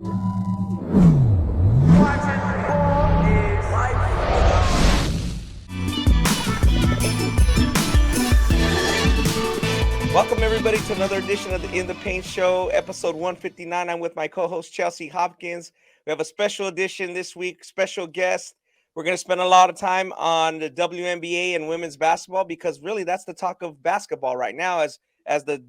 Welcome, everybody, to another edition of the In the Paint Show, episode 159. I'm with my co-host, Chelsea Hopkins. We have a special edition this week, special guest. We're going to spend a lot of time on the WNBA and women's basketball because really that's the talk of basketball right now as the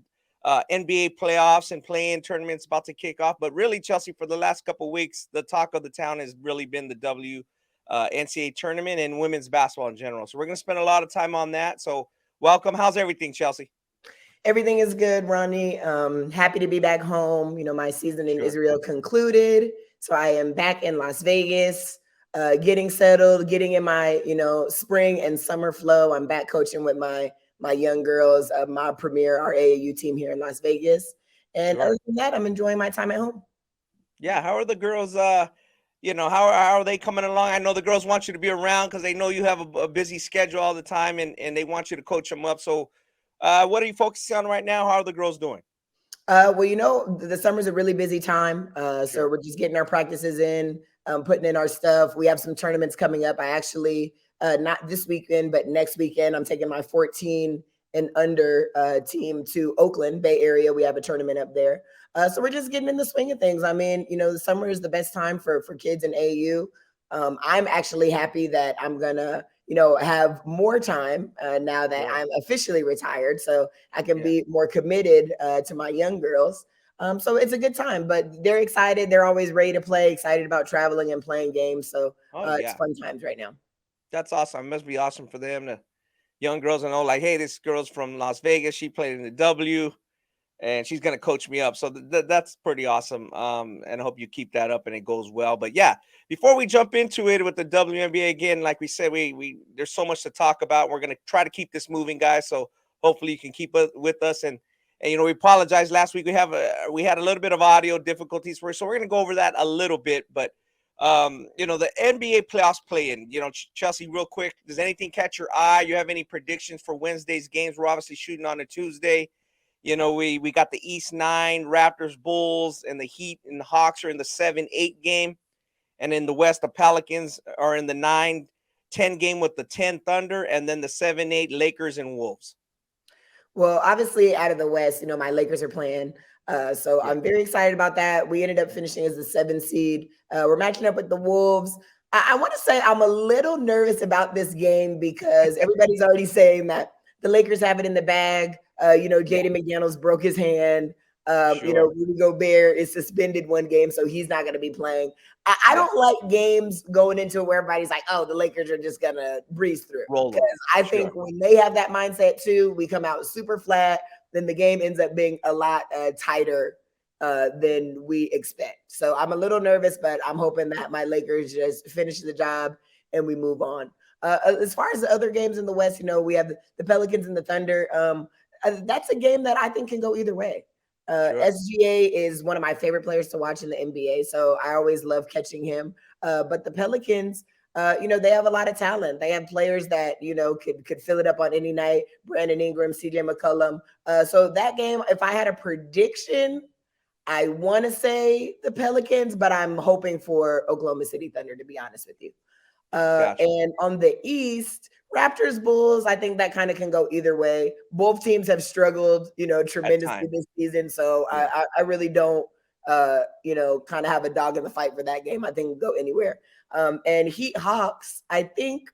NBA playoffs and play-in tournaments about to kick off. But really, Chelsea, for the last couple of weeks, the talk of the town has really been the NCAA tournament and women's basketball in general. So we're going to spend a lot of time on that. So welcome. How's everything, Chelsea? Everything is good, Ronnie. Happy to be back home. You know, my season in Israel concluded. So I am back in Las Vegas, getting settled, getting in my, spring and summer flow. I'm back coaching with my young girls of my premier, our AAU team here in Las Vegas. And other than that, I'm enjoying my time at home. Yeah. How are the girls, how are they coming along? I know the girls want you to be around because they know you have a busy schedule all the time and they want you to coach them up. So what are you focusing on right now? How are the girls doing? Well, the summer's a really busy time. So we're just getting our practices in, putting in our stuff. We have some tournaments coming up. I actually, not this weekend, but next weekend, I'm taking my 14 and under team to Oakland, Bay Area. We have a tournament up there. So we're just getting in the swing of things. I mean, the summer is the best time for kids in AAU. I'm actually happy that I'm going to, have more time now that I'm officially retired, so I can be more committed to my young girls. So it's a good time, but they're excited. They're always ready to play, excited about traveling and playing games. So it's fun times right now. That's awesome. It must be awesome for them, the young girls, to know, like, hey, this girl's from Las Vegas. She played in the W, and she's going to coach me up. So that's pretty awesome. And I hope you keep that up and it goes well. But yeah, before we jump into it with the WNBA again, like we said, we there's so much to talk about. We're going to try to keep this moving, guys. So hopefully you can keep it with us. And we apologize. Last week we had a little bit of audio difficulties so we're going to go over that a little bit. But the NBA playoffs play-in. Chelsea, real quick, does anything catch your eye? You have any predictions for Wednesday's games? We're obviously shooting on a Tuesday. We got the East 9, Raptors, Bulls, and the Heat and the Hawks are in the 7-8 game. And in the West, the Pelicans are in the 9-10 game with the 10 Thunder, and then the 7-8 Lakers and Wolves. Well, obviously, out of the West, my Lakers are playing. So I'm very excited about that. We ended up finishing as the 7th seed. We're matching up with the Wolves. I want to say I'm a little nervous about this game because everybody's already saying that the Lakers have it in the bag. Jaden McDaniels broke his hand. Rudy Gobert is suspended one game, so he's not going to be playing. I don't like games going into where everybody's like, oh, the Lakers are just going to breeze through. Because I think when they have that mindset too, we come out super flat, then the game ends up being a lot tighter than we expect. So I'm a little nervous, but I'm hoping that my Lakers just finish the job and we move on. As far as the other games in the West, we have the Pelicans and the Thunder. That's a game that I think can go either way. SGA is one of my favorite players to watch in the NBA, so I always love catching him. But the Pelicans, they have a lot of talent. They have players that, could fill it up on any night. Brandon Ingram, CJ McCollum. So that game, if I had a prediction, I want to say the Pelicans, but I'm hoping for Oklahoma City Thunder, to be honest with you. Gotcha. And on the East, Raptors, Bulls, I think that kind of can go either way. Both teams have struggled, tremendously this season. So I really don't, kind of have a dog in the fight for that game. I think it'll go anywhere. And Heat Hawks, I think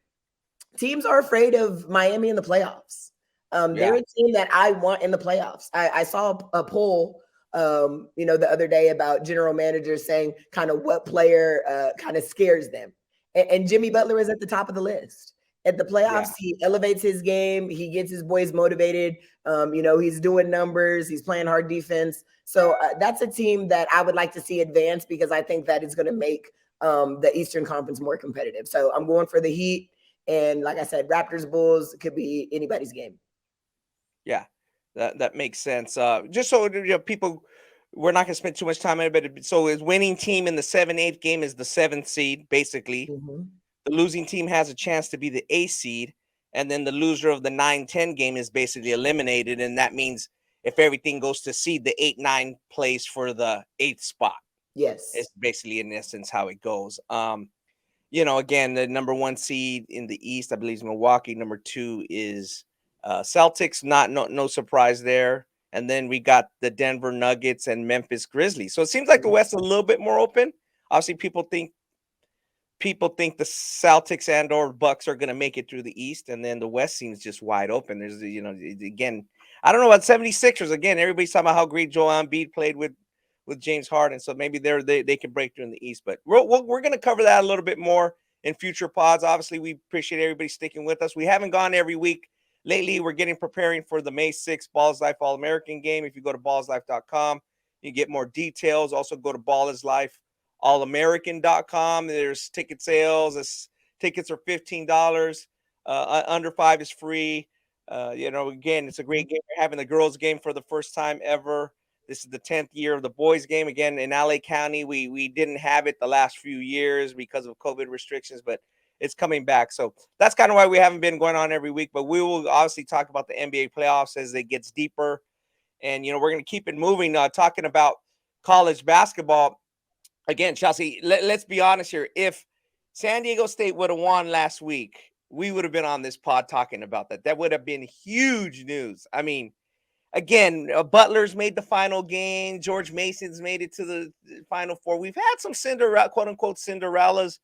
teams are afraid of Miami in the playoffs. They're a team that I want in the playoffs. I saw a poll, the other day about general managers saying kind of what player kind of scares them. And Jimmy Butler is at the top of the list. At the playoffs, he elevates his game. He gets his boys motivated. He's doing numbers. He's playing hard defense. So that's a team that I would like to see advance because I think that is going to make the Eastern Conference more competitive. So I'm going for the Heat. And like I said, Raptors, Bulls could be anybody's game. Yeah, that makes sense. Just so people, we're not going to spend too much time on it, but so his winning team in the 7-8 game is the 7th seed, basically. Mm-hmm. The losing team has a chance to be the 8th seed, and then the loser of the 9-10 game is basically eliminated, and that means if everything goes to seed, the 8-9 plays for the 8th spot. Yes. It's basically in essence how it goes. Again, the number 1 seed in the East, I believe, is Milwaukee. Number 2 is Celtics. No surprise there. And then we got the Denver Nuggets and Memphis Grizzlies. So it seems like the West is a little bit more open. Obviously, people think the Celtics and or Bucks are going to make it through the East, and then the West seems just wide open. There's, again, I don't know about 76ers. Again, everybody's talking about how great Joel Embiid played with James Harden, so maybe they can break through in the East. But we're going to cover that a little bit more in future pods. Obviously, we appreciate everybody sticking with us. We haven't gone every week lately. We're preparing for the May 6th Ballislife All-American game. If you go to ballislife.com, you get more details. Also, go to Ballislife allamerican.com. There's ticket sales. Tickets are $15. Under 5 is free. Again, it's a great game. We're having the girls game for the first time ever. This is the 10th year of the boys game. Again, in LA County, we didn't have it the last few years because of COVID restrictions, but it's coming back. So that's kind of why we haven't been going on every week, but we will obviously talk about the NBA playoffs as it gets deeper. And, we're going to keep it moving, talking about college basketball. Again, Chelsea, let's be honest here. If San Diego State would have won last week, we would have been on this pod talking about that. That would have been huge news. I mean, again, Butler's made the final game. George Mason's made it to the Final Four. We've had some quote-unquote Cinderellas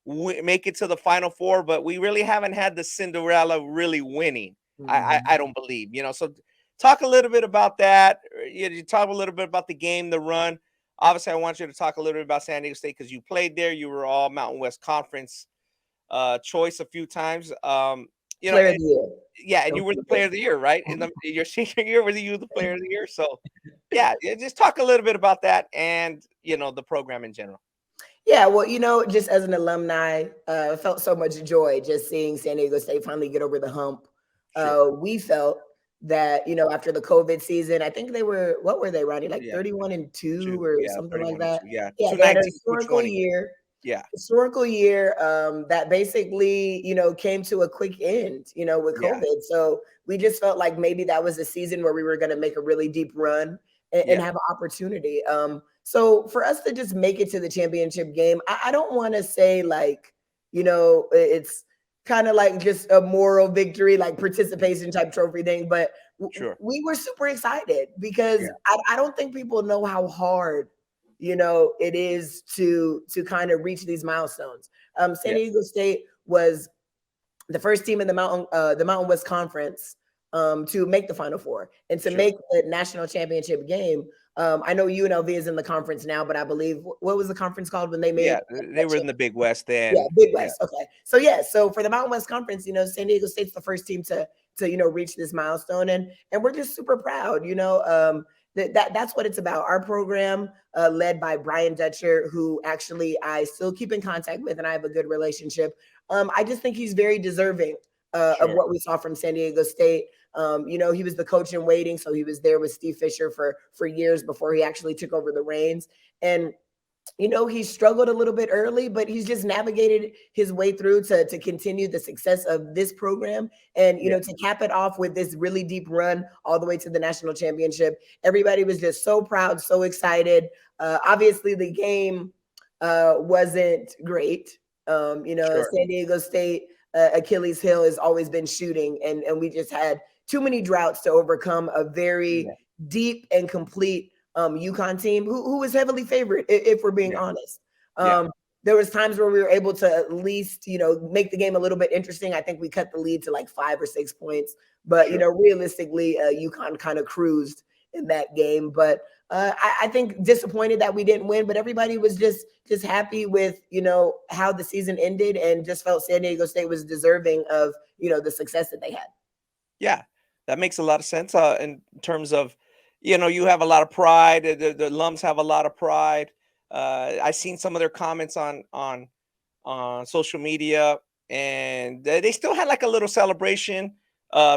make it to the Final Four, but we really haven't had the Cinderella really winning. I don't believe. So talk a little bit about that. You talk a little bit about the game, the run. Obviously, I want you to talk a little bit about San Diego State because you played there. You were all Mountain West Conference choice a few times. Player of the year. Yeah, and you were the player of the year, right? In your senior year, were you the player of the year? So, yeah, just talk a little bit about that and, the program in general. Yeah, well, just as an alumni, felt so much joy just seeing San Diego State finally get over the hump. Sure. We felt that, after the COVID season, I think what were they, Ronnie? Like 31-2 or something like that. Yeah, yeah, they had a 219, historical year that basically, came to a quick end, with COVID. So we just felt like maybe that was a season where we were going to make a really deep run and have an opportunity. So for us to just make it to the championship game, I don't want to say like, it's kind of like just a moral victory, like participation type trophy thing. But we were super excited because I don't think people know how hard, it is to kind of reach these milestones. San Diego State was the first team in the Mountain West Conference to make the Final Four and to make the national championship game. I know UNLV is in the conference now, but I believe what was the conference called when they made? Yeah, they were in the Big West then. Yeah, Big West. Okay, so for the Mountain West Conference, San Diego State's the first team to reach this milestone, and we're just super proud. That's what it's about. Our program, led by Brian Dutcher, who actually I still keep in contact with, and I have a good relationship. I just think he's very deserving of what we saw from San Diego State. He was the coach in waiting, so he was there with Steve Fisher for years before he actually took over the reins. And he struggled a little bit early, but he's just navigated his way through to continue the success of this program and, to cap it off with this really deep run all the way to the national championship. Everybody was just so proud, so excited. Obviously, the game wasn't great. San Diego State, Achilles heel has always been shooting, and we just had too many droughts to overcome a very deep and complete UConn team who was heavily favored, if we're being honest. There was times where we were able to at least, make the game a little bit interesting. I think we cut the lead to like 5 or 6 points, but realistically, UConn kind of cruised in that game. But I think disappointed that we didn't win, but everybody was just happy with, how the season ended and just felt San Diego State was deserving of, the success that they had. Yeah, that makes a lot of sense in terms of, you have a lot of pride. The alums have a lot of pride. I've seen some of their comments on social media, and they still had like a little celebration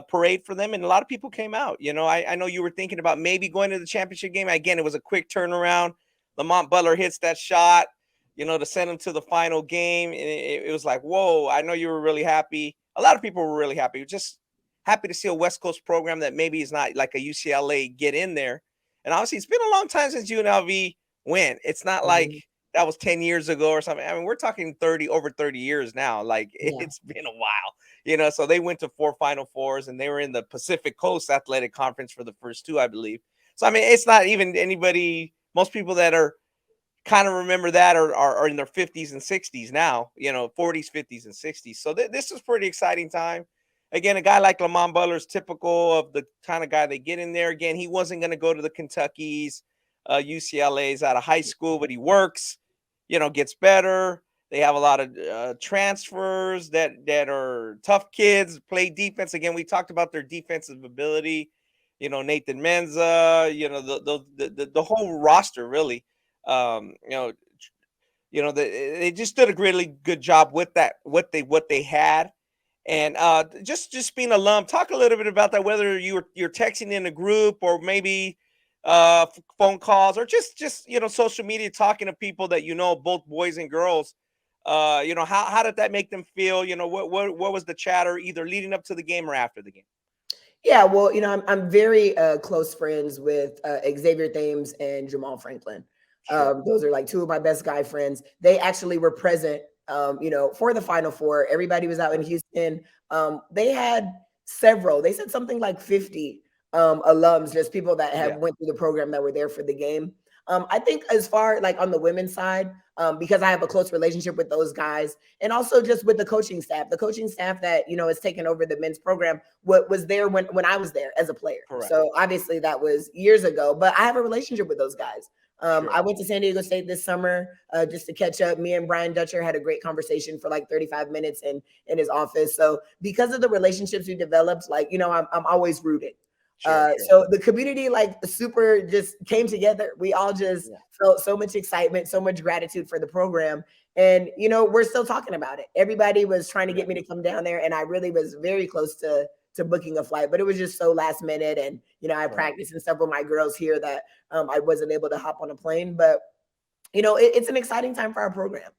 parade for them, and a lot of people came out. I know you were thinking about maybe going to the championship game. Again, it was a quick turnaround. Lamont Butler hits that shot, to send them to the final game, and it was like, whoa! I know you were really happy. A lot of people were really happy. Just happy to see a West Coast program that maybe is not like a UCLA get in there. And obviously, it's been a long time since UNLV went. It's not like that was 10 years ago or something. I mean, we're talking over 30 years now. Like it's been a while, so they went to 4 Final Fours and they were in the Pacific Coast Athletic Conference for the first 2, I believe. So, I mean, it's not even anybody, most people that are kind of remember that are in their 50s and 60s now, 40s, 50s, and 60s. So this is pretty exciting time. Again, a guy like Lamont Butler is typical of the kind of guy they get in there. Again, he wasn't going to go to the Kentuckies, UCLA's out of high school, but he works, gets better. They have a lot of transfers that are tough kids, play defense. Again, we talked about their defensive ability. Nathan Menza, the whole roster really. They just did a really good job with that, what they had. And just being alum, talk a little bit about that, whether you're texting in a group or maybe phone calls or just social media, talking to people that both boys and girls. How did that make them feel? What was the chatter either leading up to the game or after the game? Yeah, well, I'm very close friends with Xavier Thames and Jamal Franklin. Sure. Those are like 2 of my best guy friends. They actually were present, for the Final Four. Everybody was out in Houston. They had several. They said something like 50 alums, just people that have went through the program that were there for the game. I think as far like on the women's side, because I have a close relationship with those guys, and also just with the coaching staff that has taken over the men's program, was there when I was there as a player. Correct. So obviously that was years ago, but I have a relationship with those guys. Sure. I went to San Diego State this summer just to catch up. Me and Brian Dutcher had a great conversation for like 35 minutes in his office. So because of the relationships we developed, like I'm always rooted. Sure. So the community like super just came together. We all just felt so much excitement, so much gratitude for the program. And, we're still talking about it. Everybody was trying to get me to come down there. And I really was very close to booking a flight, but it was just so last minute. And, I practiced and several of my girls here that I wasn't able to hop on a plane. But, it's an exciting time for our program.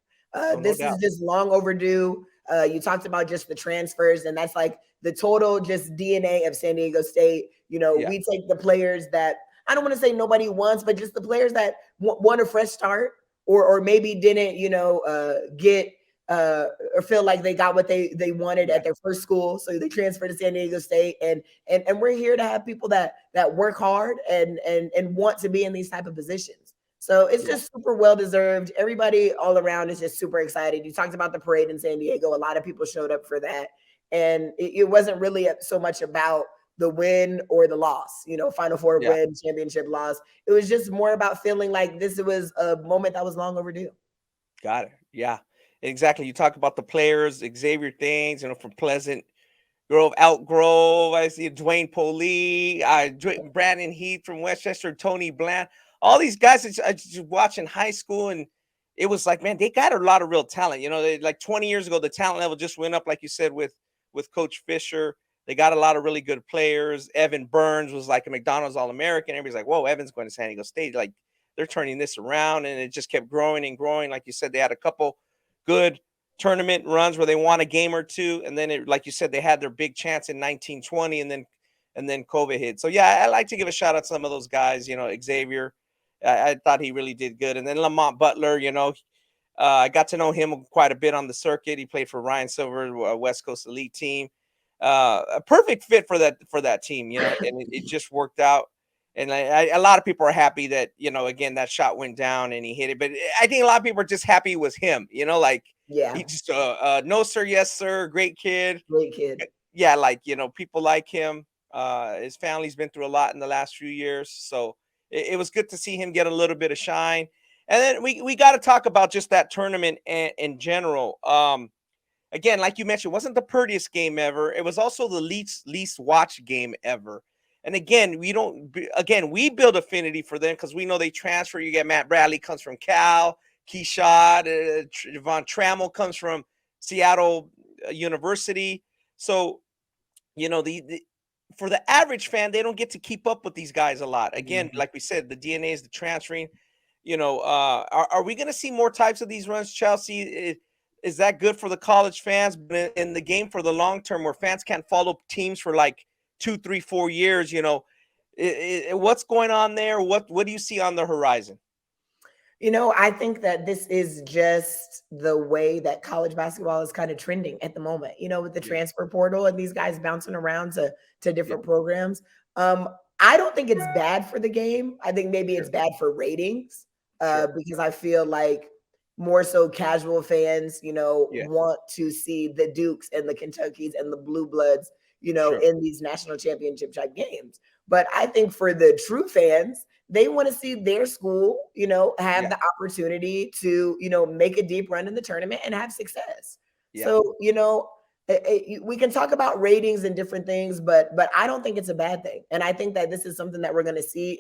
This is just long overdue. You talked about just the transfers, and that's like the total just DNA of San Diego State. We take the players that I don't want to say nobody wants, but just the players that want a fresh start or maybe didn't, get or feel like they got what they wanted at their first school. So they transferred to San Diego State. And we're here to have people that work hard and want to be in these type of positions. So it's just super well-deserved. Everybody all around is just super excited. You talked about the parade in San Diego. A lot of people showed up for that. And it wasn't really so much about the win or the loss, Final Four win, championship loss. It was just more about feeling like this was a moment that was long overdue. Got it. Yeah, exactly. You talk about the players, Xavier Thames, from Pleasant Grove, Elk Grove. I see Dwayne Polee, Brandon Heath from Westchester, Tony Bland. All these guys I just watching high school, and it was like, man, they got a lot of real talent. Like 20 years ago, the talent level just went up, like you said, with Coach Fisher. They got a lot of really good players. Evan Burns was like a McDonald's All-American. Everybody's like, whoa, Evan's going to San Diego State. Like, they're turning this around, and it just kept growing and growing. Like you said, they had a couple good tournament runs where they won a game or two, and then like you said, they had their big chance in 1920, and then COVID hit. So yeah, I like to give a shout out to some of those guys. Xavier, I thought he really did good, and then Lamont Butler. I got to know him quite a bit on the circuit. He played for Ryan Silver, West Coast Elite team. A perfect fit for that team, and it just worked out. And a lot of people are happy that, again, that shot went down and he hit it. But I think a lot of people are just happy it was him, he just, no, sir, yes, sir. Great kid. Yeah. Like, people like him. His family's been through a lot in the last few years. So it was good to see him get a little bit of shine. And then we got to talk about just that tournament in general. Again, like you mentioned, it wasn't the prettiest game ever. It was also the least watched game ever. And again, we build affinity for them because we know they transfer. You get Matt Bradley comes from Cal, Keshad, Von Trammell comes from Seattle University. So, for the average fan, they don't get to keep up with these guys a lot. Again, like we said, the DNA is the transferring. Are we going to see more types of these runs, Chelsea? Is that good for the college fans? But in the game for the long term, where fans can't follow teams for like 2, 3, 4 years, what's going on there? What do you see on the horizon? I think that this is just the way that college basketball is kind of trending at the moment, with the Yeah. transfer portal and these guys bouncing around to Yeah. different programs. I don't think it's bad for the game. I think maybe it's Sure. bad for ratings, Sure. because I feel like more so casual fans, Yeah. want to see the Dukes and the Kentuckys and the Blue Bloods, Sure. in these national championship type games. But I think for the true fans, they want to see their school, have Yeah. the opportunity to, make a deep run in the tournament and have success. Yeah. So, we can talk about ratings and different things, but I don't think it's a bad thing. And I think that this is something that we're going to see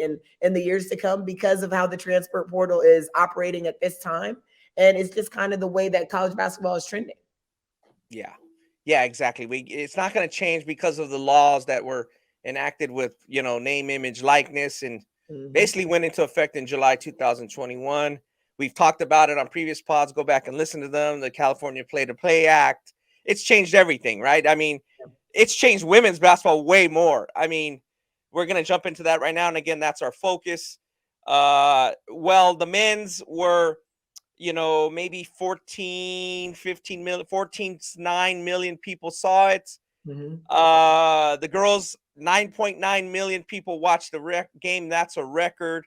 in the years to come because of how the transfer portal is operating at this time. And it's just kind of the way that college basketball is trending. Yeah. Yeah, exactly. It's not going to change because of the laws that were enacted with, name, image, likeness, and Mhm. basically went into effect in July 2021. We've talked about it on previous pods. Go back and listen to them. The California Play to Play Act. It's changed everything, right? I mean, it's changed women's basketball way more. I mean, we're going to jump into that right now. And again, that's our focus. Well, the men's were maybe 14, 15 million, 14, 9 million people saw it. Mhm. The girls, 9.9 million people watched the game. That's a record.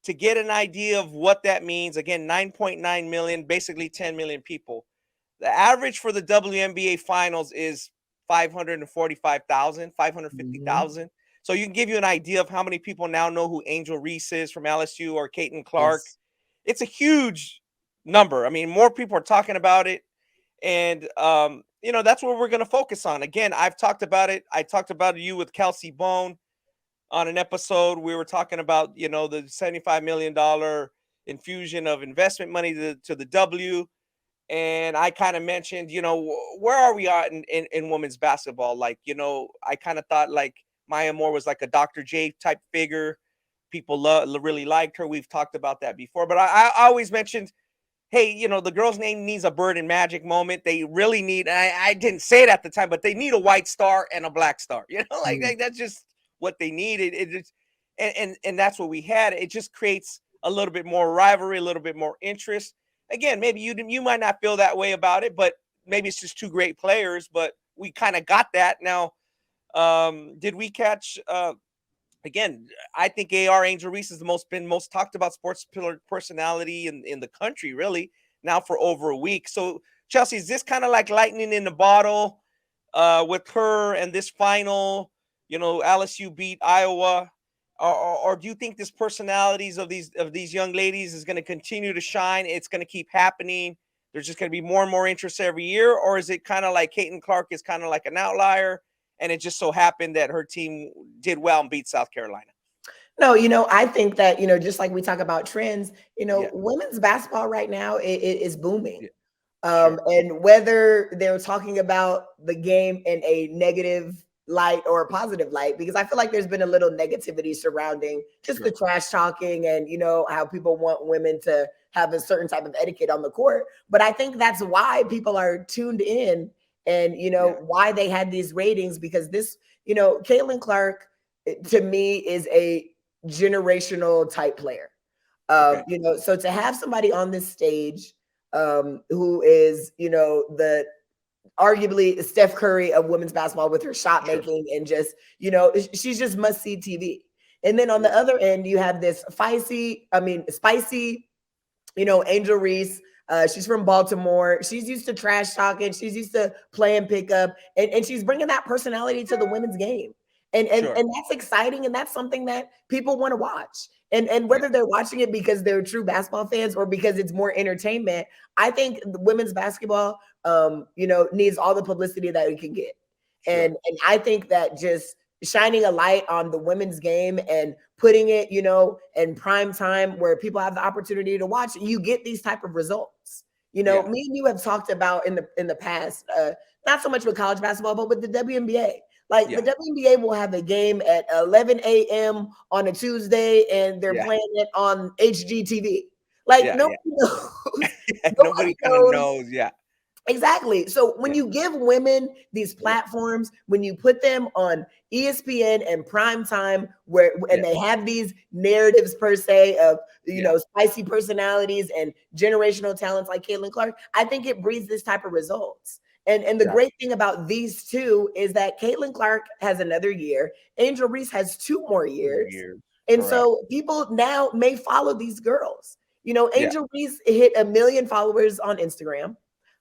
To get an idea of what that means, again, 9.9 million, basically 10 million people. The average for the WNBA finals is 545,000, Mhm. 550,000. So you can give you an idea of how many people now know who Angel Reese is from LSU or Caitlin Clark. Yes. It's a huge number. I mean, more people are talking about it. And, that's what we're going to focus on. Again, I've talked about it. I talked about you with Kelsey Bone on an episode. We were talking about, the $75 million infusion of investment money to the W. And I kind of mentioned, where are we at in women's basketball? Like, I kind of thought like Maya Moore was like a Dr. J type figure. People really liked her. We've talked about that before. But I always mentioned, hey, the girl's name needs a Bird and Magic moment. They really need, I didn't say it at the time, but they need a white star and a black star. Mhm. That's just what they need. And that's what we had. It just creates a little bit more rivalry, a little bit more interest. Again, maybe you might not feel that way about it, but maybe it's just two great players. But we kind of got that. Now, did we catch? Again, I think AR Angel Reese is been most talked about sports personality in the country, really, now for over a week. So, Chelsea, is this kind of like lightning in the bottle with her and this final? LSU beat Iowa. Or do you think this personalities of these young ladies is going to continue to shine? It's going to keep happening. There's just going to be more and more interest every year, or is it kind of like Caitlin Clark is kind of like an outlier, and it just so happened that her team did well and beat South Carolina? No, I think that, just like we talk about trends, Yeah, women's basketball right now is booming. yeah, sure, And whether they're talking about the game in a negative light or a positive light, because I feel like there's been a little negativity surrounding just the sure, trash talking and, how people want women to have a certain type of etiquette on the court. But I think that's why people are tuned in and, yeah, why they had these ratings, because this, Caitlin Clark, to me, is a generational type player. okay, So to have somebody on this stage, who is, the arguably Steph Curry of women's basketball with her shot sure, making and just, she's just must see TV. And then on the yeah, other end, you have this spicy, Angel Reese. She's from Baltimore. She's used to trash talking. She's used to playing pickup, and she's bringing that personality to the women's game. And, and sure, and that's exciting, and that's something that people want to watch. And yeah, whether they're watching it because they're true basketball fans or because it's more entertainment, I think the women's basketball, needs all the publicity that it can get. sure, And I think that just shining a light on the women's game and putting it, in prime time where people have the opportunity to watch, you get these type of results. yeah, Me and you have talked about in the past, not so much with college basketball, but with the WNBA. Like the yeah, WNBA will have a game at 11 a.m. on a Tuesday, and they're yeah, playing it on HGTV. Like yeah, nobody yeah. knows, nobody Nobody kind of knows knows. Yeah, Exactly. So when Yeah. you give women these Yeah. platforms, when you put them on ESPN and prime time, where Yeah. and they have these narratives per se of Yeah. spicy personalities and generational talents like Caitlin Clark, I think it breeds this type of results. And the Yeah. great thing about these two is that Caitlin Clark has another year, Angel Reese has 2 more years, Years. and Correct. so people now may follow these girls. Yeah. Angel Reese hit 1 million followers on Instagram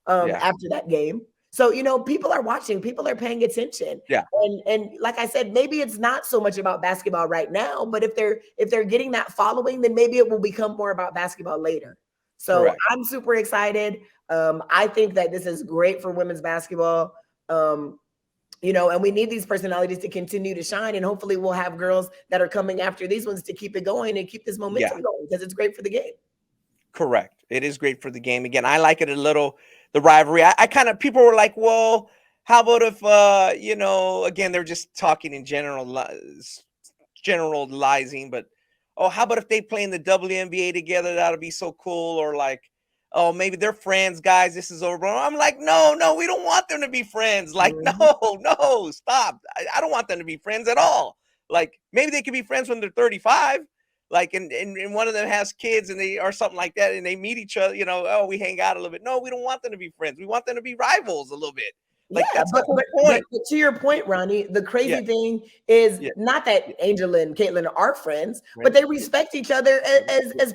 Yeah. after that game. So, people are watching, people are paying attention. Yeah. And like I said, maybe it's not so much about basketball right now, but if they're getting that following, then maybe it will become more about basketball later. So Correct. I'm super excited. I think that this is great for women's basketball. And we need these personalities to continue to shine. And hopefully we'll have girls that are coming after these ones to keep it going and keep this Yeah. momentum going because it's great for the game. Correct. It is great for the game. Again, I like it a little, the rivalry. I kind of, people were like, well, how about if, again, they're just talking in generalizing, but, oh, how about if they play in the WNBA together? That'll be so cool. Or like, oh, maybe they're friends, guys. This is over. I'm like, no, we don't want them to be friends. Like, no, stop. I don't want them to be friends at all. Like, maybe they could be friends when they're 35. Like, and one of them has kids and they or something like that, and they meet each other, oh, we hang out a little bit. No, we don't want them to be friends. We want them to be rivals a little bit. Like, Yeah, that's the but, whole but point. but to your point, Ronnie, the Yeah, crazy thing is yeah, not that yeah. Angel and Caitlin are friends, but Friends, they yeah, respect each other yeah. as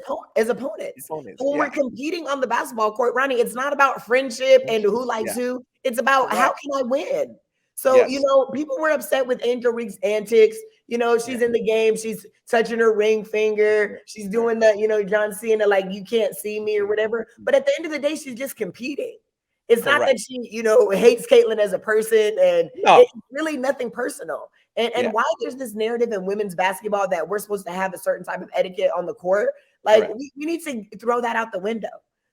opponents. Opponents, When we're yeah. competing on the basketball court, Ronnie, it's not about friendship and Friendship, who likes yeah, who. It's about how correct. can I win. So, Yes, people were upset with Angel Reese's antics. yeah, She's in the game, she's touching her ring finger, right, she's right. doing the, John Cena, like you can't see me or whatever. But at the end of the day, she's just competing. It's not Correct. that she, hates Caitlin as a person, and No, it's really nothing personal. And yeah, and why there's this narrative in women's basketball that we're supposed to have a certain type of etiquette on the court, like correct, we need to throw that out the window.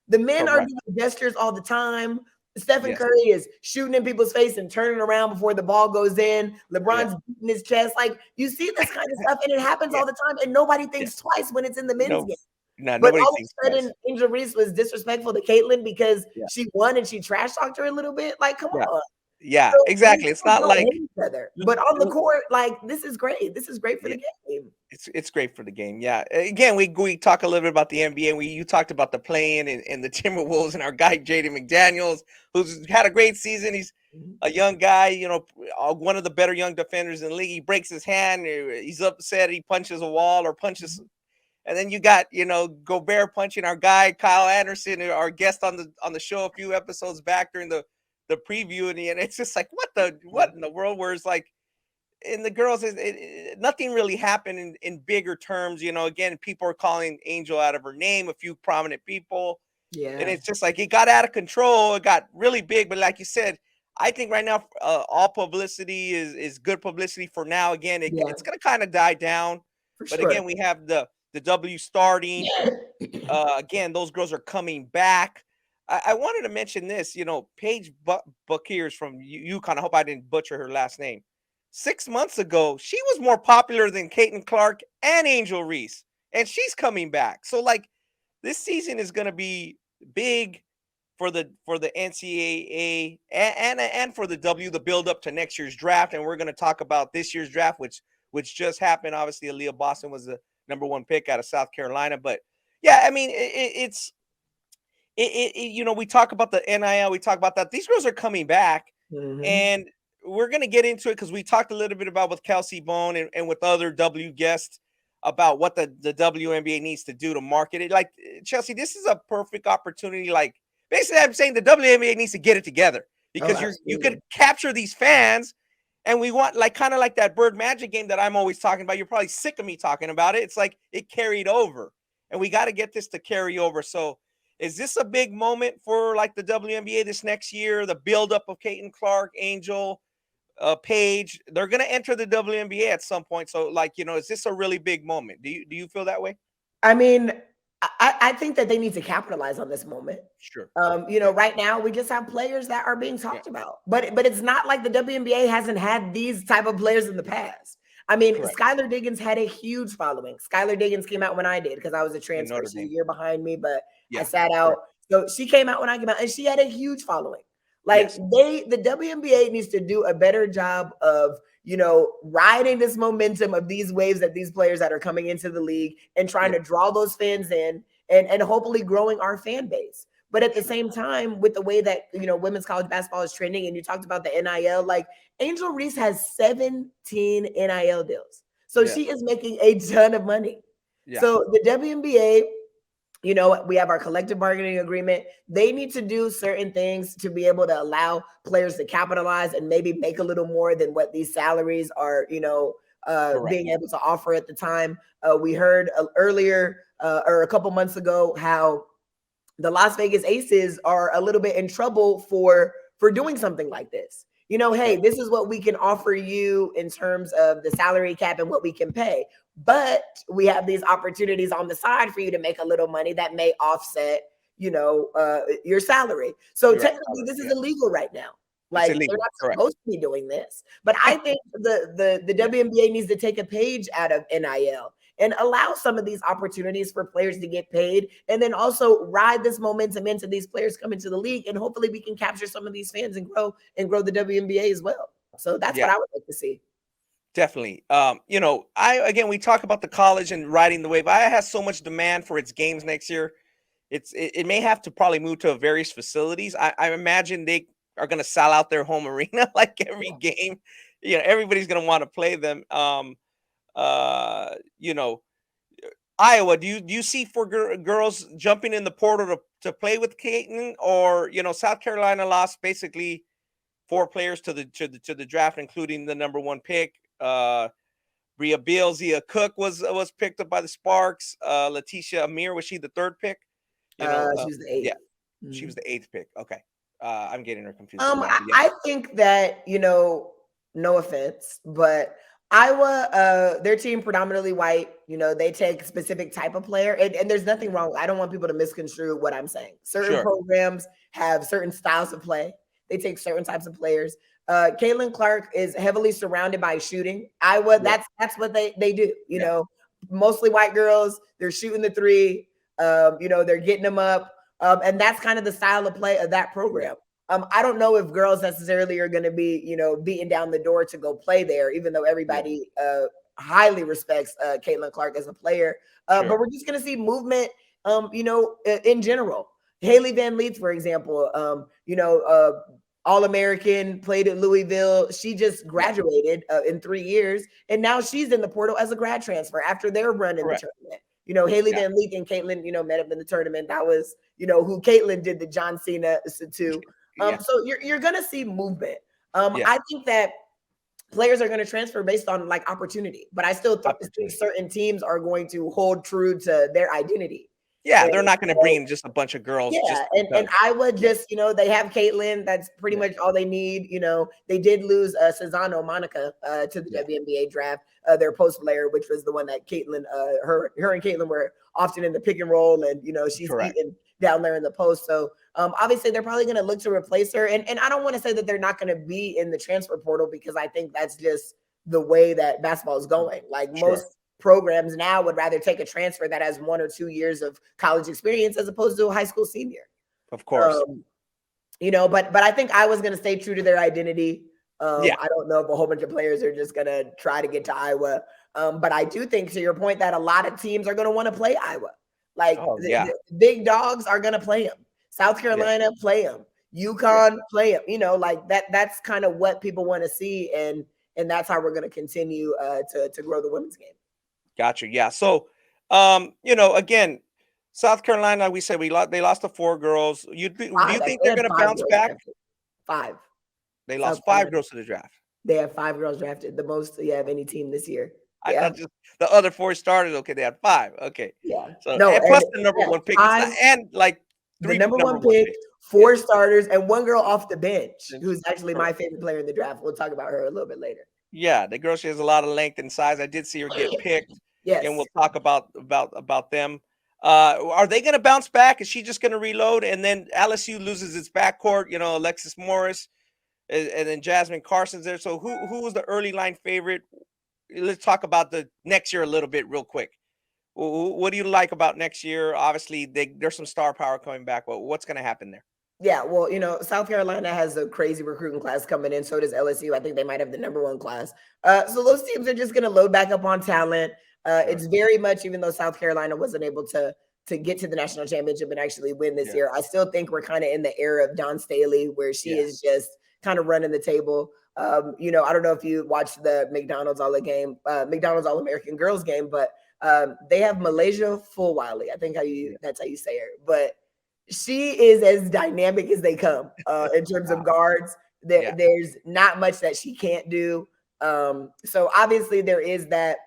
The men are correct. doing gestures all the time. Stephen Yes, Curry is shooting in people's face and turning around before the ball goes in. yeah, LeBron's beating his chest. Like you see this kind of stuff, and it happens yeah, all the time, and nobody yeah. thinks twice when it's in the men's No, game. no, But nobody all thinks of a sudden, twice. Angel Reese was disrespectful to Caitlyn because Yeah, she won and she trash talked her a little bit. Like, come yeah, on. yeah, So these exactly. It's girls not don't hate like each other. But on the court, like, this is great. This is great for yeah. the game. It's great for the game. Yeah. Again, we talk a little bit about the NBA. You talked about the play-in and the Timberwolves and our guy Jaden McDaniels, who's had a great season. He's Mhm. a young guy, one of the better young defenders in the league. He breaks his hand. He's upset. He punches a wall or punches. And then you got, Gobert punching our guy Kyle Anderson, our guest on the show a few episodes back during the preview, and it's just like what in the world? Where it's like in the girls, nothing really happened in bigger terms. Again, people are calling Angel out of her name, a few prominent people, and Yeah. it's just like it got out of control. It got really big, but like you said, I think right now all publicity is good publicity for now. Again, Yeah, it's going to kind of die down, for but sure. again, we have the W starting. Again, those girls are coming back. I wanted to mention this. Paige Buckeers from UConn. I hope I didn't butcher her last name. 6 months ago, she was more popular than Caitlin Clark and Angel Reese, and she's coming back. So, like, this season is going to be big for the NCAA and for the the build up to next year's draft. And we're going to talk about this year's draft, which just happened. Obviously, Aaliyah Boston was the #1 pick out of South Carolina, but yeah, I mean, we talk about the NIL, we talk about that. These girls are coming back, Mhm. and we're going to get into it because we talked a little bit about with Kelsey Bone and with other W guests about what the WNBA needs to do to market it. Like, Chelsea, this is a perfect opportunity. Like, basically, I'm saying the WNBA needs to get it together Oh, because you could absolutely. capture these fans, and we want, like, kind of like that Bird Magic game that I'm always talking about. You're probably sick of me talking about it. It's like it carried over, and we got to get this to carry over. So, is this a big moment for like the WNBA this next year? The buildup of Caitlin Clark, Angel, Paige, they're going to enter the WNBA at some point. So, like, is this a really big moment? Do you feel that way? I mean, I think that they need to capitalize on this moment. Sure. Yeah. Right now we just have players that are being Yeah. talked about, but it's not like the WNBA hasn't had these type of players in the past. I mean, Correct. Skylar Diggins had a huge following. Skylar Diggins came out when I did because I was a In transfer. Notre She's a Dame. year behind me, but I Yeah. sat out. Correct. So she came out when I came out, and she had a huge following. Like Yes. the WNBA needs to do a better job of, riding this momentum of these waves that these players that are coming into the league and trying Yeah. to draw those fans in and hopefully growing our fan base. But at the Sure. same time, with the way that women's college basketball is trending, and you talked about the NIL, like Angel Reese has 17 NIL deals, so Yes. she is making a ton of money. Yeah. So the WNBA, we have our collective bargaining agreement. They need to do certain things to be able to allow players to capitalize and maybe make a little more than what these salaries are, Correct. being able to offer at the time. We heard earlier or a couple months ago how the Las Vegas Aces are a little bit in trouble for doing something like this. Hey, Okay. this is what we can offer you in terms of the salary cap and what we can pay. But we have these opportunities on the side for you to make a little money that may offset, your salary. So You're right. technically, this is Yeah. illegal right now. It's Like they're illegal. not Correct. supposed to be doing this. But I think the Yeah. WNBA needs to take a page out of NIL and allow some of these opportunities for players to get paid, and then also ride this momentum into these players coming to the league, and hopefully we can capture some of these fans and grow the WNBA as well. So that's what Yeah. I would like to see. Definitely. We talk about the college and riding the wave. I have so much demand for its games next year. It may have to probably move to various facilities. I imagine they are going to sell out their home arena like every game. Everybody's going to want to play them. Uh, you know, Iowa, do you see for girls jumping in the portal to play with Caitlin, or South Carolina lost basically four players to the draft, including the number one pick. Bria Zia Cook was picked up by the Sparks. Letitia Amir, was she the third pick? She was the eighth. Yeah, she was the eighth pick. Okay, I'm getting her confused. I think that, no offense, but Iowa, their team predominantly white, they take specific type of player, and there's nothing wrong. I don't want people to misconstrue what I'm saying. Certain Sure. programs have certain styles of play. They take certain types of players. Caitlin Clark is heavily surrounded by shooting. Iowa, Yeah. that's what they do. Yeah. Mostly white girls. They're shooting the three. They're getting them up. And that's kind of the style of play of that program. I don't know if girls necessarily are going to be, beating down the door to go play there, even though everybody highly respects Caitlin Clark as a player. But we're just going to see movement, in general. Haley Van Leets, for example, All-American, played at Louisville. She just graduated in 3 years, and now she's in the portal as a grad transfer after their run in the tournament. Haley Van Leet and Caitlin, met up in the tournament. That was, who Caitlin did the John Cena to. So you're gonna see movement. I think that players are going to transfer based on like opportunity, but I still think certain teams are going to hold true to their identity. Yeah, they're not going to bring in just a bunch of girls. Yeah, and Iowa just, they have Caitlin. That's pretty much all they need. They did lose Cezanne Monica to the WNBA draft, their post player, which was the one that Caitlin, her and Caitlin were often in the pick and roll, and she's eating down there in the post. So obviously they're probably going to look to replace her. And I don't want to say that they're not going to be in the transfer portal, because I think that's just the way that basketball is going. Like most programs now would rather take a transfer that has 1 or 2 years of college experience as opposed to a high school senior. Of course. But I think Iowa's going to stay true to their identity. I don't know if a whole bunch of players are just going to try to get to Iowa. But I do think, to your point, that a lot of teams are going to want to play Iowa. Like the big dogs are going to play them. South Carolina, play them. UConn, play them. Like that's kind of what people want to see. And that's how we're going to continue to grow the women's game. Gotcha. Yeah. So, again, South Carolina, we said they lost to 4 girls. Do you think they're going to bounce back? Drafted. 5. They lost 5 girls to the draft. They have 5 girls drafted, the most of any team this year. I thought just the other 4 started. Okay, they had 5. Okay. Yeah. So plus the number 1 pick, 5, and like 3 the number 1 pick, 4 starters, and 1 girl off the bench, who's actually my favorite player in the draft. We'll talk about her a little bit later. Yeah, the girl, she has a lot of length and size. I did see her get picked. Yes. And we'll talk about them. Are they going to bounce back? Is she just going to reload? And then LSU loses its backcourt, Alexis Morris, and then Jasmine Carson's there. So who was the early line favorite? Let's talk about the next year a little bit real quick. What do you like about next year? Obviously, there's some star power coming back. But what's going to happen there? Yeah, well, South Carolina has a crazy recruiting class coming in. So does LSU. I think they might have the #1 class. So those teams are just going to load back up on talent. Sure. It's very much, even though South Carolina wasn't able to get to the national championship and actually win this year, I still think we're kind of in the era of Dawn Staley, where she is just kind of running the table. I don't know if you watched the McDonald's McDonald's All-American Girls game, but they have Malaysia Fulwiley. I think that's how you say her, but she is as dynamic as they come in terms of guards. There's not much that she can't do. So obviously there is that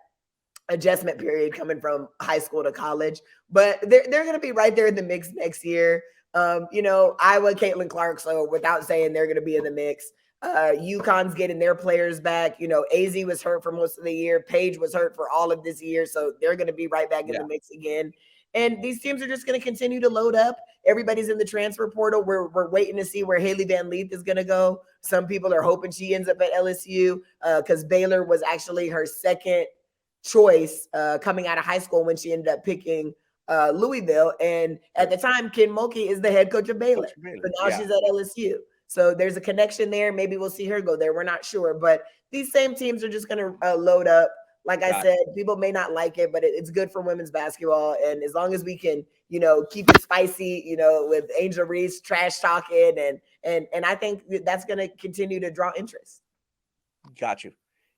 adjustment period coming from high school to college, but they're going to be right there in the mix next year. Iowa, Caitlin Clark. So without saying, they're going to be in the mix. UConn's getting their players back. AZ was hurt for most of the year. Paige was hurt for all of this year. So they're going to be right back in the mix again. And these teams are just going to continue to load up. Everybody's in the transfer portal. We're waiting to see where Haley Van Leith is going to go. Some people are hoping she ends up at LSU because Baylor was actually her second choice coming out of high school when she ended up picking Louisville. And at the time, Ken Mulkey is the head coach of Baylor. But now she's at LSU. So there's a connection there. Maybe we'll see her go there. We're not sure. But these same teams are just going to load up. Like I said, people may not like it, but it's good for women's basketball. And as long as we can, keep it spicy, with Angel Reese trash talking, and I think that's going to continue to draw interest. Got you.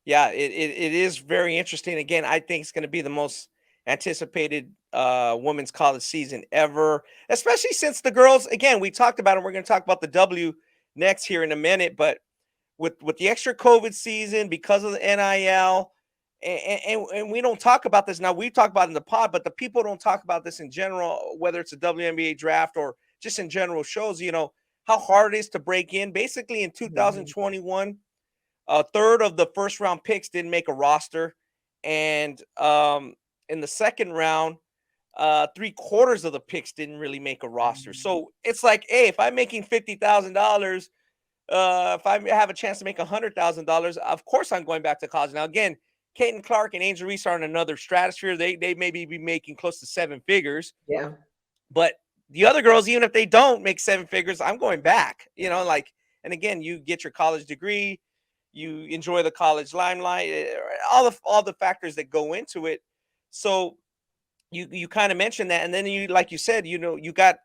Yeah, it is very interesting. Again, I think it's going to be the most anticipated women's college season ever, especially since the girls, again, we talked about it. We're going to talk about the W next here in a minute, but with the extra COVID season, because of the NIL, and we don't talk about this now. We talk about it in the pod, but the people don't talk about this in general, whether it's a WNBA draft or just in general shows, how hard it is to break in. Basically, in 2021, a third of the first round picks didn't make a roster. And in the second round, 3/4 of the picks didn't really make a roster. So it's like, hey, if I'm making $50,000, if I have a chance to make $100,000, of course I'm going back to college. Now, again, Caitlin Clark and Angel Reese are in another stratosphere. They maybe be making close to 7 figures. Yeah. But the other girls, even if they don't make 7 figures, I'm going back. And again, you get your college degree, you enjoy the college limelight, all the factors that go into it. So you kind of mentioned that, and then you, like you said, you got,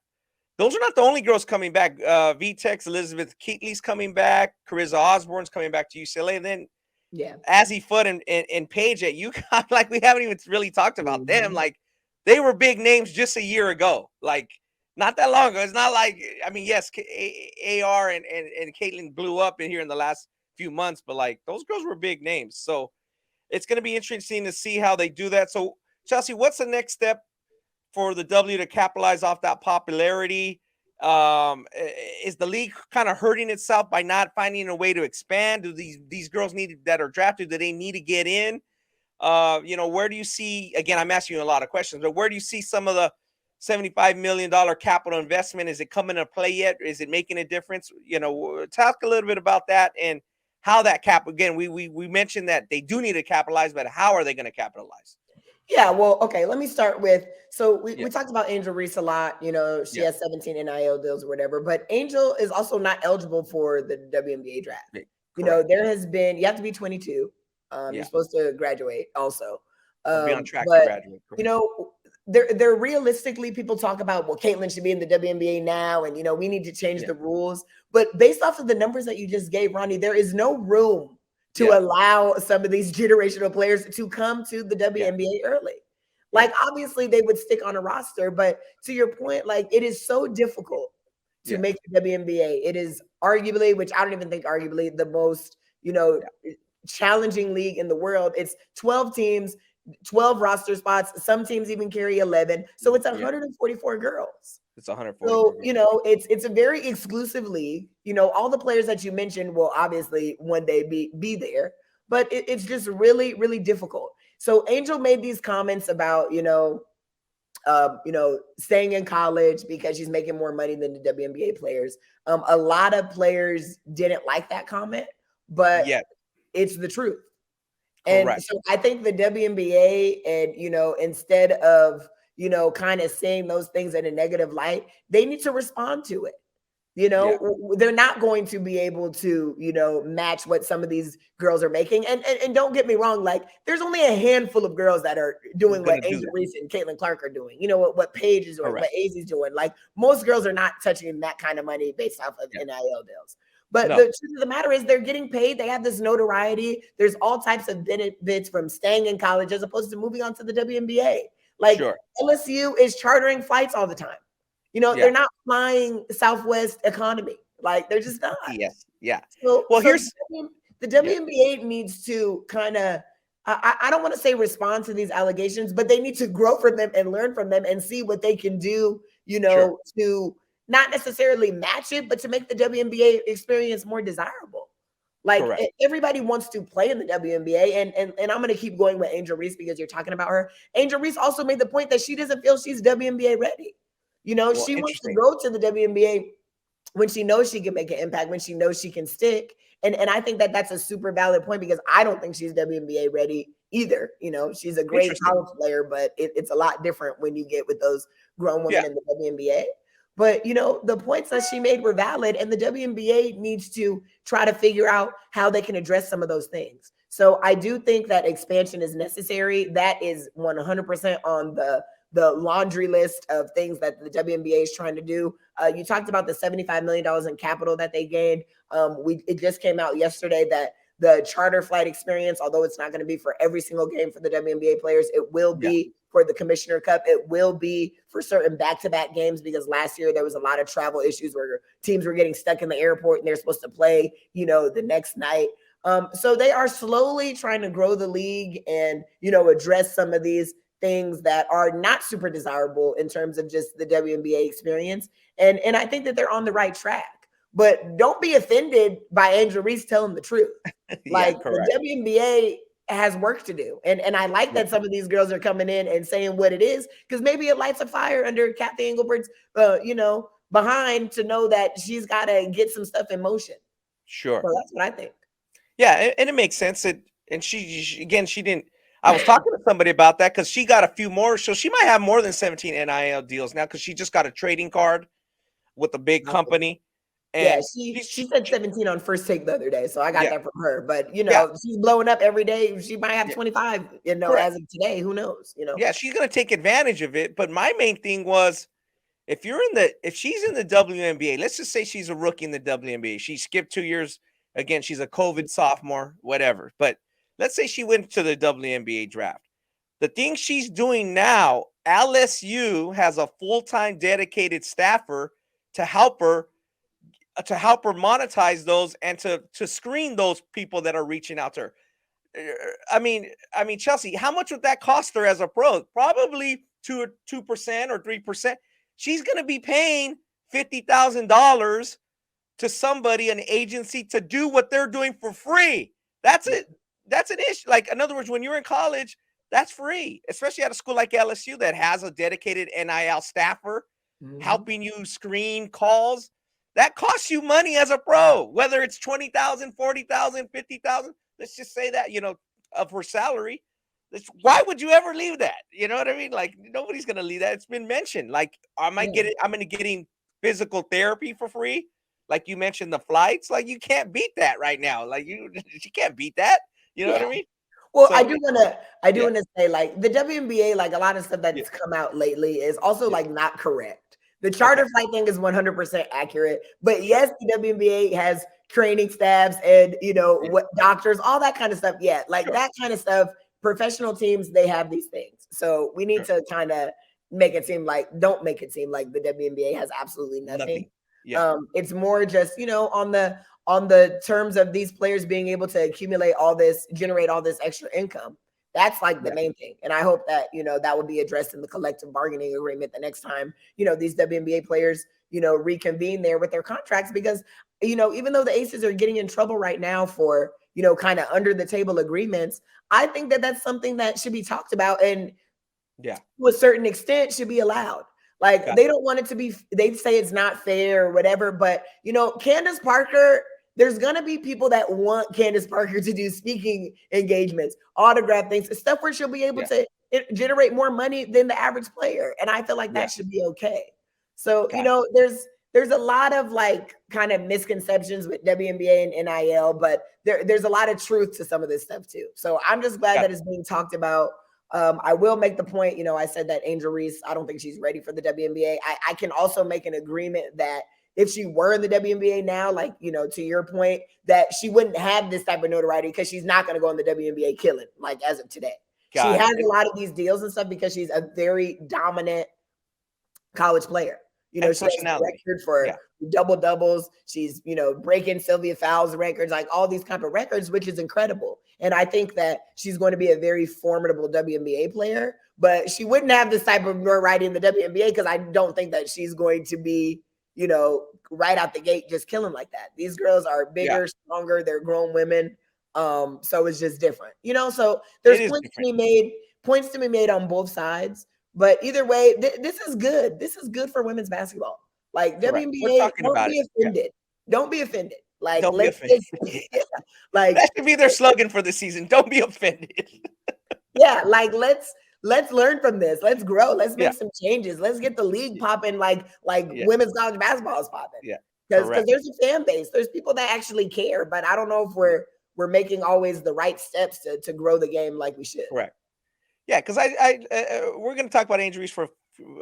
those are not the only girls coming back. VTEX, Elizabeth Keatley's coming back, Carissa Osborne's coming back to UCLA, and then Azzy Foote and Paige at UConn. Like, we haven't even really talked about them. Like, they were big names just a year ago. Like, not that long ago. It's not like, I mean, yes, AR and Caitlin blew up in here in the last few months, but like, those girls were big names. So it's going to be interesting to see how they do that. So Chelsea, what's the next step for the W to capitalize off that popularity? Is the league kind of hurting itself by not finding a way to expand? Do these girls that are drafted, do they need to get in? Where do you see, again, I'm asking you a lot of questions, but where do you see some of the $75 million capital investment? Is it coming to play yet? Is it making a difference? Talk a little bit about that and how that again, we mentioned that they do need to capitalize, but how are they going to capitalize? Yeah, well, okay, let me start with, so we talked about Angel Reese a lot. She has 17 NIL deals or whatever, but Angel is also not eligible for the WNBA draft. There has been, you have to be 22. You're supposed to graduate also. Be on track to graduate. They're realistically, people talk about, well, Caitlin should be in the WNBA now, and we need to change the rules. But based off of the numbers that you just gave, Ronnie, there is no room to allow some of these generational players to come to the WNBA early. Like, obviously they would stick on a roster, but to your point, like, it is so difficult to make the WNBA. It is arguably, which I don't even think arguably, the most, challenging league in the world. It's 12 teams, 12 roster spots. Some teams even carry 11. So it's 144 girls. It's 144. So, it's a very exclusive league. All the players that you mentioned will obviously one day be there, but it's just really, really difficult. So Angel made these comments about, staying in college because she's making more money than the WNBA players. A lot of players didn't like that comment, but it's the truth. And Correct. so I think the WNBA and, instead of, kind of seeing those things in a negative light, they need to respond to it. Yeah. They're not going to be able to, match what some of these girls are making. And don't get me wrong, like there's only a handful of girls that are doing what Gonna do Angel that. Reese and Caitlin Clark are doing. What Paige is doing, Correct. what Azie's doing. Like most girls are not touching that kind of money based off of NIL deals. But No. the truth of the matter is they're getting paid. They have this notoriety. There's all types of benefits from staying in college as opposed to moving on to the WNBA. Like Sure. LSU is chartering flights all the time. They're not flying Southwest economy. Like they're just not. Yes. Yeah. So, Well, so here's the WNBA needs to kind of, I don't want to say respond to these allegations, but they need to grow from them and learn from them and see what they can do, Sure. to not necessarily match it, but to make the WNBA experience more desirable. Like Correct. everybody wants to play in the WNBA, and I'm going to keep going with Angel Reese because you're talking about her. Angel Reese also made the point that she doesn't feel she's WNBA ready. Well, She wants to interesting. go to the WNBA when she knows she can make an impact, when she knows she can stick. And I think that that's a super valid point because I don't think she's WNBA ready either. She's a great college player, but it's a lot different when you get with those grown women in the WNBA. But, the points that she made were valid, and the WNBA needs to try to figure out how they can address some of those things. So I do think that expansion is necessary. That is 100% on the laundry list of things that the WNBA is trying to do. You talked about the $75 million in capital that they gained. It just came out yesterday that the charter flight experience, although it's not going to be for every single game for the WNBA players, it will be for the Commissioner Cup. It will be for certain back-to-back games because last year there was a lot of travel issues where teams were getting stuck in the airport and they're supposed to play, the next night. So they are slowly trying to grow the league and, address some of these things that are not super desirable in terms of just the WNBA experience. And I think that they're on the right track. But don't be offended by Angel Reese telling the truth. Like the WNBA has work to do. And I like that some of these girls are coming in and saying what it is, because maybe it lights a fire under Kathy Englebert's, behind to know that she's got to get some stuff in motion. Sure. So that's what I think. Yeah, and it makes sense. And she didn't. I was talking to somebody about that because she got a few more. So she might have more than 17 NIL deals now because she just got a trading card with a big company. And she said 17 on First Take the other day. So I got that from her. But, she's blowing up every day. She might have 25, as of today. Who knows? Yeah, she's going to take advantage of it. But my main thing was, if she's in the WNBA, let's just say she's a rookie in the WNBA. She skipped 2 years. Again, she's a COVID sophomore, whatever. But let's say she went to the WNBA draft. The thing she's doing now, LSU has a full-time dedicated staffer to help her monetize those and to screen those people that are reaching out to her. I mean, Chelsea, how much would that cost her as a pro? Probably 2% or 3%. She's going to be paying $50,000 to somebody, an agency, to do what they're doing for free. That's it. That's an issue. Like, in other words, when you're in college, that's free, especially at a school like LSU that has a dedicated NIL staffer helping you screen calls. That costs you money as a pro, whether it's $20,000, $40,000, $50,000. Let's just say that, of her salary. Why would you ever leave that? You know what I mean? Like, nobody's going to leave that. It's been mentioned. Like, I'm going to getting physical therapy for free. Like you mentioned, the flights. Like, you can't beat that right now. Like, you can't beat that. You know what I mean? Well, so, I do want to say, like, the WNBA, like a lot of stuff that's come out lately is also like not correct. The charter flight thing is 100% accurate, but yes, the WNBA has training staffs and what doctors, all that kind of stuff. Yeah, like that kind of stuff. Professional teams, they have these things, so we need to kind of don't make it seem like the WNBA has absolutely nothing. Yeah. It's more just on the terms of these players being able to generate all this extra income. That's like the main thing. And I hope that, that will be addressed in the collective bargaining agreement the next time, these WNBA players, reconvene there with their contracts, because, even though the Aces are getting in trouble right now for, kind of under the table agreements, I think that that's something that should be talked about and to a certain extent should be allowed. Like they don't want it to be, they say it's not fair or whatever, but Candace Parker there's going to be people that want Candace Parker to do speaking engagements, autograph things, stuff where she'll be able to generate more money than the average player. And I feel like that should be okay. So, there's a lot of like kind of misconceptions with WNBA and NIL, but there's a lot of truth to some of this stuff too. So I'm just glad that it's being talked about. I will make the point, I said that Angel Reese, I don't think she's ready for the WNBA. I can also make an agreement that if she were in the WNBA now, like, to your point, that she wouldn't have this type of notoriety because she's not going to go in the WNBA killing, like as of today. She has a lot of these deals and stuff because she's a very dominant college player. She has a record for double doubles. She's, breaking Sylvia Fowles records, like all these kind of records, which is incredible. And I think that she's going to be a very formidable WNBA player, but she wouldn't have this type of notoriety in the WNBA because I don't think that she's going to be, right out the gate just killing like that. These girls are bigger, stronger. They're grown women. So it's just different, so there's points to be made on both sides. But either way, this is good. This is good for women's basketball. Like WNBA, don't be offended. Don't be offended. Like, don't be offended. Like that should be their slogan for the season. Don't be offended. Like let's learn from this. Let's grow. Let's make some changes. Let's get the league popping like women's college basketball is popping. Because there's a fan base. There's people that actually care. But I don't know if we're making always the right steps to grow the game like we should. Correct. Yeah, because we're going to talk about injuries for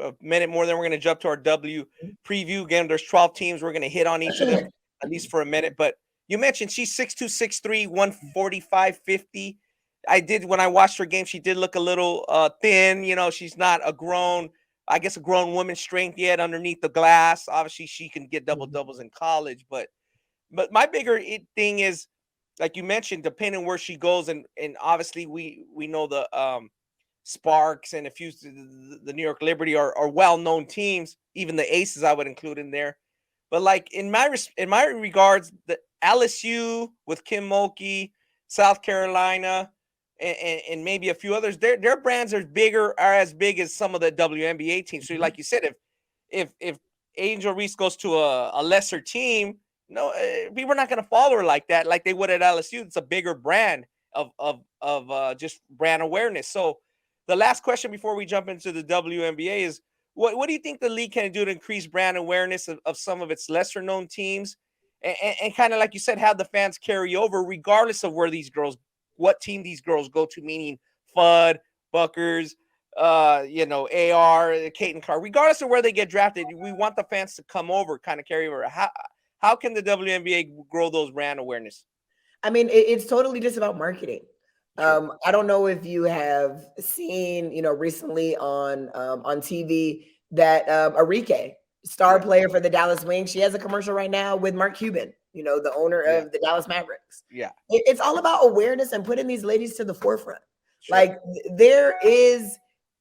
a minute more, then we're going to jump to our W preview. Again, there's 12 teams. We're going to hit on each of them at least for a minute. But you mentioned she's 6'2", 6'3", 145, 50. When I watched her game, she did look a little thin. She's not a grown woman's strength yet underneath the glass. Obviously, she can get double doubles in college. But my bigger thing is, like you mentioned, depending where she goes, and obviously we know the Sparks and a few the New York Liberty are well-known teams. Even the Aces I would include in there. But like in my regards, the LSU with Kim Mulkey, South Carolina, and maybe a few others, their brands are as big as some of the WNBA teams. So like you said, if Angel Reese goes to a lesser team, people are not going to follow her like that, like they would at LSU. It's a bigger brand of just brand awareness. So the last question before we jump into the WNBA is, what do you think the league can do to increase brand awareness of some of its lesser known teams, and kind of like you said, have the fans carry over regardless of what team these girls go to, meaning Fudd, Buckers, AR, Caitlin Carr, regardless of where they get drafted, we want the fans to come over, kind of carry over. How can the WNBA grow those brand awareness? I mean, it's totally just about marketing. Sure. I don't know if you have seen, recently on TV that Arike, star player for the Dallas Wings, she has a commercial right now with Mark Cuban, the owner of the Dallas Mavericks. Yeah. It's all about awareness and putting these ladies to the forefront. Sure. Like there is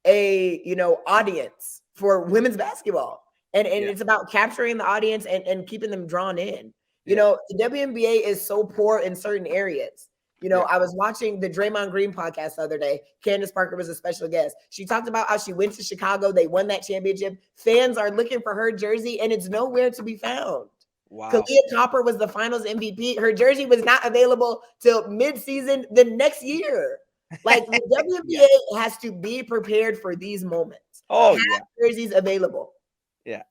a, audience for women's basketball. And it's about capturing the audience and keeping them drawn in. The WNBA is so poor in certain areas. I was watching the Draymond Green podcast the other day. Candace Parker was a special guest. She talked about how she went to Chicago. They won that championship. Fans are looking for her jersey, and it's nowhere to be found. Wow. Kalia Copper was the finals MVP. Her jersey was not available till mid-season the next year. Like the WNBA has to be prepared for these moments. Have jerseys available. Yeah.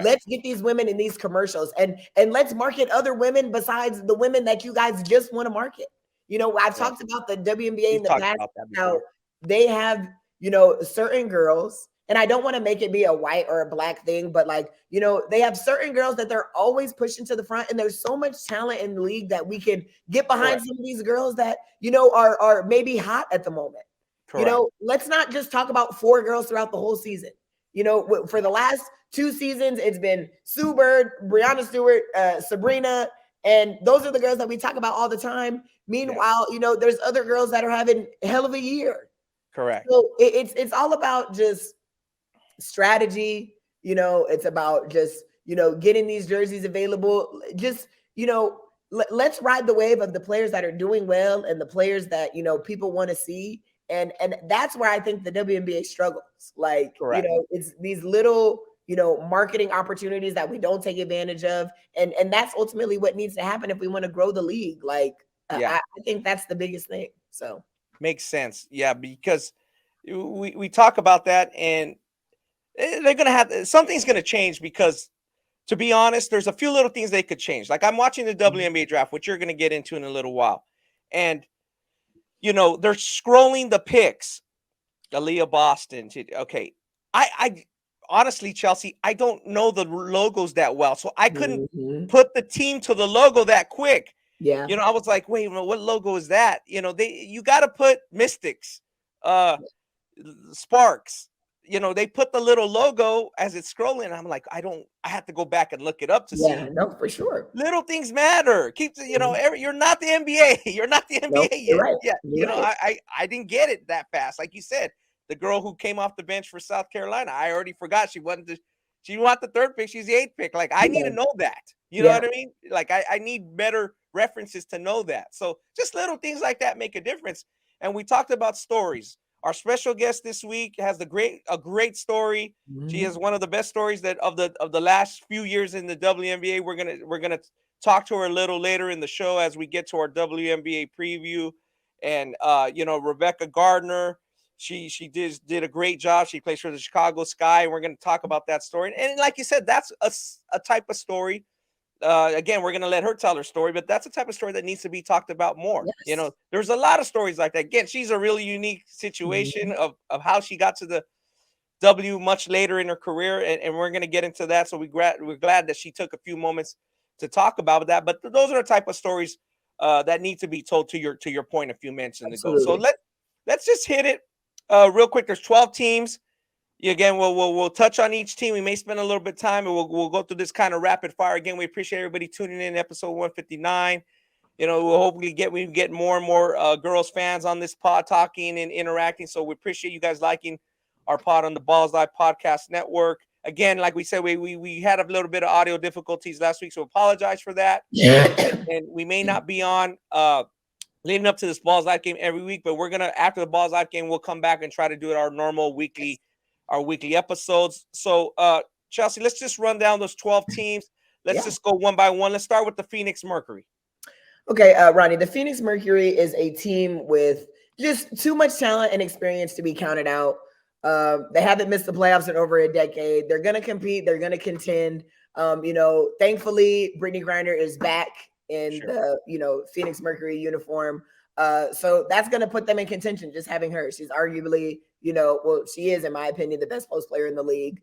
Let's get these women in these commercials and let's market other women besides the women that you guys just want to market. I've talked about the WNBA in the past, how they have, certain girls, and I don't want to make it be a white or a black thing, but they have certain girls that they're always pushing to the front, and there's so much talent in the league that we can get behind some of these girls that, are maybe hot at the moment. Correct. Let's not just talk about 4 girls throughout the whole season. For the last 2 seasons, it's been Sue Bird, Breanna Stewart, Sabrina, and those are the girls that we talk about all the time. Meanwhile, there's other girls that are having a hell of a year. Correct. So it's all about just strategy. It's about just, getting these jerseys available. Just, let's ride the wave of the players that are doing well and the players that, people want to see. And that's where I think the WNBA struggles. Like, it's these little, marketing opportunities that we don't take advantage of. And that's ultimately what needs to happen if we want to grow the league. Like, I think that's the biggest thing. So makes sense. Yeah, because we talk about that, and they're going to have, something's going to change because, to be honest, there's a few little things they could change. Like, I'm watching the WNBA draft, which you're going to get into in a little while. And, they're scrolling the picks. Aaliyah Boston. Okay. I honestly, Chelsea, I don't know the logos that well. So I couldn't put the team to the logo that quick. Yeah. I was like, wait, what logo is that? You got to put Mystics, Sparks. They put the little logo as it's scrolling. I'm like, I have to go back and look it up to see. Yeah, no, for sure. Little things matter. You're not the NBA. You're not the NBA Nope, yet. you're right. Yeah. You're right. I didn't get it that fast. Like you said, the girl who came off the bench for South Carolina, I already forgot she wasn't she want the third pick. She's the 8th pick. Like, I need to know that. You know what I mean? Like, I need better references to know that. So just little things like that make a difference. And we talked about stories. Our special guest this week has a great story. She has one of the best stories of the last few years in the WNBA. We're gonna talk to her a little later in the show as we get to our WNBA preview. And Rebekah Gardner, she did a great job. She plays for the Chicago Sky, and we're going to talk about that story. And like you said, that's a type of story. Again, we're going to let her tell her story, but that's a type of story that needs to be talked about more. Yes. There's a lot of stories like that. Again, she's a really unique situation of how she got to the W much later in her career, and we're going to get into that. So we're glad that she took a few moments to talk about that. But those are the type of stories that need to be told, to your point a few minutes ago. So let's just hit it real quick. There's 12 teams. Again, we'll touch on each team. We may spend a little bit of time, and we'll go through this kind of rapid fire. Again, we appreciate everybody tuning in episode 159. We'll hopefully get more and more girls fans on this pod talking and interacting. So we appreciate you guys liking our pod on the Ballislife Podcast Network. Again, like we said, we had a little bit of audio difficulties last week, so apologize for that. And we may not be on leading up to this Ballislife game every week, but we're gonna, after the Ballislife game, we'll come back and try to do our normal weekly episodes. So Chelsea, let's just run down those 12 teams. Let's just go one by one. Let's start with the Phoenix Mercury. Okay, Ronnie, the Phoenix Mercury is a team with just too much talent and experience to be counted out. They haven't missed the playoffs in over a decade. They're going to compete. They're going to contend. Thankfully, Brittany Griner is back in the, Phoenix Mercury uniform. So that's going to put them in contention, just having her. She's arguably, she is, in my opinion, the best post player in the league.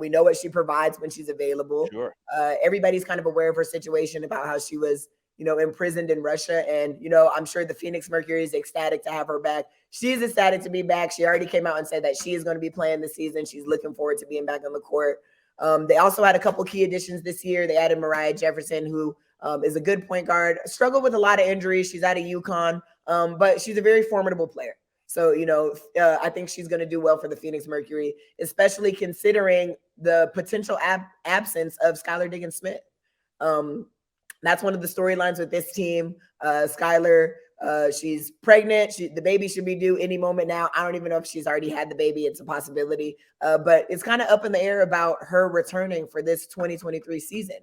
We know what she provides when she's available. Sure. Everybody's kind of aware of her situation about how she was, imprisoned in Russia. And, I'm sure the Phoenix Mercury is ecstatic to have her back. She's ecstatic to be back. She already came out and said that she is going to be playing this season. She's looking forward to being back on the court. They also had a couple key additions this year. They added Mariah Jefferson, who is a good point guard. Struggled with a lot of injuries. She's out of UConn, but she's a very formidable player. So, I think she's going to do well for the Phoenix Mercury, especially considering the potential absence of Skylar Diggins-Smith. That's one of the storylines with this team. Skylar, she's pregnant. The baby should be due any moment now. I don't even know if she's already had the baby. It's a possibility. But it's kind of up in the air about her returning for this 2023 season.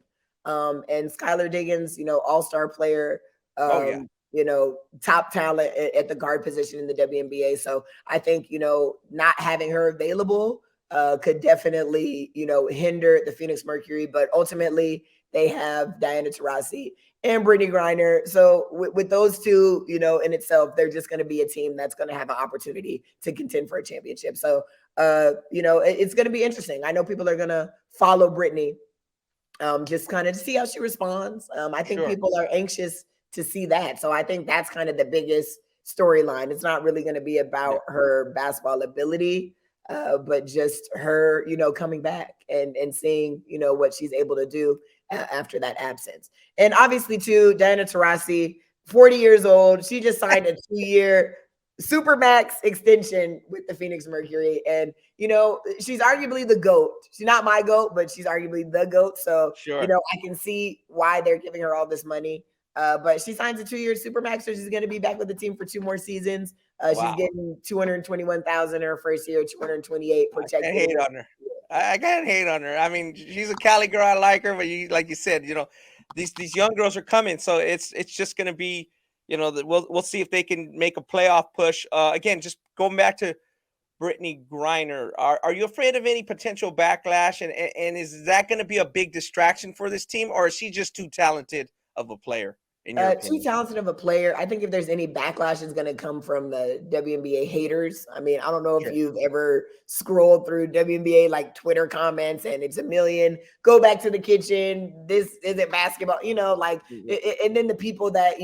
And Skylar Diggins, all-star player, top talent at the guard position in the WNBA. So I think, not having her available could definitely, hinder the Phoenix Mercury. But ultimately, they have Diana Taurasi and Brittany Griner. So with those two, in itself, they're just going to be a team that's going to have an opportunity to contend for a championship. So, it's going to be interesting. I know people are going to follow Brittany just kind of to see how she responds. I think people are anxious to see that. So I think that's kind of the biggest storyline. It's not really going to be about her basketball ability, but just her, coming back and seeing, what she's able to do after that absence. And obviously, too, Diana Taurasi, 40 years old. She just signed a 2-year Supermax extension with the Phoenix Mercury. And, she's arguably the GOAT. She's not my GOAT, but she's arguably the GOAT. So, I can see why they're giving her all this money. But she signs a 2-year Supermax, so she's going to be back with the team for 2 more seasons. She's getting $221,000 in her first year, $228 projected. I hate on her. I can't hate on her. I mean, she's a Cali girl. I like her, but like you said, these young girls are coming, so it's just going to be, we'll see if they can make a playoff push. Again, just going back to Brittany Griner, are you afraid of any potential backlash, and is that going to be a big distraction for this team, or is she just too talented of a player in your Too opinion? talented of a player. I think if there's any backlash, it's going to come from the WNBA haters. I mean, I don't know if Sure. you've ever scrolled through WNBA like Twitter comments and it's a million. Go back to the kitchen. This isn't basketball. Mhm. And then the people that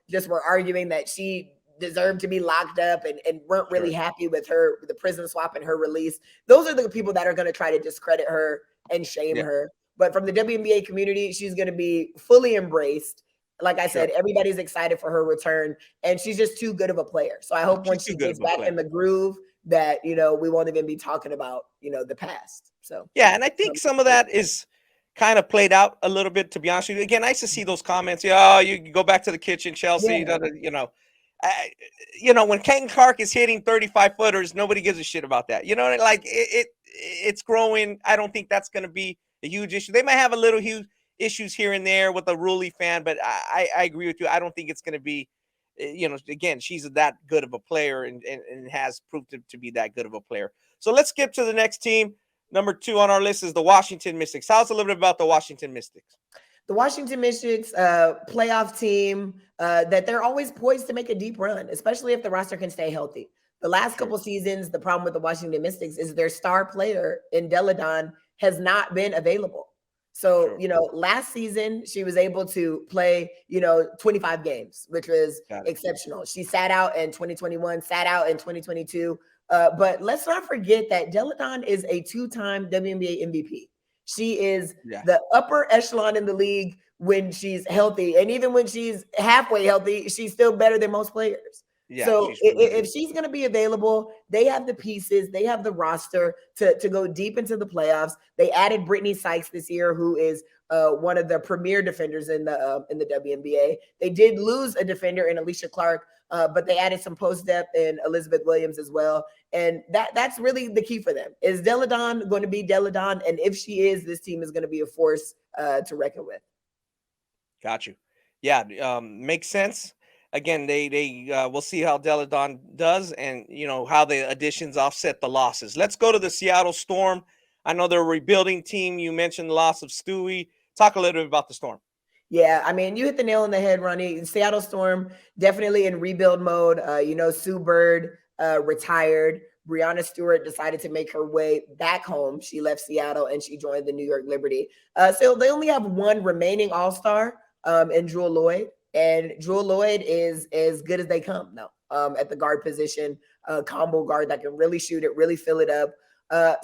just were arguing that she deserved to be locked up and weren't really Sure. happy with her with the prison swap and her release. Those are the people that are going to try to discredit her and shame Yeah. her. But from the WNBA community, she's going to be fully embraced. Like I Sure. said, everybody's excited for her return, and she's just too good of a player. So I hope She's once too she good gets of a back player. in the groove that, we won't even be talking about, the past. So Yeah, and I think um, some of that is kind of played out a little bit, to be honest with you. Again, I used to see those comments. Yeah, oh, you go back to the kitchen, Chelsea. yeah, I, when Ken Clark is hitting 35 footers, nobody gives a shit about that. You know, like it's growing. I don't think that's going to be a huge issue. They might have a little huge issues here and there with a Ruley fan, but I agree with you. I don't think it's going to be. Again, she's that good of a player and has proved to be that good of a player. So let's skip to the next team. Number 2 on our list is the Washington Mystics. Tell us a little bit about the Washington Mystics. the Washington Mystics playoff team that they're always poised to make a deep run, especially if the roster can stay healthy. The last Sure. couple seasons, the problem with the Washington Mystics is their star player in Deladon has not been available. So, Sure. last season she was able to play, 25 games, which was Got it. exceptional. She sat out in 2021, sat out in 2022. But let's not forget that Deladon is a two-time WNBA MVP. She is Yeah. the upper echelon in the league when she's healthy. And even when she's halfway healthy, she's still better than most players. Yeah, So she's really good. if she's going to be available, they have the pieces, they have the roster to go deep into the playoffs. They added Brittany Sykes this year, who is one of the premier defenders in the WNBA. They did lose a defender in Alicia Clark, but they added some post depth in Elizabeth Williams as well. And that's really the key for them. Is Deladon going to be Deladon? And if she is, this team is going to be a force to reckon with. Got you. Yeah, makes sense. Again, they we'll see how Deladon does, and how the additions offset the losses. Let's go to the Seattle Storm. I know they're a rebuilding team. You mentioned the loss of Stewie. Talk a little bit about the Storm. Yeah, I mean, you hit the nail on the head, Ronnie. Seattle Storm definitely in rebuild mode. Sue Bird retired. Breonna Stewart decided to make her way back home. She left Seattle and she joined the New York Liberty. So they only have one remaining All-Star in Jewel Lloyd, and Jewel Lloyd is as good as they come now at the guard position, combo guard that can really shoot it, really fill it up.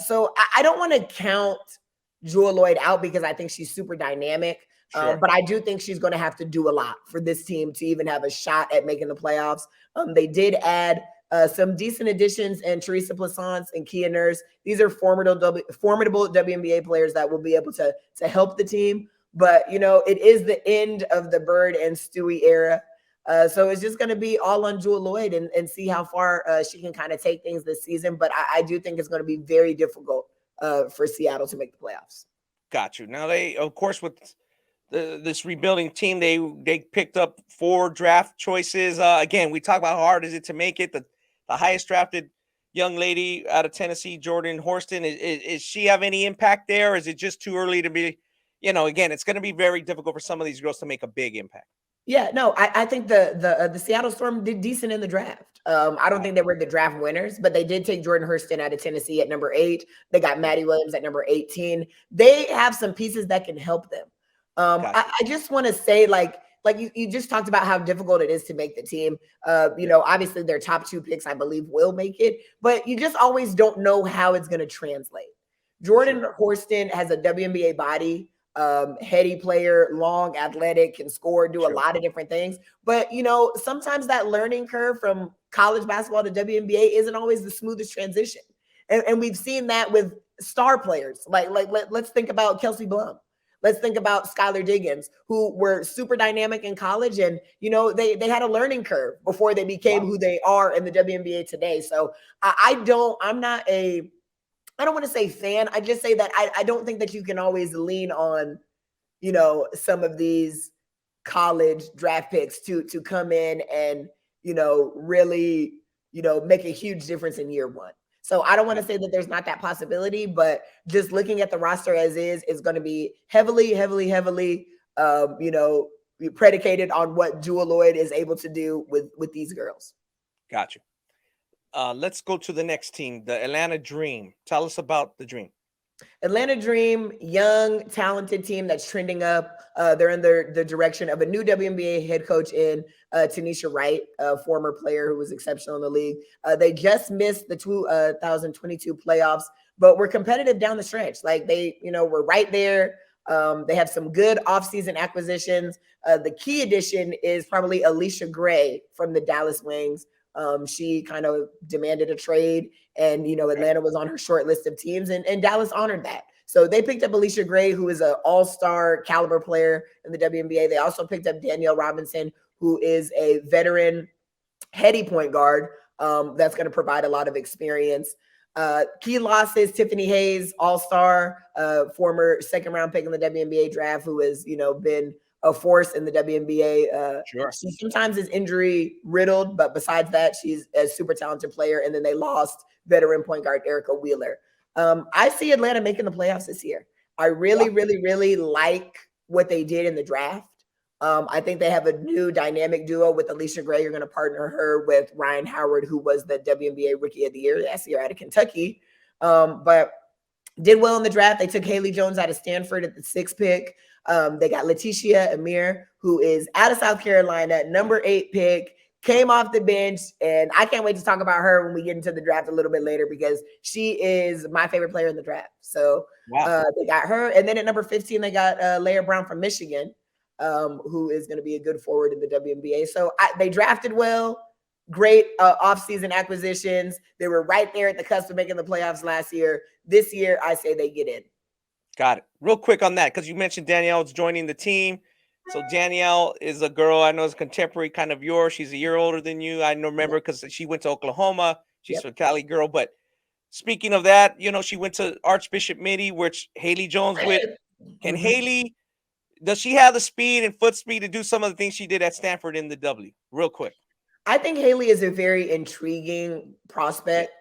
So I don't want to count Jewel Lloyd out because I think she's super dynamic. Sure. But I do think she's going to have to do a lot for this team to even have a shot at making the playoffs. They did add some decent additions in Teresa Plaisance and Kia Nurse. These are formidable WNBA players that will be able to help the team. But, it is the end of the Bird and Stewie era. So it's just going to be all on Jewel Lloyd and see how far she can kind of take things this season. But I do think it's going to be very difficult for Seattle to make the playoffs. Got you. Now they, of course, with this rebuilding team, they picked up 4 draft choices. Again, we talk about how hard is it to make it. The highest drafted young lady out of Tennessee, Jordan Horston, is she have any impact there? Or is it just too early to be? Again, it's going to be very difficult for some of these girls to make a big impact. Yeah, no, I think the Seattle Storm did decent in the draft. I don't think they were the draft winners, but they did take Jordan Hurston out of Tennessee at number 8. They got Maddie Williams at number 18. They have some pieces that can help them. I just want to say, like you just talked about how difficult it is to make the team. Obviously their top 2 picks, I believe, will make it, but you just always don't know how it's going to translate. Jordan Horston has a WNBA body. Heady player, long, athletic, can score, do a lot of different things. But sometimes that learning curve from college basketball to WNBA isn't always the smoothest transition. And we've seen that with star players. Let's think about Kelsey Blum. Let's think about Skylar Diggins, who were super dynamic in college, and they had a learning curve before they became who they are in the WNBA today. So I'm not a I don't want to say fan. I just say that I don't think that you can always lean on, some of these college draft picks to come in and, really, make a huge difference in year one. So I don't want to say that there's not that possibility, but just looking at the roster as is going to be heavily, heavily, heavily, predicated on what Jewel Lloyd is able to do with these girls. Gotcha. Let's go to the next team, the Atlanta Dream. Tell us about the Dream. Atlanta Dream, young, talented team that's trending up. They're in the direction of a new WNBA head coach in Tanisha Wright, a former player who was exceptional in the league. They just missed the 2022 playoffs, but were competitive down the stretch. Like they, were right there. They have some good offseason acquisitions. The key addition is probably Alicia Gray from the Dallas Wings. She kind of demanded a trade, and Atlanta was on her short list of teams, and Dallas honored that. So they picked up Alicia Gray, who is an all-star caliber player in the WNBA. They also picked up Danielle Robinson, who is a veteran heady point guard that's going to provide a lot of experience. Key losses: Tiffany Hayes, all-star, former second-round pick in the WNBA draft, who has been a force in the WNBA. Sure. She sometimes is injury riddled, but besides that, she's a super talented player. And then they lost veteran point guard Erica Wheeler. I see Atlanta making the playoffs this year. I really, really, really like what they did in the draft. I think they have a new dynamic duo with Alicia Gray. You're going to partner her with Ryan Howard, who was the WNBA Rookie of the Year last year out of Kentucky. But did well in the draft. They took Haley Jones out of Stanford at the 6th pick. They got Letitia Amir, who is out of South Carolina, number 8 pick, came off the bench. And I can't wait to talk about her when we get into the draft a little bit later, because she is my favorite player in the draft. So they got her. And then at number 15, they got Leah Brown from Michigan, who is going to be a good forward in the WNBA. So they drafted well. Great offseason acquisitions. They were right there at the cusp of making the playoffs last year. This year, I say they get in. Got it. Real quick on that, because you mentioned Danielle's joining the team. So Danielle is a girl I know is a contemporary kind of yours. She's a year older than you. I remember because she went to Oklahoma. She's a Cali girl. But speaking of that, she went to Archbishop Mitty, which Haley Jones with. Can Haley, does she have the speed and foot speed to do some of the things she did at Stanford in the W? Real quick. I think Haley is a very intriguing prospect.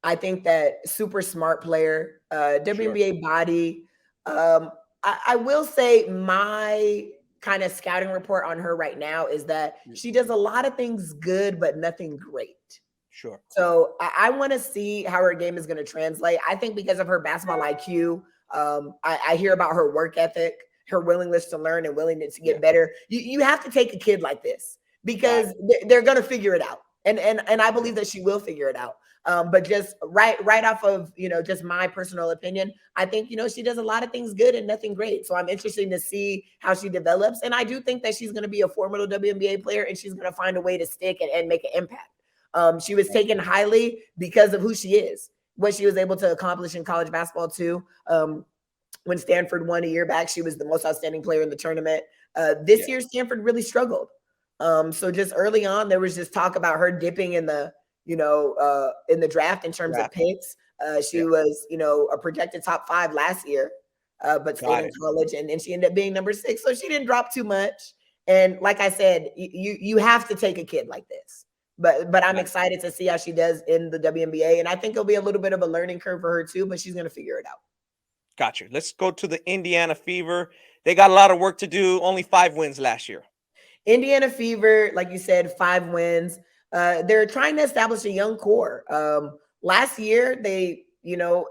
I think that super smart player, WNBA body. I will say my kind of scouting report on her right now is that she does a lot of things good, but nothing great. Sure. So I want to see how her game is going to translate. I think because of her basketball IQ, I hear about her work ethic, her willingness to learn and willingness to get better. You have to take a kid like this because they're going to figure it out. And I believe that she will figure it out. But just right off of, just my personal opinion, I think, she does a lot of things good and nothing great. So I'm interested to see how she develops. And I do think that she's going to be a formidable WNBA player, and she's going to find a way to stick and make an impact. She was taken highly because of who she is, what she was able to accomplish in college basketball too. When Stanford won a year back, she was the most outstanding player in the tournament. This year, Stanford really struggled. So just early on, there was just talk about her dipping in the in the draft in terms of picks. She was, a projected top 5 last year, but stayed in college, and she ended up being number 6. So she didn't drop too much. And like I said, you have to take a kid like this. But I'm excited to see how she does in the WNBA. And I think it'll be a little bit of a learning curve for her too, but she's going to figure it out. Gotcha. Let's go to the Indiana Fever. They got a lot of work to do. Only 5 wins last year. Indiana Fever, like you said, 5 wins. They're trying to establish a young core. Last year, they,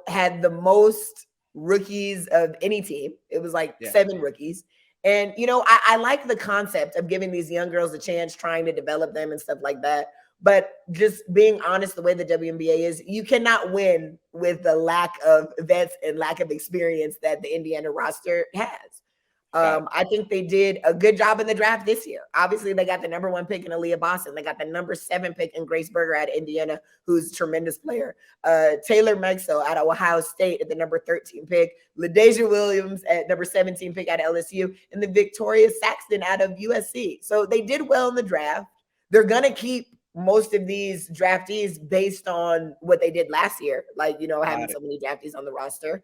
had the most rookies of any team. It was like 7 rookies. And, I like the concept of giving these young girls a chance, trying to develop them and stuff like that. But just being honest, the way the WNBA is, you cannot win with the lack of vets and lack of experience that the Indiana roster has. I think they did a good job in the draft this year. Obviously, they got the number 1 pick in Aaliyah Boston. They got the number 7 pick in Grace Berger out of Indiana, who's a tremendous player. Taylor Maxwell out of Ohio State at the number 13 pick. LaDasia Williams at number 17 pick out of LSU. And the Victoria Saxton out of USC. So they did well in the draft. They're going to keep most of these draftees based on what they did last year, like, having so many draftees on the roster.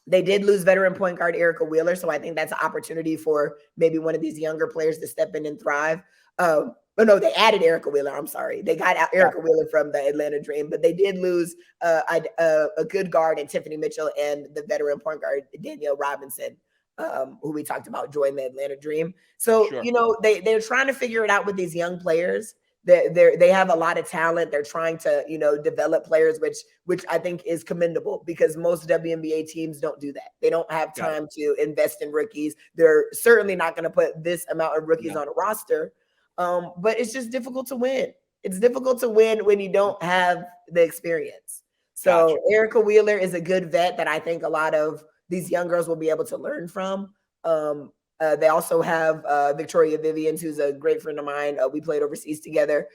They did lose veteran point guard Erica Wheeler, so I think that's an opportunity for maybe one of these younger players to step in and thrive. But no, they added Erica Wheeler. I'm sorry. They got Erica Wheeler from the Atlanta Dream, but they did lose a good guard in Tiffany Mitchell and the veteran point guard Danielle Robinson, who we talked about joined the Atlanta Dream. So, they're trying to figure it out with these young players. They have a lot of talent. They're trying to, develop players, which I think is commendable because most WNBA teams don't do that. They don't have time to invest in rookies. They're certainly not going to put this amount of rookies on a roster. But it's just difficult to win. It's difficult to win when you don't have the experience. So Erica Wheeler is a good vet that I think a lot of these young girls will be able to learn from. They also have Victoria Vivians, who's a great friend of mine. We played overseas together.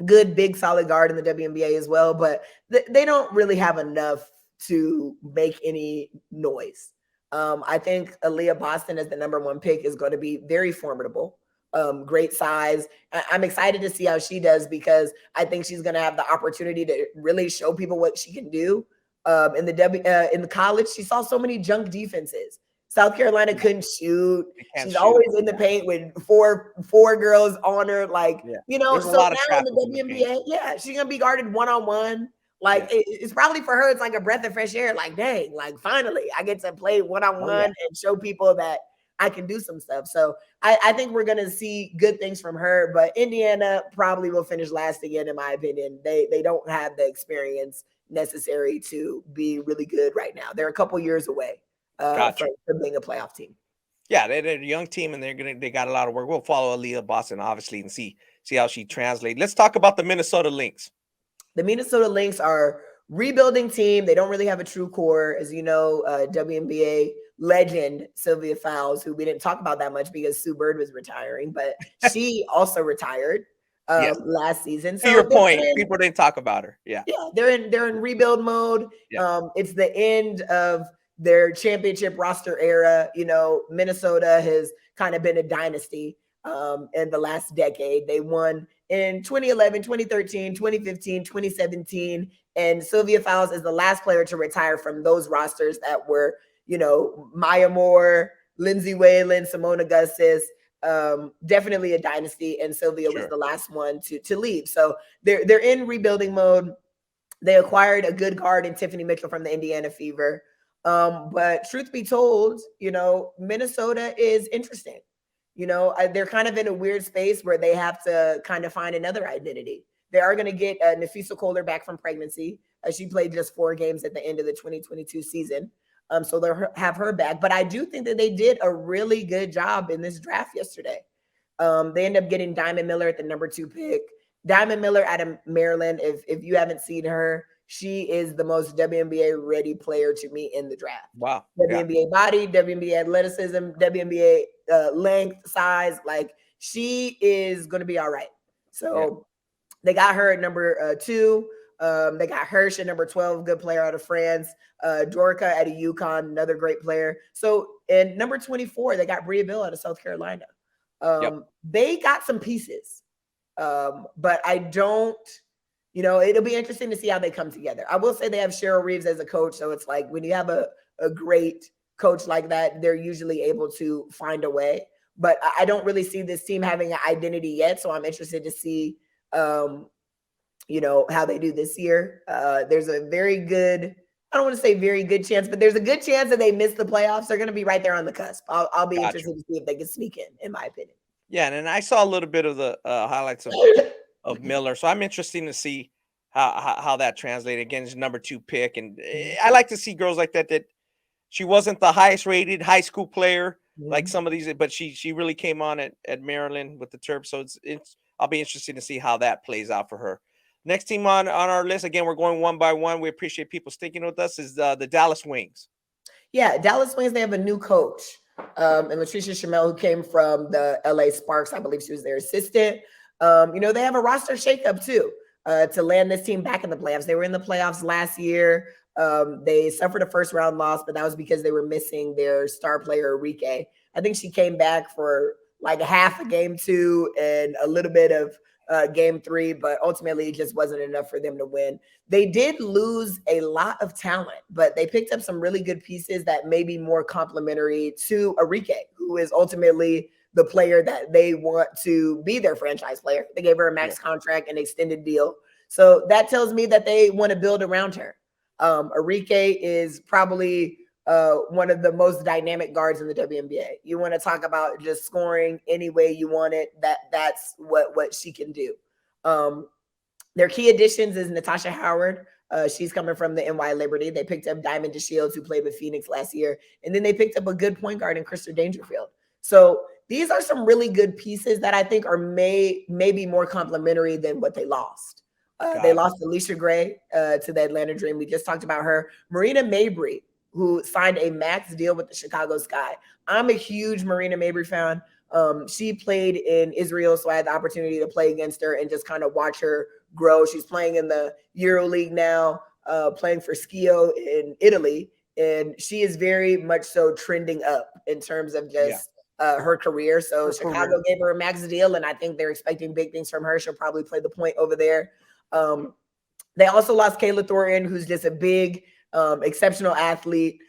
Good, big, solid guard in the WNBA as well, but they don't really have enough to make any noise. I think Aaliyah Boston as the #1 pick is going to be very formidable. Great size. I'm excited to see how she does because I think she's going to have the opportunity to really show people what she can do. In the college, she saw so many junk defenses. South Carolina couldn't shoot. She's always in the paint with four girls on her. Like, so now in the WNBA, she's going to be guarded one-on-one. Like, it's probably for her, it's like a breath of fresh air. Like, dang, like, finally, I get to play one-on-one and show people that I can do some stuff. So I think we're going to see good things from her. But Indiana probably will finish last again, in my opinion. They don't have the experience necessary to be really good right now. They're a couple years away. From being a playoff team. Yeah, they're a young team and they got a lot of work. We'll follow Aaliyah Boston obviously and see how she translates. Let's talk about the Minnesota Lynx. The Minnesota Lynx are rebuilding team. They don't really have a true core, as you know. WNBA legend Sylvia Fowles, who we didn't talk about that much because Sue Bird was retiring, but she also retired last season. So to your point, people didn't talk about her. Yeah, they're in rebuild mode. It's the end of their championship roster era. Minnesota has kind of been a dynasty in the last decade. They won in 2011, 2013, 2015, 2017. And Sylvia Fowles is the last player to retire from those rosters that were, Maya Moore, Lindsay Whalen, Simone Augustus, definitely a dynasty. And Sylvia was the last one to leave. So they're in rebuilding mode. They acquired a good guard in Tiffany Mitchell from the Indiana Fever. But truth be told, Minnesota is interesting. They're kind of in a weird space where they have to kind of find another identity. They are going to get Nafisa Kohler back from pregnancy. She played just 4 games at the end of the 2022 season. So they'll have her back. But I do think that they did a really good job in this draft yesterday. They end up getting Diamond Miller at the #2 pick. Diamond Miller out of Maryland, if you haven't seen her, she is the most WNBA ready player to me in the draft. Wow. WNBA body, WNBA athleticism, WNBA length, size. Like, she is going to be all right. So they got her at #2. They got Hirsch at #12, good player out of France. Dorka out of UConn, another great player. So in #24, they got Bria Bill out of South Carolina. They got some pieces. But I don't, it'll be interesting to see how they come together. I will say they have Cheryl Reeves as a coach. So it's like when you have a great coach like that, they're usually able to find a way. But I don't really see this team having an identity yet. So I'm interested to see, how they do this year. There's a very good, I don't want to say very good chance, but there's a good chance that they miss the playoffs. They're going to be right there on the cusp. I'll be interested to see if they can sneak in my opinion. Yeah, and I saw a little bit of the highlights of Miller, so I'm interested to see how that translated. Again, it's #2 pick, and I like to see girls like that. That she wasn't the highest rated high school player like some of these, but she really came on at Maryland with the Terps. So it's I'll be interested to see how that plays out for her. Next team on our list, again, we're going one by one. We appreciate people sticking with us. Is the Dallas Wings. Yeah, Dallas Wings. They have a new coach. And Latricia Chamel, who came from the LA Sparks, I believe she was their assistant. They have a roster shakeup too to land this team back in the playoffs. They were in the playoffs last year. They suffered a first round loss, but that was because they were missing their star player, Enrique. I think she came back for like half of game 2 and a little bit of game 3, but ultimately it just wasn't enough for them to win. They did lose a lot of talent, but they picked up some really good pieces that may be more complementary to Arike, who is ultimately the player that they want to be their franchise player. They gave her a max contract, an extended deal. So that tells me that they want to build around her. Arike is probably one of the most dynamic guards in the WNBA. You want to talk about just scoring any way you want it. That's what she can do. Their key additions is Natasha Howard. She's coming from the NY Liberty. They picked up Diamond DeShields, who played with Phoenix last year. And then they picked up a good point guard in Krista Dangerfield. So these are some really good pieces that I think are maybe more complementary than what they lost. They lost Alicia Gray to the Atlanta Dream. We just talked about her. Marina Mabry, who signed a max deal with the Chicago Sky. I'm a huge Marina Mabry fan. She played in Israel, so I had the opportunity to play against her and just kind of watch her grow. She's playing in the EuroLeague now, playing for Schio in Italy, and she is very much so trending up in terms of just her career. So Chicago gave her a max deal, and I think they're expecting big things from her. She'll probably play the point over there. They also lost Kayla Thornton, who's just a big, exceptional athlete,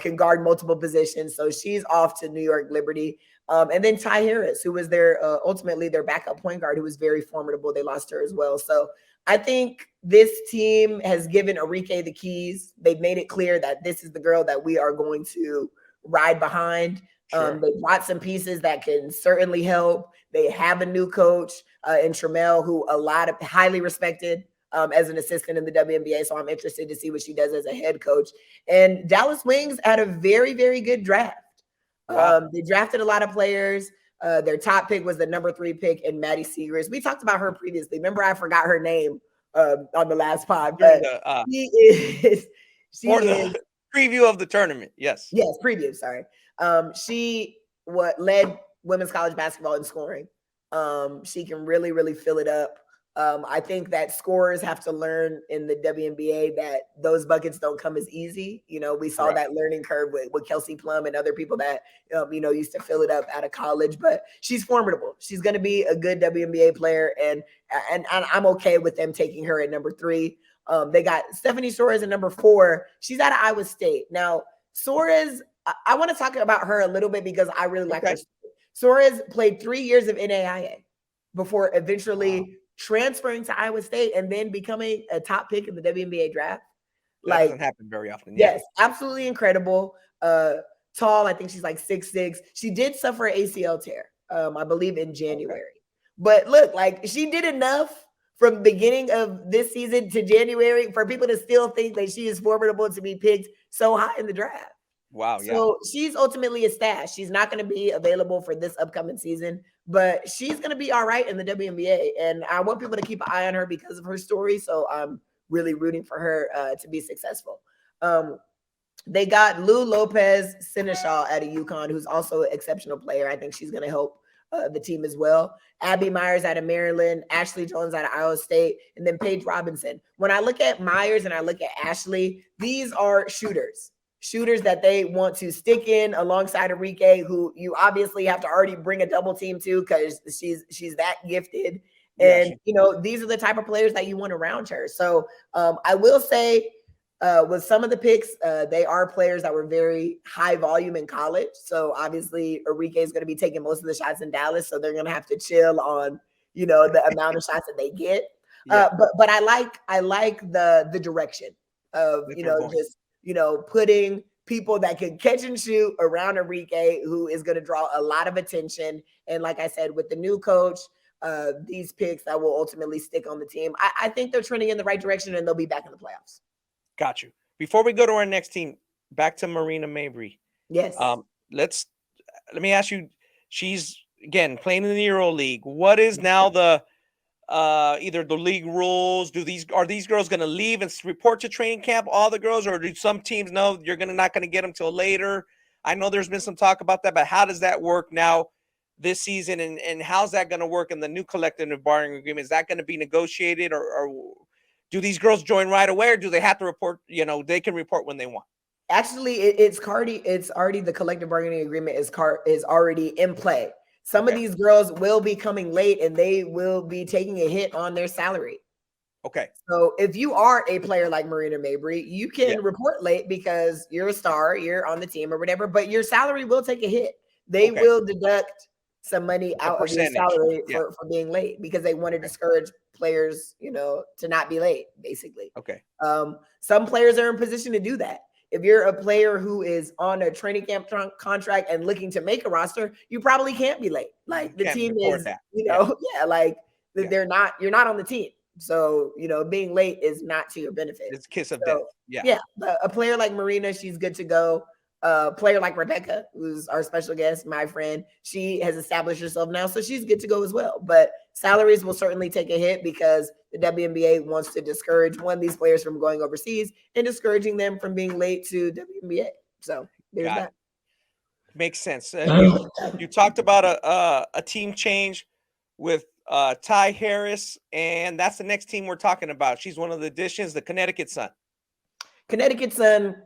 can guard multiple positions. So she's off to New York Liberty. And then Ty Harris, who was their ultimately their backup point guard, who was very formidable. They lost her as well. So I think this team has given Arike the keys. They've made it clear that this is the girl that we are going to ride behind. They brought some pieces that can certainly help. They have a new coach in Trammell, who a lot of highly respected as an assistant in the WNBA. So I'm interested to see what she does as a head coach. And Dallas Wings had a very, very good draft. Wow. They drafted a lot of players. Their top pick was the number 3 pick in Maddie Seegers. We talked about her previously. Remember, I forgot her name on the last pod, but she is the preview of the tournament. Yes, preview. Sorry. She led women's college basketball in scoring. She can really, really fill it up. I think that scorers have to learn in the WNBA that those buckets don't come as easy. You know, we saw that learning curve with Kelsey Plum and other people that, used to fill it up out of college, but she's formidable. She's going to be a good WNBA player. And I'm okay with them taking her at number 3. They got Stephanie Soares at number 4. She's out of Iowa State. Now, Soares, I want to talk about her a little bit because I really like her. Soares played 3 years of NAIA before eventually transferring to Iowa State and then becoming a top pick in the WNBA draft. That doesn't happen very often. Yes, absolutely incredible. Tall, I think she's like 6'6". She did suffer an ACL tear, I believe in January. But look, like she did enough from the beginning of this season to January for people to still think that she is formidable to be picked so high in the draft. Wow. So she's ultimately a stash. She's not going to be available for this upcoming season, but she's going to be all right in the WNBA. And I want people to keep an eye on her because of her story. So I'm really rooting for her to be successful. They got Lou Lopez Seneschal out of UConn, who's also an exceptional player. I think she's going to help the team as well. Abby Myers out of Maryland, Ashley Jones out of Iowa State, and then Paige Robinson. When I look at Myers and I look at Ashley, these are shooters that they want to stick in alongside Arike, who you obviously have to already bring a double team to because she's that gifted. And, these are the type of players that you want around her. So I will say with some of the picks, they are players that were very high volume in college. So obviously Arike is going to be taking most of the shots in Dallas. So they're going to have to chill on, the amount of shots that they get. But I like the direction of, putting people that can catch and shoot around Arike, who is going to draw a lot of attention. And like I said, with the new coach, these picks that will ultimately stick on the team, I think they're trending in the right direction and they'll be back in the playoffs. Got you. Before we go to our next team, back to Marina Mabry. Yes. Let me ask you, she's again playing in the EuroLeague. What is now the either the league rules? Are these girls going to leave and report to training camp, all the girls, or do some teams know you're not going to get them till later? I know there's been some talk about that, but how does that work now this season, and how's that going to work in the new collective bargaining agreement? Is that going to be negotiated, or do these girls join right away, or do they have to report? They can report when they want. Actually, it's already the collective bargaining agreement is already in play. Some of these girls will be coming late and they will be taking a hit on their salary. Okay. So if you are a player like Marina Mabry, you can report late because you're a star, you're on the team or whatever, but your salary will take a hit. They will deduct some money out of your salary for being late because they want to discourage players, you know, to not be late, basically. Okay. Some players are in position to do that. If you're a player who is on a training camp contract and looking to make a roster, you probably can't be late. Like the team is, you know, you're not on the team. So, you know, being late is not to your benefit. It's a kiss of death. Yeah. But a player like Marina, she's good to go. A player like Rebekah, who's our special guest, my friend, she has established herself now, so she's good to go as well. But salaries will certainly take a hit because the WNBA wants to discourage these players from going overseas and discouraging them from being late to WNBA. So there's that. Makes sense. You talked about a team change with Ty Harris, and that's the next team we're talking about. She's one of the additions, the Connecticut Sun. Connecticut Sun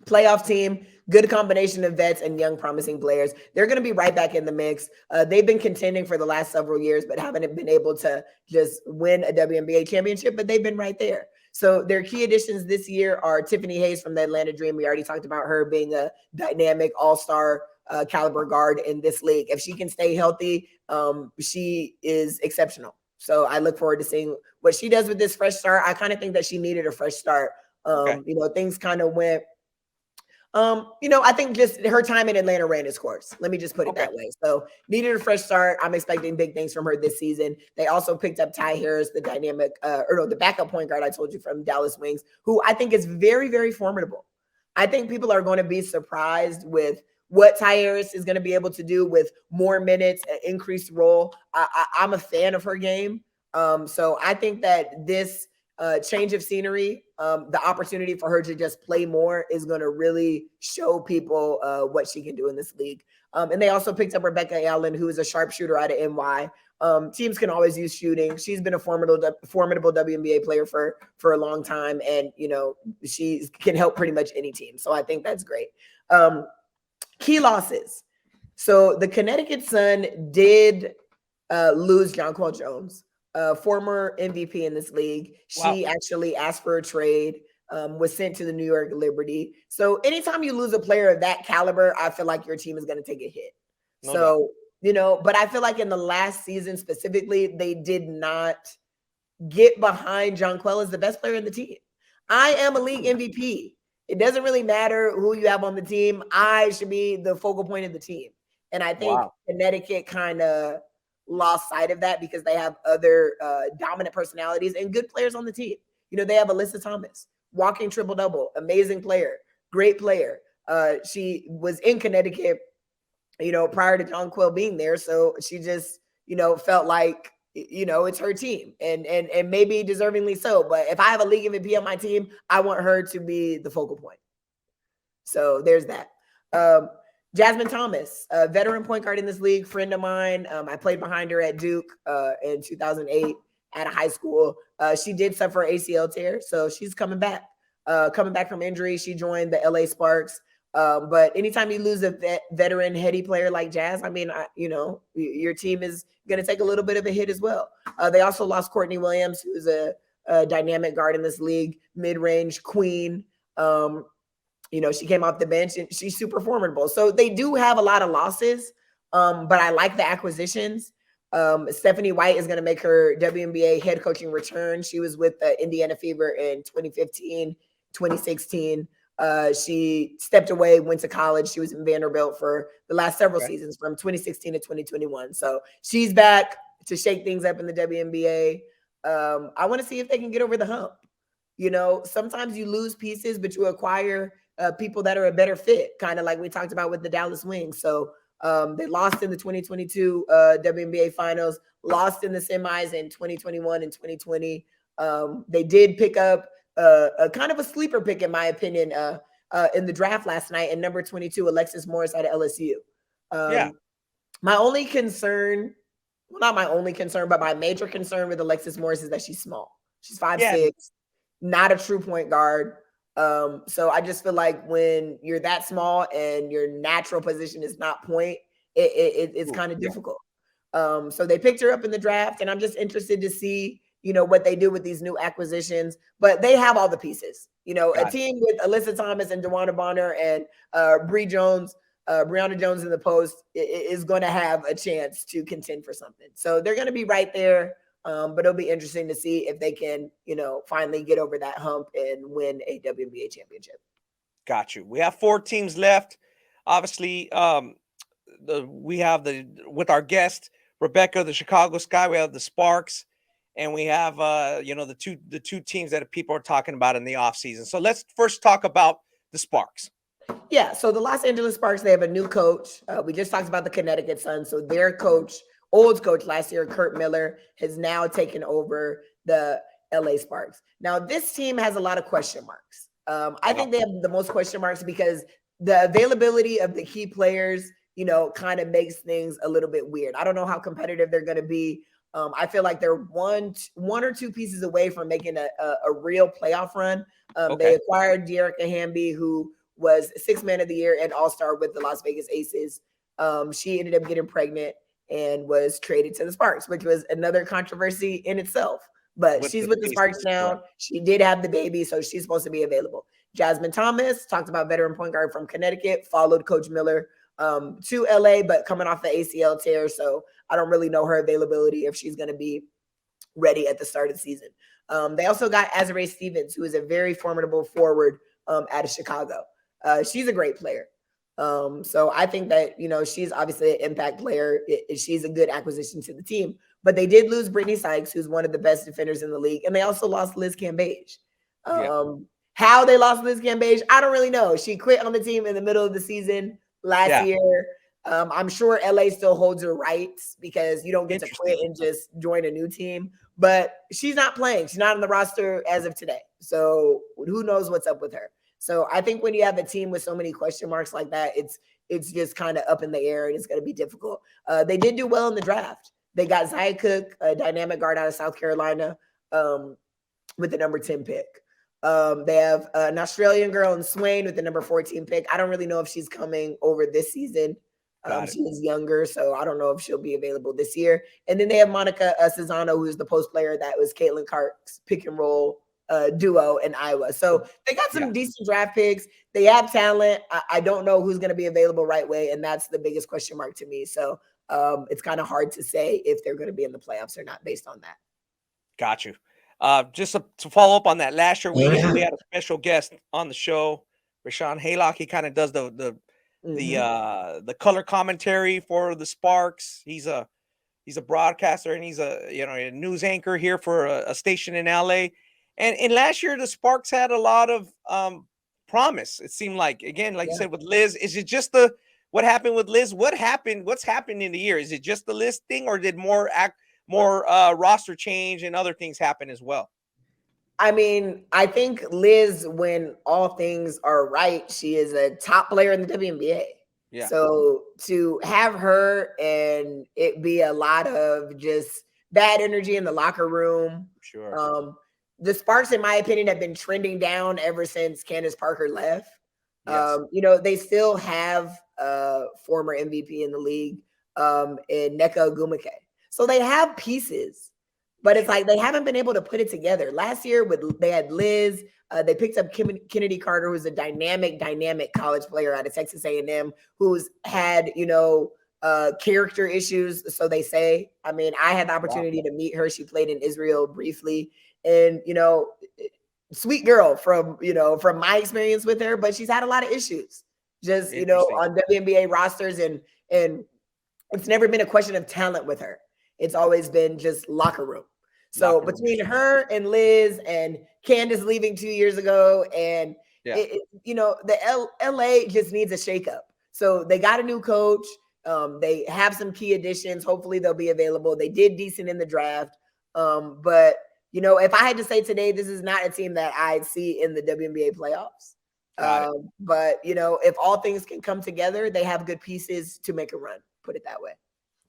playoff team, good combination of vets and young promising players. They're going to be right back in the mix. They've been contending for the last several years, but haven't been able to just win a WNBA championship, but they've been right there. So their key additions this year are Tiffany Hayes from the Atlanta Dream. We already talked about her being a dynamic all-star caliber guard in this league. If she can stay healthy, she is exceptional. So I look forward to seeing what she does with this fresh start. I kind of think that she needed a fresh start. You know, things kind of went, you know, I think just her time in Atlanta ran its course. Let me just put it that way. So needed a fresh start. I'm expecting big things from her this season. They also picked up Ty Harris, the dynamic, the backup point guard I told you from Dallas Wings, who I think is very, very formidable. I think people are going to be surprised with what Ty Harris is going to be able to do with more minutes, an increased role. I'm a fan of her game. So I think that this change of scenery, the opportunity for her to just play more is going to really show people what she can do in this league. And they also picked up Rebekah Allen, who is a sharpshooter out of NY. Teams can always use shooting. She's been a formidable WNBA player for a long time. And, you know, she can help pretty much any team. So I think that's great. Key losses. So the Connecticut Sun did lose Jonquel Jones, former MVP in this league. She actually asked for a trade, was sent to the New York Liberty. So anytime you lose a player of that caliber, I feel like your team is going to take a hit. You know, but I feel like in the last season specifically, they did not get behind Jonquel as the best player in the team. I am a league MVP. It doesn't really matter who you have on the team. I should be the focal point of the team. And I think Connecticut kind of lost sight of that because they have other dominant personalities and good players on the team. You know, they have Alyssa Thomas, walking triple-double, amazing player, great player. She was in Connecticut, you know, prior to Jonquel being there. So she just, you know, felt like, you know, it's her team and maybe deservingly so. But if I have a league MVP on my team, I want her to be the focal point. So there's that. Jasmine Thomas, a veteran point guard in this league, friend of mine. I played behind her at Duke in 2008 at a high school. She did suffer ACL tear, so she's coming back from injury. She joined the LA Sparks. But anytime you lose a veteran heady player like Jazz, I mean, you know, your team is going to take a little bit of a hit as well. They also lost Courtney Williams, who's a dynamic guard in this league, mid-range queen. You know, she came off the bench and she's super formidable. So they do have a lot of losses, but I like the acquisitions. Stephanie White is going to make her WNBA head coaching return. She was with the Indiana Fever in 2015, 2016. She stepped away, went to college. She was in Vanderbilt for the last several seasons from 2016 to 2021. So she's back to shake things up in the WNBA. I want to see if they can get over the hump. You know, sometimes you lose pieces, but you acquire people that are a better fit, kind of like we talked about with the Dallas Wings. So they lost in the 2022 WNBA finals, lost in the semis in 2021 and 2020. They did pick up a kind of a sleeper pick, in my opinion, in the draft last night, and number 22, Alexis Morris out of LSU. My only concern, well, not my only concern, but my major concern with Alexis Morris is that she's small. She's 5'6", not a true point guard. So I just feel like when you're that small and your natural position is not point, it's kind of difficult. So they picked her up in the draft, and I'm just interested to see, what they do with these new acquisitions. But they have all the pieces. A team with Alyssa Thomas and DeWanda Bonner and Brianna Jones in the post is going to have a chance to contend for something. So they're going to be right there. But it'll be interesting to see if they can, finally get over that hump and win a WNBA championship. Got you. We have 4 teams left. Obviously, we have with our guest Rebekah, the Chicago Sky. We have the Sparks, and we have the two teams that people are talking about in the offseason. So let's first talk about the Sparks. Yeah, so the Los Angeles Sparks, they have a new coach. We just talked about the Connecticut Sun. So their old coach last year, Curt Miller, has now taken over the LA Sparks. Now, this team has a lot of question marks. I think they have the most question marks because the availability of the key players, kind of makes things a little bit weird. I don't know how competitive they're going to be. I feel like they're one or two pieces away from making a real playoff run. They acquired Dearica Hamby, who was 6th Man of the Year and All-Star with the Las Vegas Aces. She ended up getting pregnant and was traded to the Sparks, which was another controversy in itself. But she's with the Sparks now. Right. She did have the baby, so she's supposed to be available. Jasmine Thomas, talked about veteran point guard from Connecticut, followed Coach Miller to LA, but coming off the ACL tear. So I don't really know her availability if she's going to be ready at the start of the season. They also got Azurá Stevens, who is a very formidable forward out of Chicago. She's a great player. So I think that, she's obviously an impact player. She's a good acquisition to the team. But they did lose Brittany Sykes, who's one of the best defenders in the league. And they also lost Liz Cambage. How they lost Liz Cambage, I don't really know. She quit on the team in the middle of the season last year. I'm sure LA still holds her rights because you don't get to quit and just join a new team. But she's not playing. She's not on the roster as of today. So who knows what's up with her. So I think when you have a team with so many question marks like that, it's just kind of up in the air and it's going to be difficult. They did do well in the draft. They got Zaya Cook, a dynamic guard out of South Carolina, with the number 10 pick. They have an Australian girl in Swain with the number 14 pick. I don't really know if she's coming over this season. She is younger, so I don't know if she'll be available this year. And then they have Monica Cesano, who's the post player that was Caitlin Clark's pick and roll duo in Iowa. So they got some decent draft picks. They have talent. I don't know who's going to be available right away, and that's the biggest question mark to me. So it's kind of hard to say if they're going to be in the playoffs or not based on that. Got you. Just to follow up on that, last year we had a special guest on the show, Rashawn Haylock. He kind of does the color commentary for the Sparks. He's a broadcaster and he's a news anchor here for a station in LA. And last year the Sparks had a lot of promise. It seemed like, again, like you said with Liz, is it just what happened with Liz? What's happened in the year? Is it just the Liz thing, or did more roster change and other things happen as well? I mean, I think Liz, when all things are right, she is a top player in the WNBA. Yeah. So to have her and it be a lot of just bad energy in the locker room. Sure. The Sparks, in my opinion, have been trending down ever since Candace Parker left. Yes. They still have former MVP in the league, in Nneka Ogwumike. So they have pieces, but it's like they haven't been able to put it together. Last year, they had Liz. They picked up Kennedy Carter, who's a dynamic college player out of Texas A&M, who's had, character issues, so they say. I mean, I had the opportunity to meet her. She played in Israel briefly. And, sweet girl from my experience with her, but she's had a lot of issues just, on WNBA rosters. And it's never been a question of talent with her. It's always been just locker room. So between her and Liz and Candace leaving 2 years ago, and the LA just needs a shakeup. So they got a new coach. They have some key additions. Hopefully they'll be available. They did decent in the draft. But if I had to say today, this is not a team that I see in the WNBA playoffs. But if all things can come together, they have good pieces to make a run. Put it that way.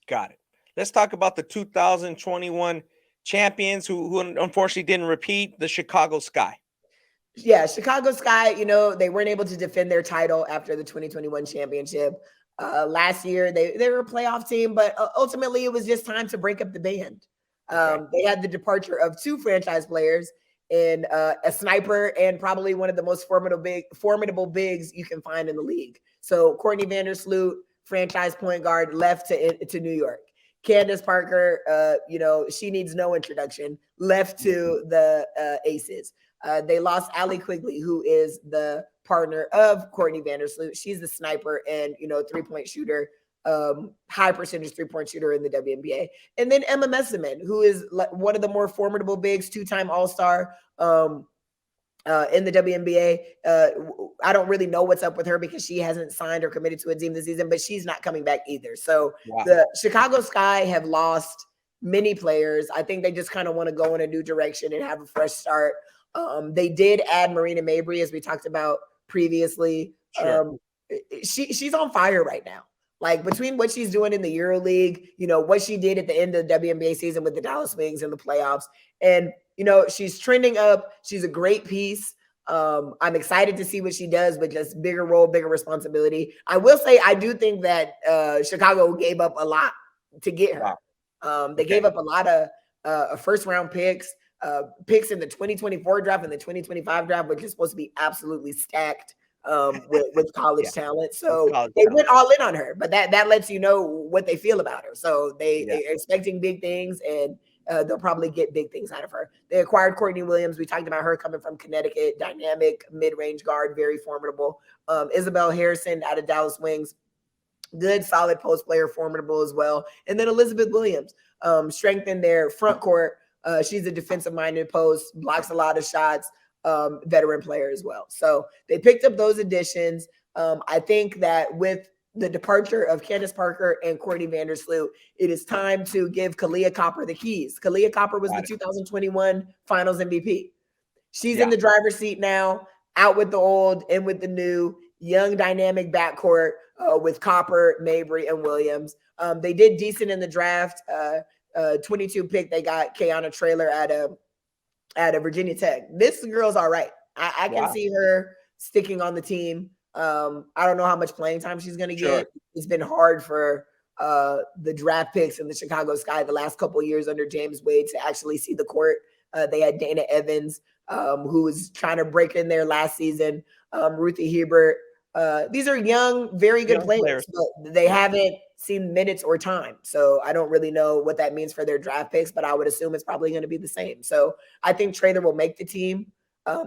Got it. Let's talk about the 2021 champions who unfortunately didn't repeat, the Chicago Sky. Yeah, Chicago Sky, they weren't able to defend their title after the 2021 championship. Last year, they were a playoff team, but ultimately it was just time to break up the band. They had the departure of 2 franchise players in a sniper and probably one of the most formidable bigs you can find in the league. So Courtney Vandersloot, franchise point guard, left to New York. Candace Parker, she needs no introduction, left to the Aces. They lost Allie Quigley, who is the partner of Courtney Vandersloot. She's the sniper and, 3-point shooter, high percentage 3-point shooter in the WNBA. And then Emma Messiman, who is one of the more formidable bigs, 2-time All-Star in the WNBA. I don't really know what's up with her because she hasn't signed or committed to a team this season, but she's not coming back either. So the Chicago Sky have lost many players. I think they just kind of want to go in a new direction and have a fresh start. They did add Marina Mabry, as we talked about previously. Sure. She's on fire right now. Like between what she's doing in the EuroLeague, what she did at the end of the WNBA season with the Dallas Wings in the playoffs, and she's trending up. She's a great piece. I'm excited to see what she does with just bigger role, bigger responsibility. I will say I do think that Chicago gave up a lot to get her. They gave up a lot of first-round picks in the 2024 draft and the 2025 draft, which is supposed to be absolutely stacked with college talent. So they went all in on her, but that lets you know what they feel about her. So they're expecting big things, and they'll probably get big things out of her. They acquired Courtney Williams. We talked about her coming from Connecticut, dynamic mid-range guard, very formidable. Isabel Harrison out of Dallas Wings, good, solid post player, formidable as well. And then Elizabeth Williams, strengthened their front court. She's a defensive-minded post, blocks a lot of shots, veteran player as well. So they picked up those additions. I think that with the departure of Candace Parker and Courtney Vandersloot, it is time to give Kahleah Copper the keys. Kahleah Copper was the 2021 Finals MVP. She's in the driver's seat now, out with the old, in with the new, young, dynamic backcourt with Copper, Mabry, and Williams. They did decent in the draft. 22 pick, they got Kayana Traylor out of Virginia Tech. This girl's all right. I can see her sticking on the team. I don't know how much playing time she's going to get. It's been hard for the draft picks in the Chicago Sky the last couple of years under James Wade to actually see the court. They had Dana Evans, who was trying to break in there last season. Ruthie Hebert. These are young, very good players, but they haven't seen minutes or time. So I don't really know what that means for their draft picks, but I would assume it's probably going to be the same. So I think Traylor will make the team.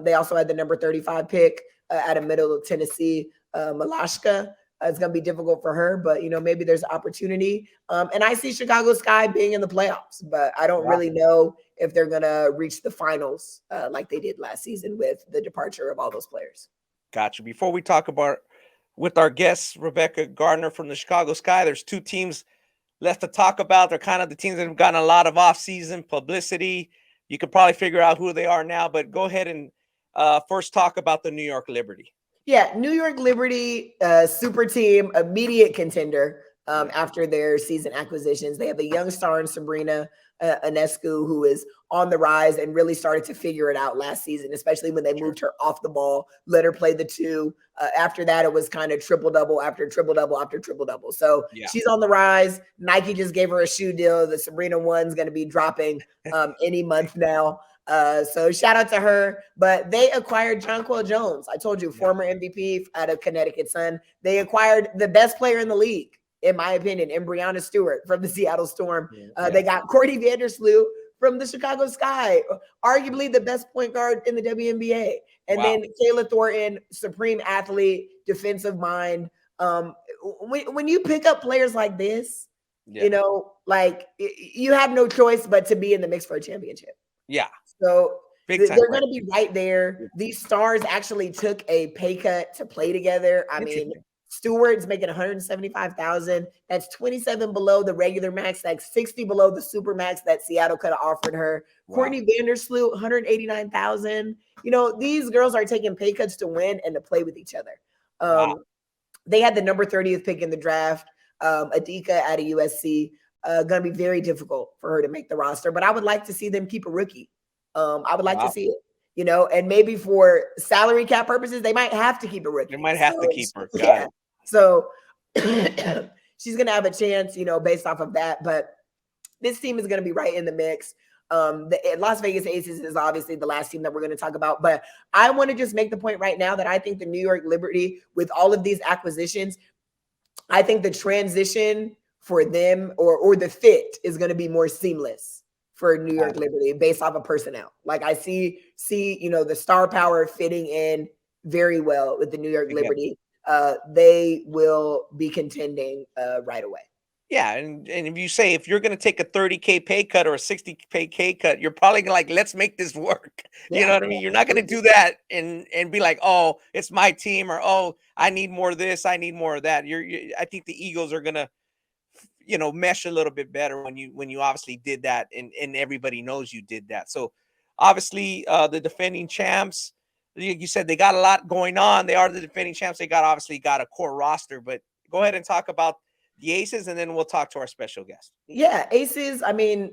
They also had the number 35 pick out of Middle Tennessee. Malashka. It's going to be difficult for her, but maybe there's opportunity. And I see Chicago Sky being in the playoffs, but I don't really know if they're going to reach the finals like they did last season with the departure of all those players. Gotcha. Before we talk about with our guest, Rebekah Gardner from the Chicago Sky, there's 2 teams left to talk about. They're kind of the teams that have gotten a lot of off-season publicity. You could probably figure out who they are now, but go ahead and first talk about the New York Liberty. Yeah, New York Liberty, super team, immediate contender after their season acquisitions. They have a young star in Sabrina Ionescu, who is on the rise and really started to figure it out last season, especially when they moved her off the ball, let her play the 2. After that, it was kind of triple-double after triple-double after triple-double. So she's on the rise. Nike just gave her a shoe deal. The Sabrina 1's going to be dropping any month now. So shout out to her, but they acquired Jonquel Jones. I told you, former MVP out of Connecticut Sun. They acquired the best player in the league, in my opinion, and Breanna Stewart from the Seattle Storm. They got Courtney Vandersloot from the Chicago Sky, arguably the best point guard in the WNBA. And then Kayla Thornton, supreme athlete, defensive mind. When you pick up players like this, you have no choice but to be in the mix for a championship. Yeah. So they're going to be right there. These stars actually took a pay cut to play together. I mean, Stewart's making $175,000. That's 27 below the regular max. That's 60 below the super max that Seattle could have offered her. Courtney Vandersloot, $189,000. These girls are taking pay cuts to win and to play with each other. They had the number 30th pick in the draft. Adika out of USC. Going to be very difficult for her to make the roster, but I would like to see them keep a rookie. I would like to see it, and maybe for salary cap purposes, they might have to keep a rookie. They might have to keep her. So she's going to have a chance, based off of that. But this team is going to be right in the mix. The Las Vegas Aces is obviously the last team that we're going to talk about, but I want to just make the point right now that I think the New York Liberty, with all of these acquisitions, I think the transition for them or the fit is going to be more seamless for New York Liberty based off of personnel. Like I see, the star power fitting in very well with the New York Liberty. They will be contending right away. Yeah, and if you're going to take a 30K pay cut or a 60K pay cut, you're probably like, let's make this work. You know what I mean? You're not going to do that and be like, oh, it's my team, or oh, I need more of this, I need more of that. I think the Eagles are going to, mesh a little bit better when you obviously did that, and everybody knows you did that. So obviously, the defending champs, you said they got a lot going on. They are the defending champs. They obviously got a core roster, but go ahead and talk about the Aces, and then we'll talk to our special guest. Yeah, Aces,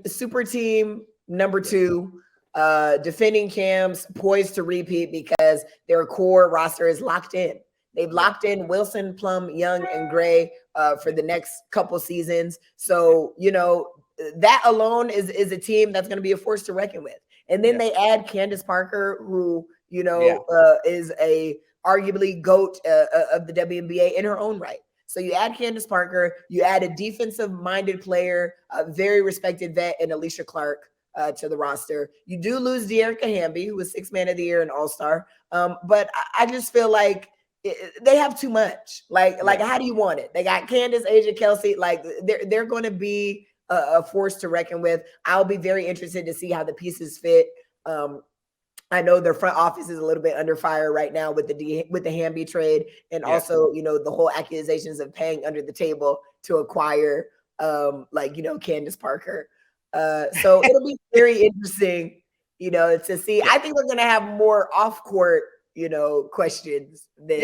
super team number 2, defending champs, poised to repeat because their core roster is locked in. They've locked in Wilson, Plum, Young, and Gray for the next couple seasons. So, that alone is a team that's going to be a force to reckon with. And then they add Candace Parker, who, is a arguably GOAT of the WNBA in her own right. So you add Candace Parker, you add a defensive-minded player, a very respected vet, and Alicia Clark to the roster. You do lose De'Erica Hamby, who was 6th Man of the Year and All-Star. But I just feel like they have too much. Like how do you want it? They got Candace, Asia, Kelsey. Like they're going to be a force to reckon with. I'll be very interested to see how the pieces fit. I know their front office is a little bit under fire right now with the Hamby trade, and also the whole accusations of paying under the table to acquire Candace Parker. So it'll be very interesting, to see. I think we're gonna have more off court, questions than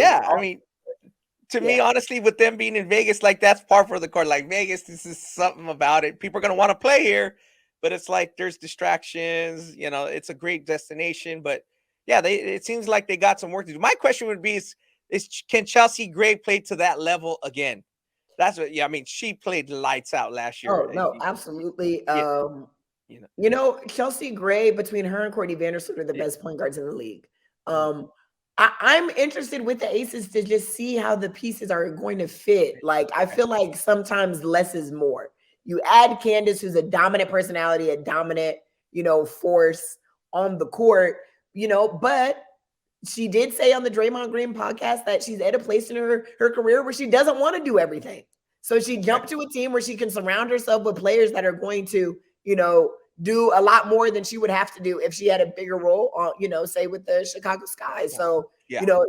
to me, honestly, with them being in Vegas, like that's par for the course. Like Vegas, this is something about it. People are gonna want to play here. But it's like there's distractions, it's a great destination. But yeah, it seems like they got some work to do. My question would be is can Chelsea Gray play to that level again? That's what, she played lights out last year. Oh, no, absolutely. Chelsea Gray, between her and Courtney Vandersloot, are the best point guards in the league. I'm interested with the Aces to just see how the pieces are going to fit. Like, I feel like sometimes less is more. You add Candace, who's a dominant personality, a dominant, force on the court, but she did say on the Draymond Green podcast that she's at a place in her career where she doesn't want to do everything. So she jumped to a team where she can surround herself with players that are going to, do a lot more than she would have to do if she had a bigger role on, say with the Chicago Sky. So,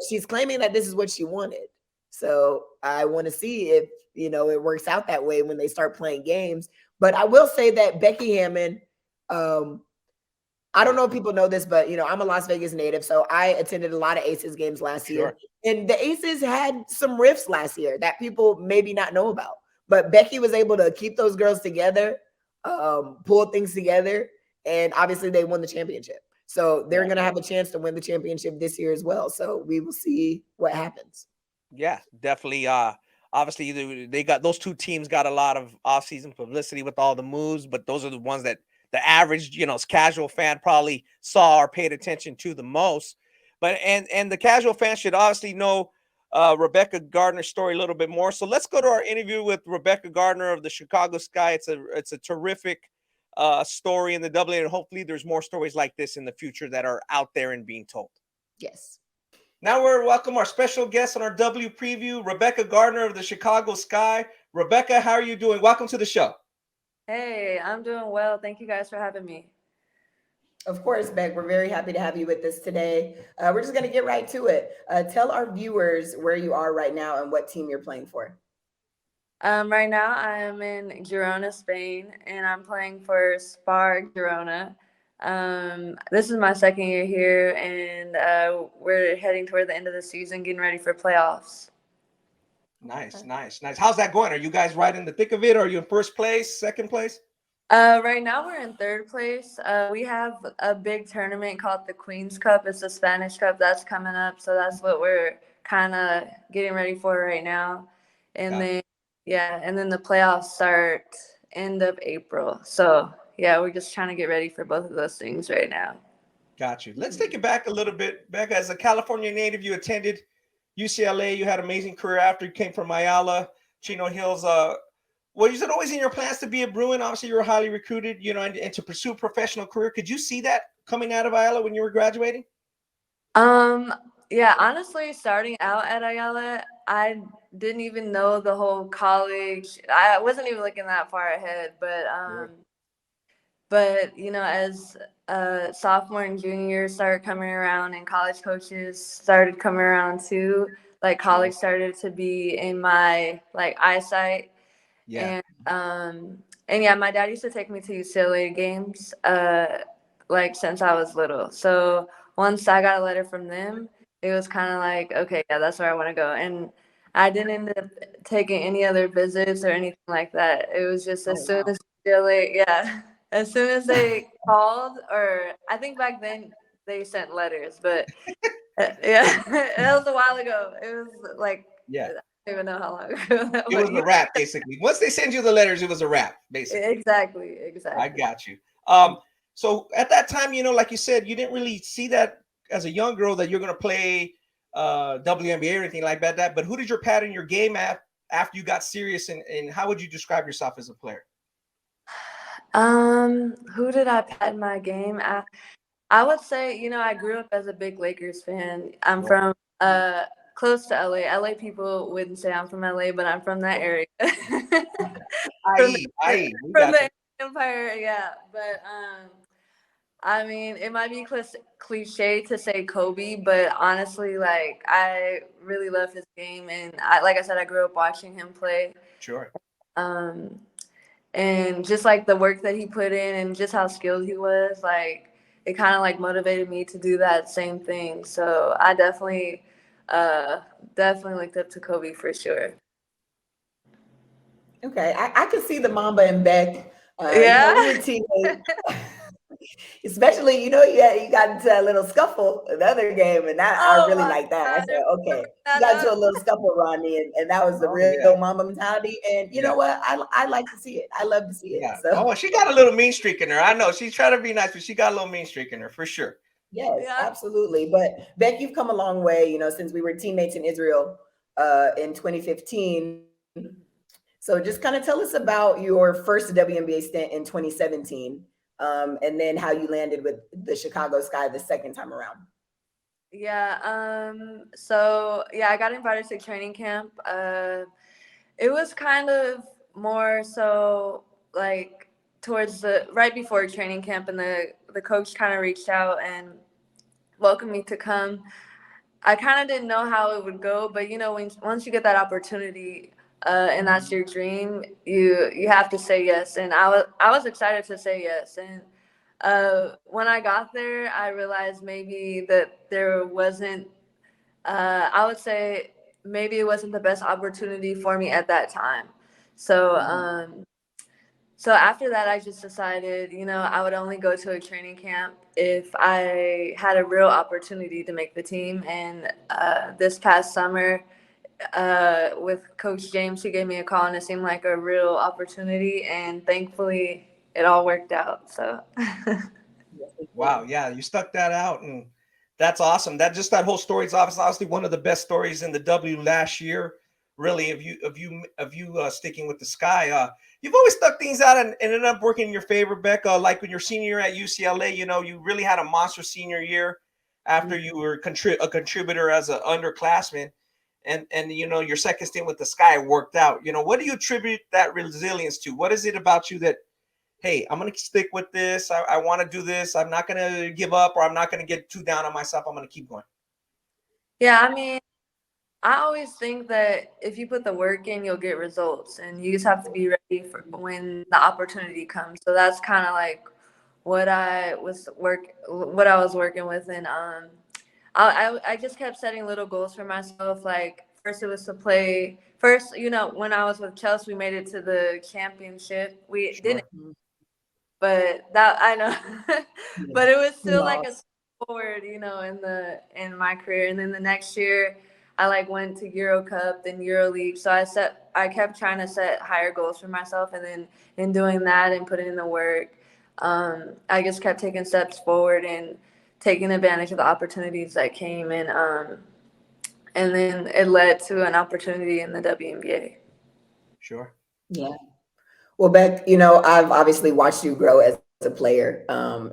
she's claiming that this is what she wanted. So I want to see if, it works out that way when they start playing games. But I will say that Becky Hammon, I don't know if people know this, but, I'm a Las Vegas native. So I attended a lot of Aces games last year. And the Aces had some rifts last year that people maybe not know about. But Becky was able to keep those girls together, pull things together. And obviously they won the championship. So they're going to have a chance to win the championship this year as well. So we will see what happens. Yeah, definitely. Obviously, they got those two teams got a lot of offseason publicity with all the moves, but those are the ones that the average, casual fan probably saw or paid attention to the most. But and the casual fan should obviously know Rebekah Gardner's story a little bit more. So let's go to our interview with Rebekah Gardner of the Chicago Sky. It's a terrific story in the WNBA, and hopefully there's more stories like this in the future that are out there and being told. Yes. Now we're welcome our special guest on our W preview, Rebekah Gardner of the Chicago Sky. Rebekah, how are you doing? Welcome to the show. Hey, I'm doing well. Thank you guys for having me. Of course, Beck. We're very happy to have you with us today. We're just going to get right to it. Tell our viewers where you are right now and what team you're playing for. Right now, I am in Girona, Spain, and I'm playing for Spar Girona. This is my second year here, and we're heading toward the end of the season, getting ready for playoffs. Nice. How's that going? Are you guys right in the thick of it? Are you in first place, second place? Right now we're in third place. We have a big tournament called the Queen's Cup. It's the Spanish Cup that's coming up, so that's what we're kind of getting ready for right now. And then Yeah, and then the playoffs start end of April. So yeah, we're just trying to get ready for both of those things right now. Got you. Let's take it back a little bit. Bekah, as a California native, you attended UCLA. You had an amazing career after you came from Ayala, Chino Hills. Was it always in your plans to be a Bruin? Obviously, you were highly recruited, and to pursue a professional career. Could you see that coming out of Ayala when you were graduating? Yeah, honestly, starting out at Ayala, I didn't even know the whole college. I wasn't even looking that far ahead, but as sophomore and junior started coming around and college coaches started coming around too, like college started to be in my like eyesight. Yeah. And yeah, my dad used to take me to UCLA games like since I was little. So once I got a letter from them, it was kind of like, okay, yeah, that's where I want to go. And I didn't end up taking any other visits or anything like that. It was just as soon as UCLA, yeah, as soon as they called, or I think back then they sent letters, but yeah, that was a while ago. It was like, Yeah. I don't even know how long ago that It was a wrap, basically. Once they send you the letters, it was a wrap, basically. Exactly. I got you. So at that time, like you said, you didn't really see that as a young girl that you're going to play WNBA or anything like that. But who did your pattern your game at after you got serious, and how would you describe yourself as a player? Who did I pattern my game at? I would say, I grew up as a big Lakers fan. I'm from close to LA. LA people wouldn't say I'm from LA, but I'm from that area. from the Empire, yeah. But I mean, it might be cliche to say Kobe, but honestly, like I really love his game, and like I said, I grew up watching him play. Sure. And just like the work that he put in, and just how skilled he was, like it kind of like motivated me to do that same thing. So I definitely looked up to Kobe for sure. Okay, I could see the Mamba and Beck. Yeah, we were teammates. Especially, you got into a little scuffle in the other game, and I really like that. I said, okay, you got into a little scuffle, Ronnie, and that was the real Mamba mentality. And you know what? I like to see it. I love to see it. Yeah. So. Oh, she got a little mean streak in her. I know she's trying to be nice, but she got a little mean streak in her for sure. Yes, absolutely. But Beck, you've come a long way, since we were teammates in Israel in 2015. So just kind of tell us about your first WNBA stint in 2017, and then how you landed with the Chicago Sky the second time around. Yeah. So yeah, I got invited to training camp. It was kind of more so like towards right before training camp, and the coach kind of reached out and welcomed me to come. I kind of didn't know how it would go, but once you get that opportunity, and that's your dream, you have to say yes. And I was excited to say yes. And when I got there, I realized maybe that there wasn't. I would say maybe it wasn't the best opportunity for me at that time. So so after that, I just decided, I would only go to a training camp if I had a real opportunity to make the team. And this past summer, with Coach James, he gave me a call, and it seemed like a real opportunity. And thankfully, it all worked out. So. Wow. Yeah, you stuck that out, and that's awesome. That whole story is obviously one of the best stories in the W last year. Really, of you sticking with the Sky. You've always stuck things out and ended up working in your favor, Bekah. Like when your senior year at UCLA, you really had a monster senior year after you were a contributor as an underclassman, and your second stint with the Sky worked out. What do you attribute that resilience to? What is it about you that, hey, I'm going to stick with this. I want to do this. I'm not going to give up, or I'm not going to get too down on myself. I'm going to keep going. Yeah, I mean, I always think that if you put the work in, you'll get results, and you just have to be ready for when the opportunity comes. So that's kind of like what I was working with. And I just kept setting little goals for myself. Like first it was to play. First, when I was with Chelsea, we made it to the championship. We didn't, but that I know, but it was still like a step forward, in my career. And then the next year, I like went to Euro Cup, then Euro League. So I kept trying to set higher goals for myself, and then in doing that and putting in the work, I just kept taking steps forward and taking advantage of the opportunities that came, and then it led to an opportunity in the WNBA. Sure. Yeah. Well, Beck, you know, I've obviously watched you grow as a player,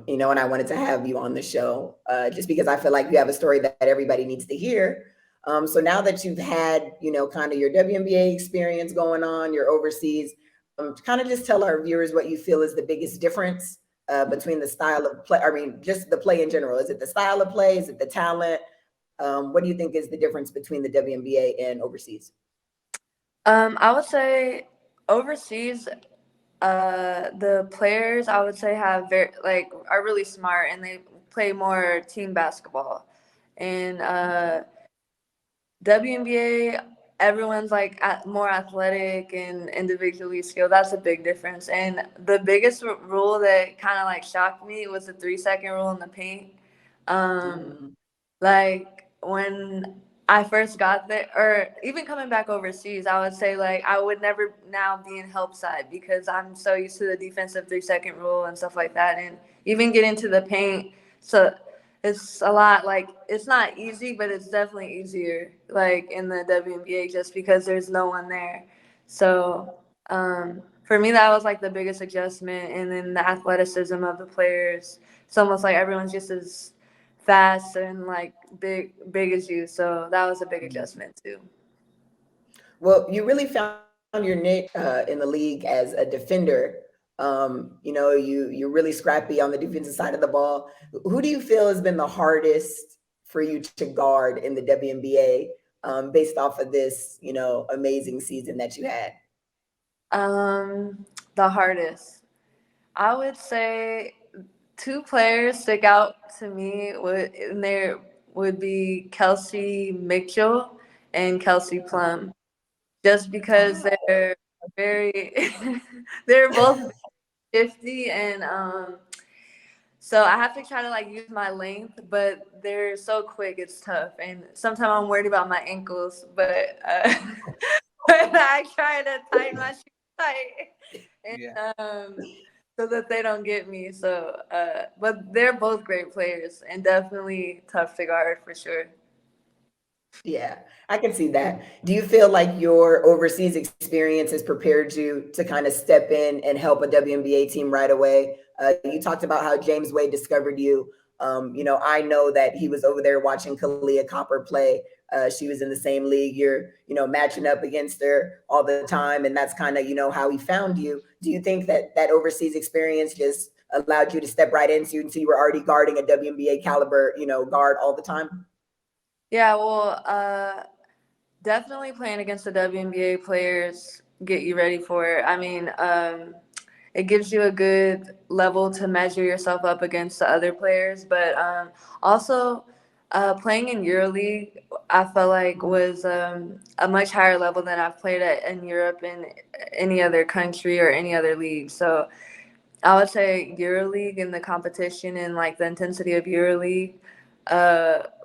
you know, and I wanted to have you on the show just because I feel like you have a story that everybody needs to hear. So now that you've had, you know, kind of your WNBA experience going on, your overseas, kind of just tell our viewers what you feel is the biggest difference between the style of play. I mean, just the play in general. Is it the style of play? Is it the talent? What do you think is the difference between the WNBA and overseas? I would say overseas, the players I would say have are really smart, and they play more team basketball. And WNBA, everyone's like more athletic and individually skilled. That's a big difference. And the biggest rule that kind of like shocked me was the 3-second rule in the paint. Like when I first got there, or even coming back overseas, I would say like I would never now be in help side because I'm so used to the defensive 3-second rule and stuff like that. And even get into the paint, so it's a lot, like it's not easy, but it's definitely easier like in the WNBA just because there's no one there. So for me, that was like the biggest adjustment. And then the athleticism of the players. It's almost like everyone's just as fast and like big as you. So that was a big adjustment too. Well, you really found your niche in the league as a defender. You know, you're really scrappy on the defensive side of the ball. Who do you feel has been the hardest for you to guard in the WNBA based off of this, you know, amazing season that you had? The hardest, I would say, 2 players stick out to me. And there would be Kelsey Mitchell and Kelsey Plum, just because they're very, they're both 50, and so I have to try to like use my length, but they're so quick, it's tough. And sometimes I'm worried about my ankles, but but I try to tighten my shoes tight, and so that they don't get me. So, but they're both great players and definitely tough to guard for sure. Yeah, I can see that. Do you feel like your overseas experience has prepared you to kind of step in and help a WNBA team right away? You talked about how James Wade discovered you. You know, I know that he was over there watching Kalia Copper play. She was in the same league. You're, you know, matching up against her all the time, and that's kind of, you know, how he found you. Do you think that that overseas experience just allowed you to step right into, and so you were already guarding a WNBA caliber, you know, guard all the time? Yeah, well, definitely playing against the WNBA players get you ready for it. I mean, it gives you a good level to measure yourself up against the other players, but also playing in EuroLeague, I felt like was a much higher level than I've played at in Europe in any other country or any other league. So I would say EuroLeague and the competition and like the intensity of EuroLeague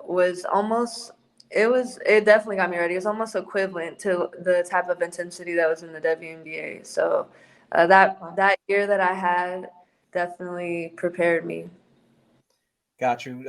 was almost, it definitely got me ready. It was almost equivalent to the type of intensity that was in the WNBA. So that year that I had definitely prepared me. Got you.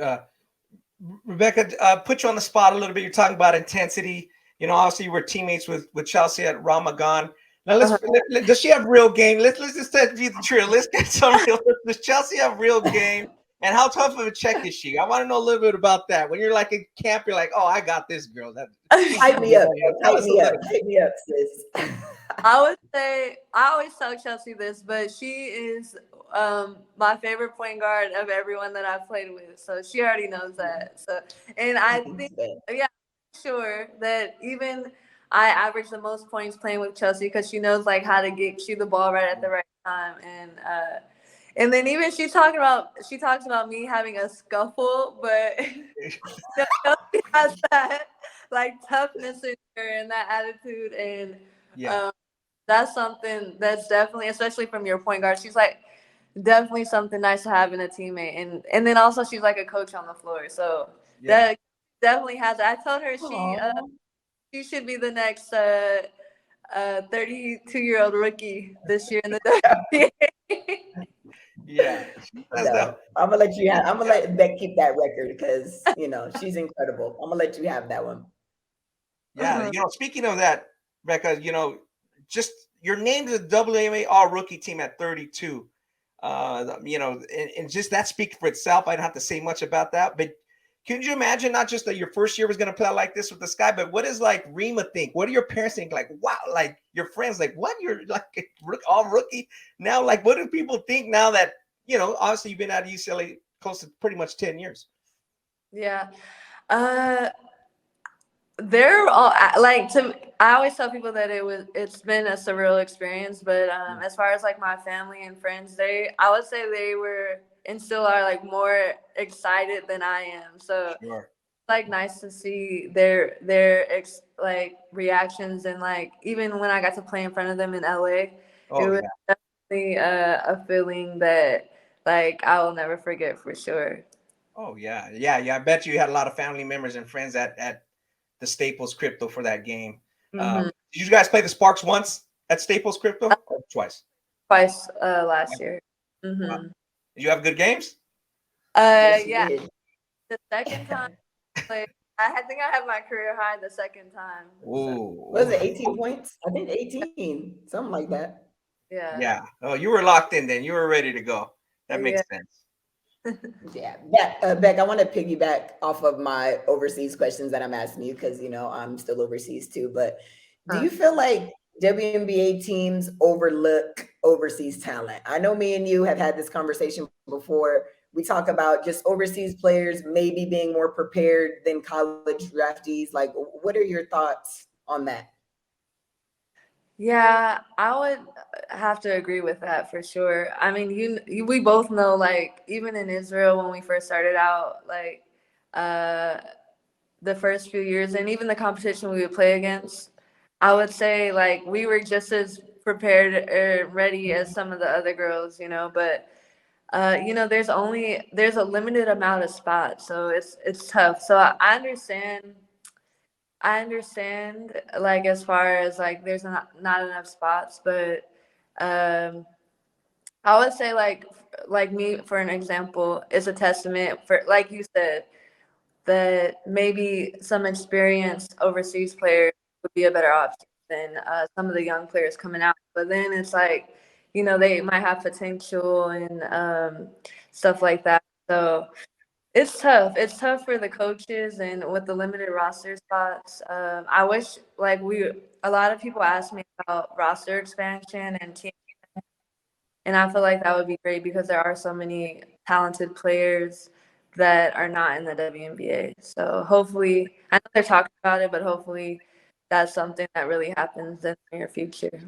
Rebekah, put you on the spot a little bit. You're talking about intensity. You know, obviously you were teammates with Chelsea at Ramadan. Now does she have real game? Let's just be the truth. Let's get some real. Does Chelsea have real game? And how tough of a check is she? I want to know a little bit about that. When you're like in camp, you're like, oh, I got this girl. Hype me up. Hype me up, sis. I would say, I always tell Chelsea this, but she is my favorite point guard of everyone that I've played with. So she already knows that. So, and I think, yeah, sure that even I average the most points playing with Chelsea because she knows like how to get you the ball right at the right time. And then even she talks about me having a scuffle, but Chelsea has that like toughness in her and that attitude, and that's something that's definitely, especially from your point guard, she's like definitely something nice to have in a teammate, and then also she's like a coach on the floor, so that definitely has. I told her Aw. she should be the next 32-year-old rookie this year in the WNBA. Yeah, she does that. No, I'm gonna let you have. I'm gonna let Beck keep that record because she's incredible. I'm gonna let you have that one. Yeah, speaking of that, Rebekah, just you're named the WNBA All Rookie Team at 32. And just that speaks for itself. I don't have to say much about that. But can you imagine not just that your first year was going to play out like this with the Sky, but what does like Rima think? What do your parents think? Like, wow, like your friends, like, what? You're like all rookie now. Like, what do people think now that obviously you've been out of UCLA close to pretty much 10 years? Yeah. They're all like I always tell people that it's been a surreal experience, but as far as like my family and friends, I would say they were and still are like more excited than I am. So Sure. it's like nice to see their like reactions, and like even when I got to play in front of them in LA, it was definitely a feeling that like I will never forget for sure. Oh yeah. I bet you had a lot of family members and friends at the Staples Crypto for that game. Mm-hmm. Did you guys play the Sparks once at Staples Crypto or twice? Twice last year. Mm-hmm. Wow. Did you have good games? Yes, Yeah. did. The second time, like I think I had my career high the second time. Ooh. Was it 18 points? I think 18, something like that. Yeah. Yeah. Oh, you were locked in then. You were ready to go. That makes sense. Yeah. Beck, I want to piggyback off of my overseas questions that I'm asking you because, I'm still overseas too. But do you feel like WNBA teams overlook overseas talent? I know me and you have had this conversation before. We talk about just overseas players maybe being more prepared than college draftees. Like, what are your thoughts on that? Yeah, I would have to agree with that for sure. I mean, we both know, like, even in Israel when we first started out, like, the first few years and even the competition we would play against, I would say, like, we were just as prepared or ready as some of the other girls, but there's a limited amount of spots, so it's tough. So I understand, like, as far as like there's not enough spots, but I would say like me, for an example, is a testament for, like you said, that maybe some experienced overseas players would be a better option than some of the young players coming out. But then it's like, they might have potential and stuff like that. So it's tough. It's tough for the coaches and with the limited roster spots. I wish a lot of people ask me about roster expansion and team, and I feel like that would be great because there are so many talented players that are not in the WNBA. So hopefully, I know they're talking about it, but hopefully that's something that really happens in the near future.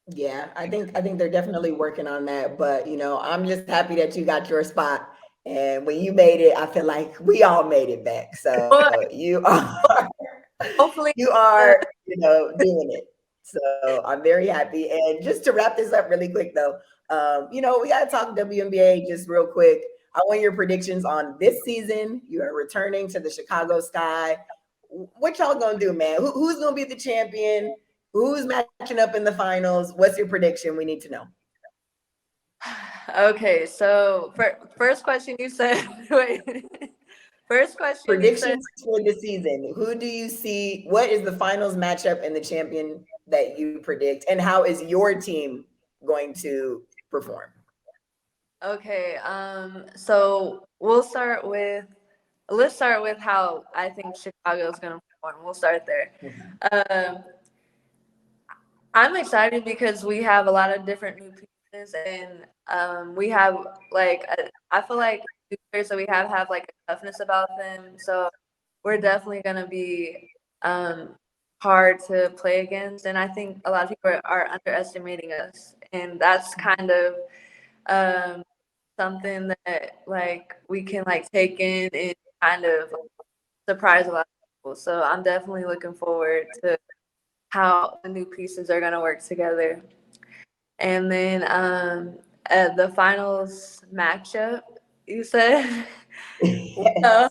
Yeah, I think they're definitely working on that. But I'm just happy that you got your spot. And when you made it, I feel like we all made it back. So But you are hopefully, you are, doing it. So I'm very happy. And just to wrap this up really quick though, we gotta talk WNBA just real quick. I want your predictions on this season. You are returning to the Chicago Sky. What y'all gonna do, man? Who's gonna be the champion? Who's matching up in the finals? What's your prediction? We need to know. okay, so first question you said, wait. First question Predictions for the season. Who do you see? What is the finals matchup and the champion that you predict? And how is your team going to perform? Okay, so let's start with how I think Chicago is going to perform. We'll start there. Um, I'm excited because we have a lot of different new pieces, and we have I feel like the players that we have like a toughness about them. So we're definitely going to be hard to play against, and I think a lot of people are underestimating us, and that's kind of something that like we can like take in and kind of surprise a lot of people. So I'm definitely looking forward to how the new pieces are gonna work together. And then at the finals matchup, you said Yes.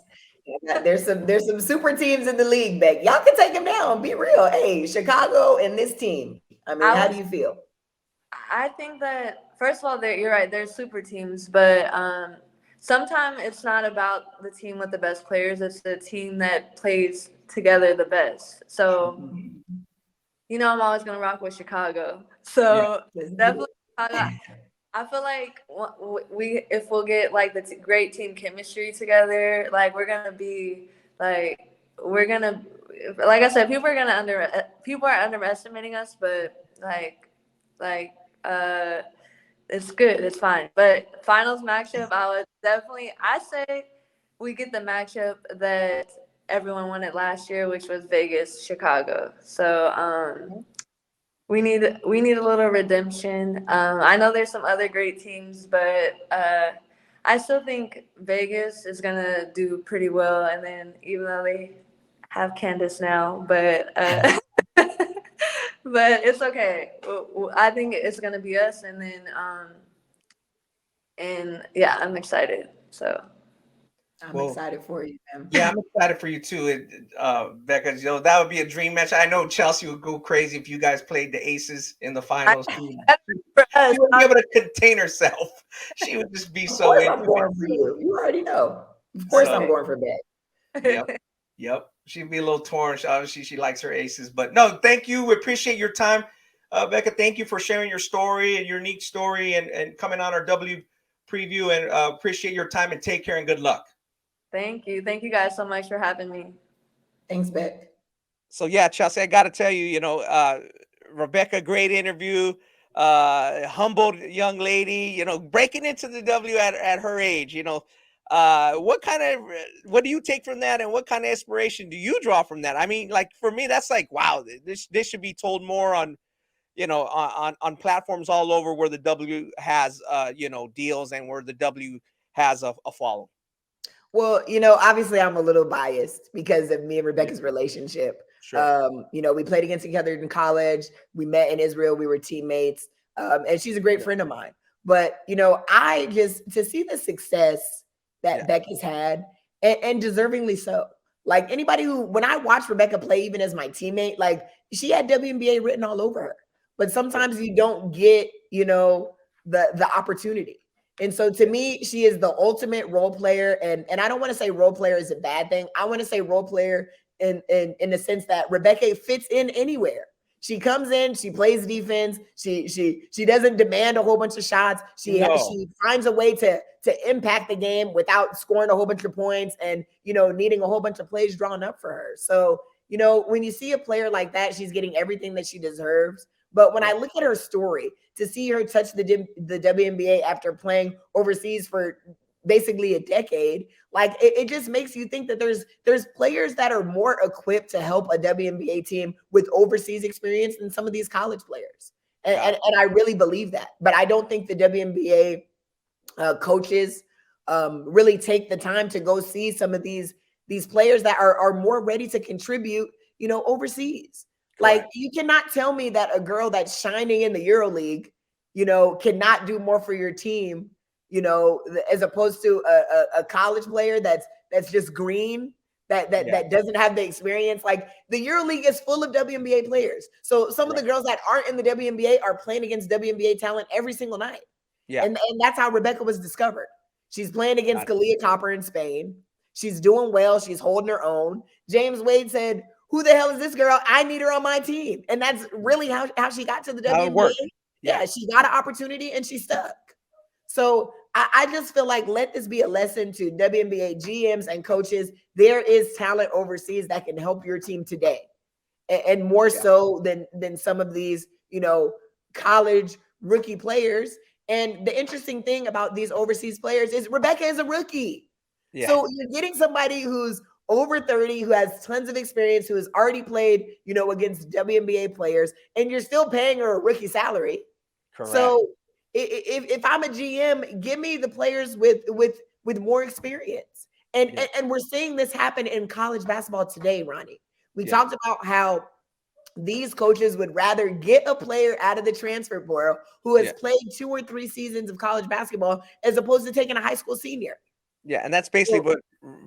There's some super teams in the league, Beck. Y'all can take them down. Be real. Hey, Chicago and this team. I mean, how do you feel? I think that first of all, you're right. There's super teams, but sometimes it's not about the team with the best players. It's the team that plays together the best. So, I'm always gonna rock with Chicago. So definitely Chicago. I feel like if we'll get like the great team chemistry together, like we're gonna be like I said, people are underestimating us, but it's good, it's fine. But finals matchup, I say we get the matchup that everyone wanted last year, which was Vegas, Chicago. So we need a little redemption. I know there's some other great teams, but I still think Vegas is gonna do pretty well. And then even though they have Candace now, but but it's okay. I think it's gonna be us, and then and yeah, I'm excited. So. I'm excited for you, man. Yeah, I'm excited for you too, Bekah. That would be a dream match. I know Chelsea would go crazy if you guys played the Aces in the finals. She wouldn't be able to contain herself. She would just be so into I'm going for you. You already know. Of course, I'm going for Beck. Yep. She'd be a little torn. Obviously, she likes her Aces, but no, thank you. We appreciate your time, Bekah. Thank you for sharing your story and your unique story and coming on our W preview. And appreciate your time and take care and good luck. Thank you. Thank you guys so much for having me. Thanks, Beck. So yeah, Chelsea, I got to tell you, Rebekah, great interview, humbled young lady, breaking into the W at her age, what do you take from that? And what kind of inspiration do you draw from that? I mean, like for me, that's like, wow, this should be told more on, on platforms all over where the W has, deals and where the W has a follow. Well, obviously I'm a little biased because of me and Rebekah's relationship. Sure. We played against each other in college. We met in Israel. We were teammates. And she's a great friend of mine. But, I just, to see the success that Beck has had, and deservingly so. Like anybody when I watched Rebekah play, even as my teammate, like she had WNBA written all over her. But sometimes you don't get, the opportunity. And so to me, she is the ultimate role player. And I don't want to say role player is a bad thing. I want to say role player in the sense that Rebekah fits in anywhere. She comes in, she plays defense. She doesn't demand a whole bunch of shots. She finds a way to impact the game without scoring a whole bunch of points and, needing a whole bunch of plays drawn up for her. So, when you see a player like that, she's getting everything that she deserves. But when I look at her story, to see her touch the WNBA after playing overseas for basically a decade, like it just makes you think that there's players that are more equipped to help a WNBA team with overseas experience than some of these college players. And I really believe that. But I don't think the WNBA coaches really take the time to go see some of these players that are more ready to contribute, overseas. Correct. Like you cannot tell me that a girl that's shining in the EuroLeague, cannot do more for your team, as opposed to a college player that's just green, that doesn't have the experience. Like the EuroLeague is full of WNBA players. So some of the girls that aren't in the WNBA are playing against WNBA talent every single night. Yeah. And that's how Rebekah was discovered. She's playing against Kalia Copper in Spain. She's doing well. She's holding her own. James Wade said, "Who the hell is this girl? I need her on my team." And that's really how she got to the WNBA. Yeah, she got an opportunity and she stuck. So I just feel like let this be a lesson to WNBA GMs and coaches. There is talent overseas that can help your team today. And more so than some of these, college rookie players. And the interesting thing about these overseas players is Rebekah is a rookie. Yeah. So you're getting somebody who's over 30, who has tons of experience, who has already played, against WNBA players, and you're still paying her a rookie salary. Correct. So if I'm a GM, give me the players with more experience. And we're seeing this happen in college basketball today, Ronnie. We talked about how these coaches would rather get a player out of the transfer portal who has played 2 or 3 seasons of college basketball as opposed to taking a high school senior. Yeah, and that's basically what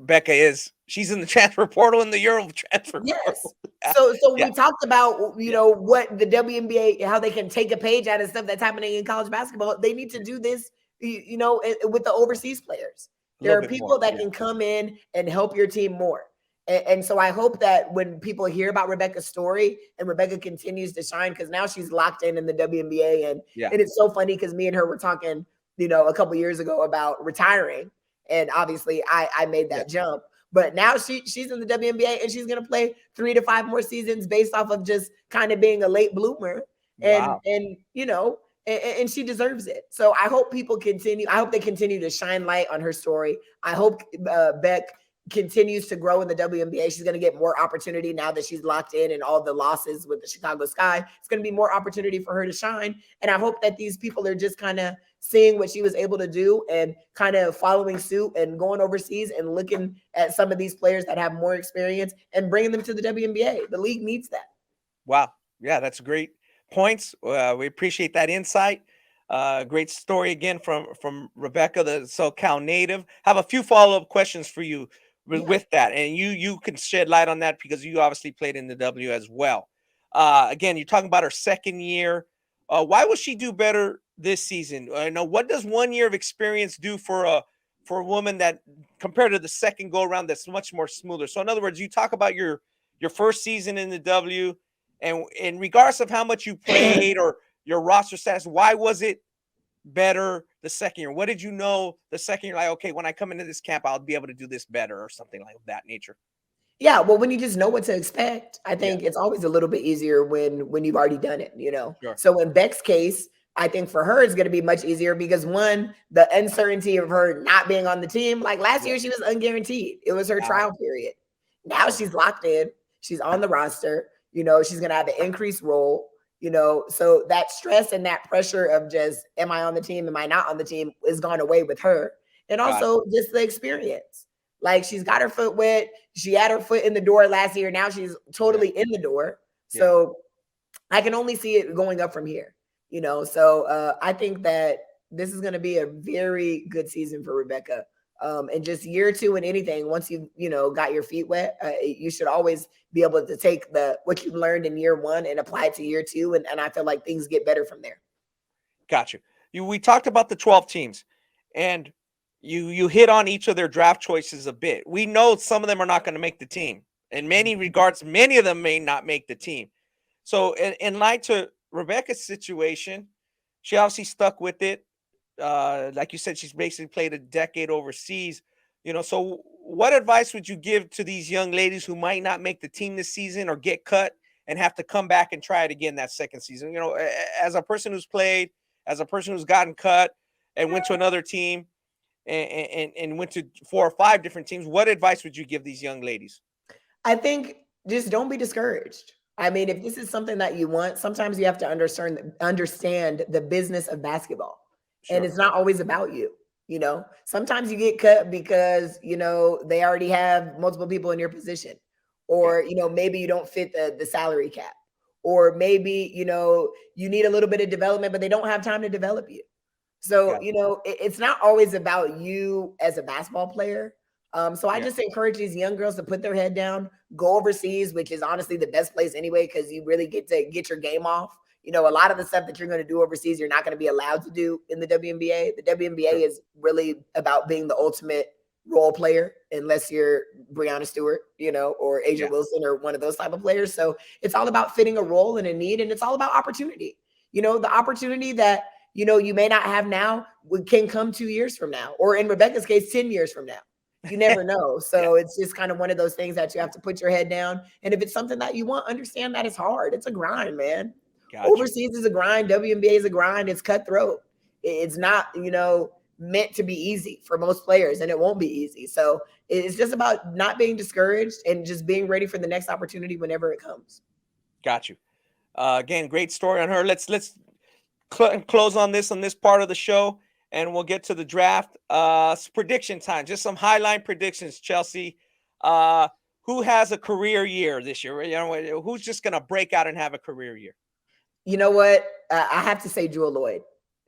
Bekah is. She's in the transfer portal in the Euro transfer Yes. portal. So Yeah. we talked about, you know, what the WNBA, how they can take a page out of stuff that's happening in college basketball. They need to do this, you know, with the overseas players. A There little are bit people more. that can come in and help your team more. And so I hope that when people hear about Rebekah's story and Rebekah continues to shine, because now she's locked in the WNBA. And it's so funny because me and her were talking, you know, a couple years ago about retiring. And obviously I made that jump. But now she's in the WNBA and she's going to play 3 to 5 more seasons based off of just kind of being a late bloomer. And you know, and she deserves it. So I hope people continue. I hope they continue to shine light on her story. I hope Beck continues to grow in the WNBA. She's going to get more opportunity now that she's locked in and all the losses with the Chicago Sky. It's going to be more opportunity for her to shine. And I hope that these people are just kind of seeing what she was able to do and kind of following suit and going overseas and looking at some of these players that have more experience and bringing them to the WNBA. The league needs that. Wow. Yeah, that's great points. We appreciate that insight. Great story again from Rebekah, the SoCal native. Have a few follow-up questions for you with that. And you can shed light on that because you obviously played in the W as well. Again, you're talking about her second year. Why will she do better this season? What does 1 year of experience do for a woman that compared to the second go around that's much more smoother? So in other words, you talk about your first season in the W, and regardless of how much you played or your roster status, why was it better the second year? What did you know the second year? Like, okay, when I come into this camp, I'll be able to do this better or something like that nature. Yeah, well, when you just know what to expect, I think it's always a little bit easier when you've already done it, you know? Sure. So in Beck's case, I think for her, it's going to be much easier because one, the uncertainty of her not being on the team, like last year, she was unguaranteed. It was her trial period. Now she's locked in. She's on the roster. You know, she's going to have an increased role, you know, so that stress and that pressure of just, am I on the team? Am I not on the team is gone away with her. And also just the experience. Like she's got her foot wet. She had her foot in the door last year. Now she's totally in the door. So I can only see it going up from here, you know? So I think that this is going to be a very good season for Rebekah. And just year two and anything, once you know, got your feet wet, you should always be able to take what you learned in year one and apply it to year two. And I feel like things get better from there. Gotcha. We talked about the 12 teams and you hit on each of their draft choices a bit. We know some of them are not going to make the team. In many regards, many of them may not make the team. So in light to Rebekah's situation, she obviously stuck with it. Like you said, she's basically played a decade overseas. You know, so what advice would you give to these young ladies who might not make the team this season or get cut and have to come back and try it again that second season? You know, as a person who's played, as a person who's gotten cut and went to another team and went to 4 or 5 different teams, what advice would you give these young ladies? I think just don't be discouraged. I mean, if this is something that you want, sometimes you have to understand the business of basketball. Sure. And it's not always about you. You know, sometimes you get cut because, you know, they already have multiple people in your position, or, you know, maybe you don't fit the salary cap, or maybe, you know, you need a little bit of development, but they don't have time to develop you. So, you know, it's not always about you as a basketball player. So I just encourage these young girls to put their head down, go overseas, which is honestly the best place anyway, because you really get to get your game off. You know, a lot of the stuff that you're going to do overseas, you're not going to be allowed to do in the WNBA. The WNBA is really about being the ultimate role player, unless you're Breanna Stewart, you know, or Asia Wilson or one of those type of players. So it's all about fitting a role and a need, and it's all about opportunity. You know, the opportunity that, you know, you may not have now can come 2 years from now, or in Rebekah's case, 10 years from now. You never know. So it's just kind of one of those things that you have to put your head down. And if it's something that you want, understand that it's hard. It's a grind, man. Gotcha. Overseas is a grind. WNBA is a grind. It's cutthroat. It's not, you know, meant to be easy for most players, and it won't be easy. So it's just about not being discouraged and just being ready for the next opportunity whenever it comes. Got you. Again, great story on her. Let's close on this part of the show, and we'll get to the draft. Prediction time. Just some highline predictions, Chelsea. Who has a career year this year? You know, who's just going to break out and have a career year? You know what? I have to say Jewel Lloyd.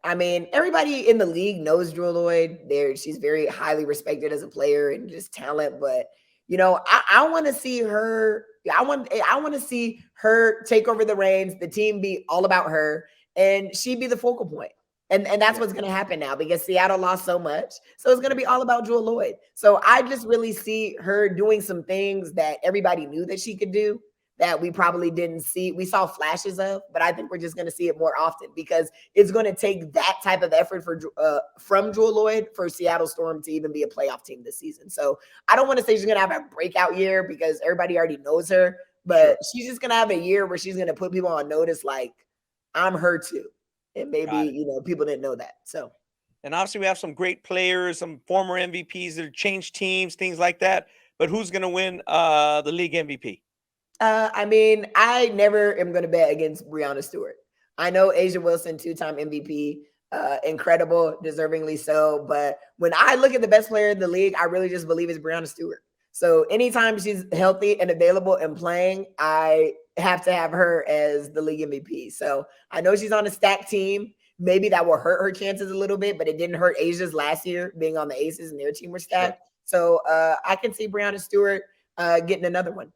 I mean, everybody in the league knows Jewel Lloyd. She's very highly respected as a player and just talent. But I want to see her. I want to see her take over the reins. The team be all about her, and she be the focal point. And that's what's going to happen now because Seattle lost so much. So it's going to be all about Jewel Lloyd. So I just really see her doing some things that everybody knew that she could do that we probably didn't see. We saw flashes of, but I think we're just going to see it more often because it's going to take that type of effort from Jewel Lloyd for Seattle Storm to even be a playoff team this season. So I don't want to say she's going to have a breakout year because everybody already knows her, but she's just going to have a year where she's going to put people on notice like, I'm her too. And maybe, people didn't know that. So. And obviously we have some great players, some former MVPs that changed teams, things like that. But who's going to win the league MVP? I mean, I never am going to bet against Breanna Stewart. I know Asia Wilson, 2-time MVP, incredible, deservingly so. But when I look at the best player in the league, I really just believe it's Breanna Stewart. So anytime she's healthy and available and playing, I have to have her as the league MVP. So I know she's on a stacked team. Maybe that will hurt her chances a little bit, but it didn't hurt Asia's last year being on the Aces and their team were stacked. Sure. So I can see Breanna Stewart getting another one.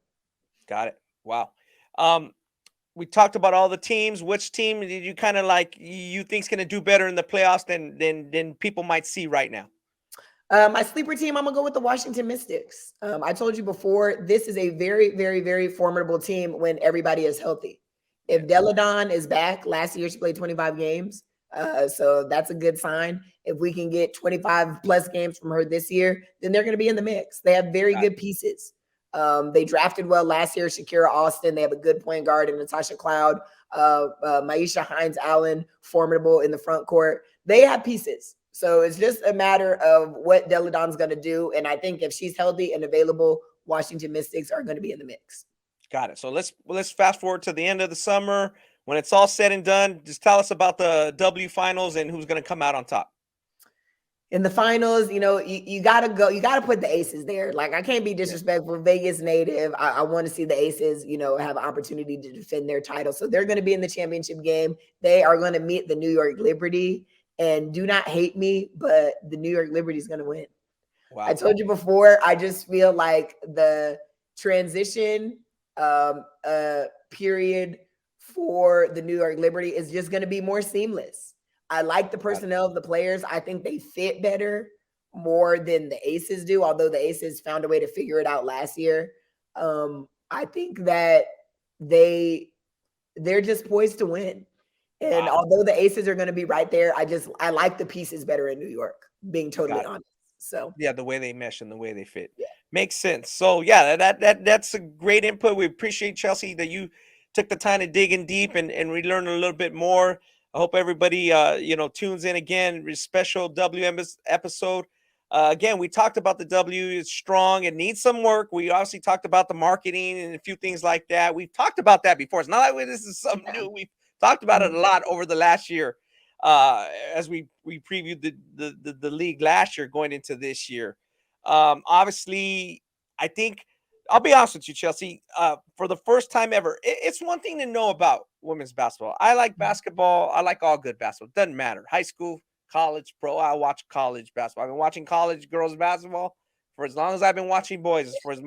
Got it. Wow. We talked about all the teams. Which team did you kind of like you think's going to do better in the playoffs than people might see right now? My sleeper team, I'm going to go with the Washington Mystics. I told you before, this is a very, very, very formidable team when everybody is healthy. If Deladon is back, last year she played 25 games. So that's a good sign. If we can get 25 plus games from her this year, then they're going to be in the mix. They have very good pieces. They drafted well last year, Shakira Austin. They have a good point guard in Natasha Cloud, Maisha Hines-Allen, formidable in the front court. They have pieces. So it's just a matter of what Deladon's going to do. And I think if she's healthy and available, Washington Mystics are going to be in the mix. Got it. So let's fast forward to the end of the summer. When it's all said and done, just tell us about the W finals and who's going to come out on top. In the finals, you gotta go. You gotta put the Aces there. Like, I can't be disrespectful. Vegas native. I want to see the Aces, have an opportunity to defend their title. So they're going to be in the championship game. They are going to meet the New York Liberty. And do not hate me, but the New York Liberty is going to win. Wow. I told you before. I just feel like the transition period for the New York Liberty is just going to be more seamless. I like the personnel of the players. I think they fit better more than the Aces do, although the Aces found a way to figure it out last year. I think that they're just poised to win. And although the Aces are going to be right there, I like the pieces better in New York, being totally honest. So yeah, the way they mesh and the way they fit makes sense. So yeah, that's a great input. We appreciate, Chelsea, that you took the time to dig in deep and we learned a little bit more. I hope everybody, tunes in again. Special WM episode. Again, we talked about the W. It's strong. It needs some work. We obviously talked about the marketing and a few things like that. We've talked about that before. It's not like this is something new. We've talked about it a lot over the last year as we previewed the league last year going into this year. Obviously, I think I'll be honest with you, Chelsea. For the first time ever, it's one thing to know about women's basketball. I like basketball. I like all good basketball. Doesn't matter. High school, college, pro. I watch college basketball. I've been watching college girls basketball for as long as I've been watching boys. For as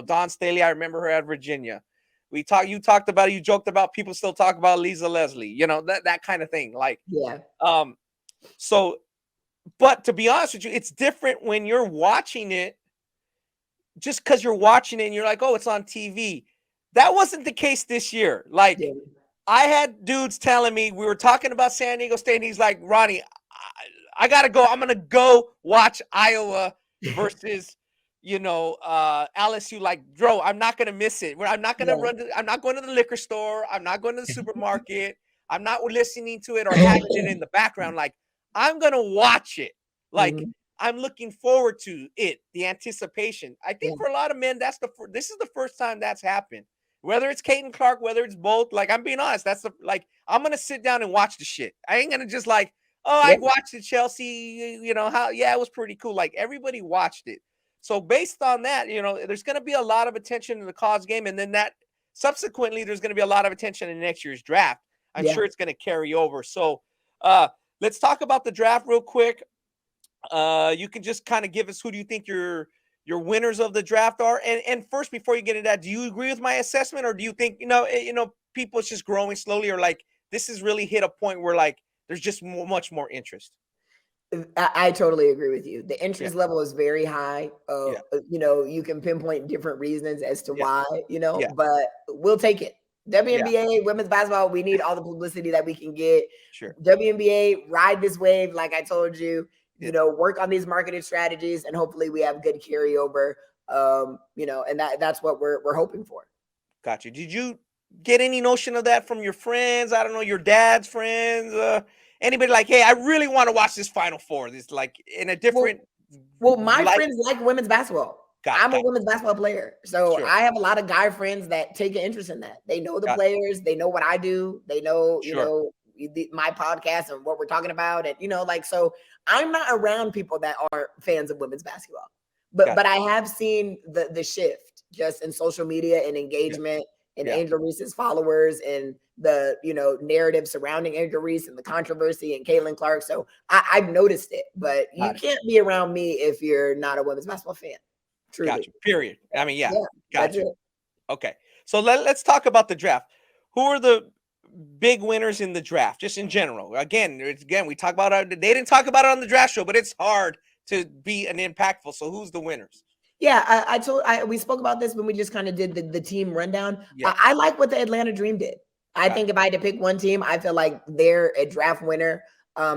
Dawn Staley, I remember her at Virginia. You talked about it. You joked about people still talk about Lisa Leslie. That kind of thing. Like So, but to be honest with you, it's different when you're watching it. Just because you're watching it and you're like, oh, it's on TV. That wasn't the case this year. Like, I had dudes telling me, we were talking about San Diego State, and he's like, Ronnie, I got to go. I'm going to go watch Iowa versus, LSU. Like, bro, I'm not going to miss it. I'm not going to I'm not going to the liquor store. I'm not going to the supermarket. I'm not listening to it or having it in the background. Like, I'm going to watch it. Like, I'm looking forward to it, the anticipation. I think for a lot of men, this is the first time that's happened. Whether it's Caden Clark, whether it's both, like, I'm being honest, I'm going to sit down and watch the shit. I ain't going to just I watched it, Chelsea, it was pretty cool. Like, everybody watched it. So based on that, there's going to be a lot of attention to the college game. And then that subsequently, there's going to be a lot of attention in next year's draft. I'm sure it's going to carry over. So, let's talk about the draft real quick. You can just kind of give us who do you think your winners of the draft are, and first before you get into that, do you agree with my assessment, or do you think people it's just growing slowly, or like this has really hit a point where like there's just much more interest? I totally agree with you. The interest level is very high. Yeah. You can pinpoint different reasons as to why, Yeah. but we'll take it. WNBA, women's basketball, we need all the publicity that we can get. Sure. WNBA, ride this wave, like I told you, work on these marketing strategies, and hopefully we have good carryover. And that's what we're hoping for. Got you. Did you get any notion of that from your friends? I don't know, your dad's friends, anybody like, hey, I really want to watch this Final Four. This like in a different. Well, my friends like women's basketball. I'm a women's basketball player. So I have a lot of guy friends that take an interest in that. They know the players. They know what I do. They know, my podcast and what we're talking about. And, so I'm not around people that aren't fans of women's basketball. But I have seen the shift just in social media and engagement and Angel Reese's followers and the, narrative surrounding Angel Reese and the controversy and Caitlin Clark. So I've noticed it, but you can't be around me if you're not a women's basketball fan. Truly. Gotcha. Period. I mean, gotcha. Okay. So let's talk about the draft. Who are the big winners in the draft, just in general? Again, we talk about it. They didn't talk about it on the draft show, but it's hard to be an impactful. So who's the winners? Yeah, we spoke about this when we just kind of did the team rundown. Yeah. I like what the Atlanta Dream did. I think if I had to pick one team, I feel like they're a draft winner.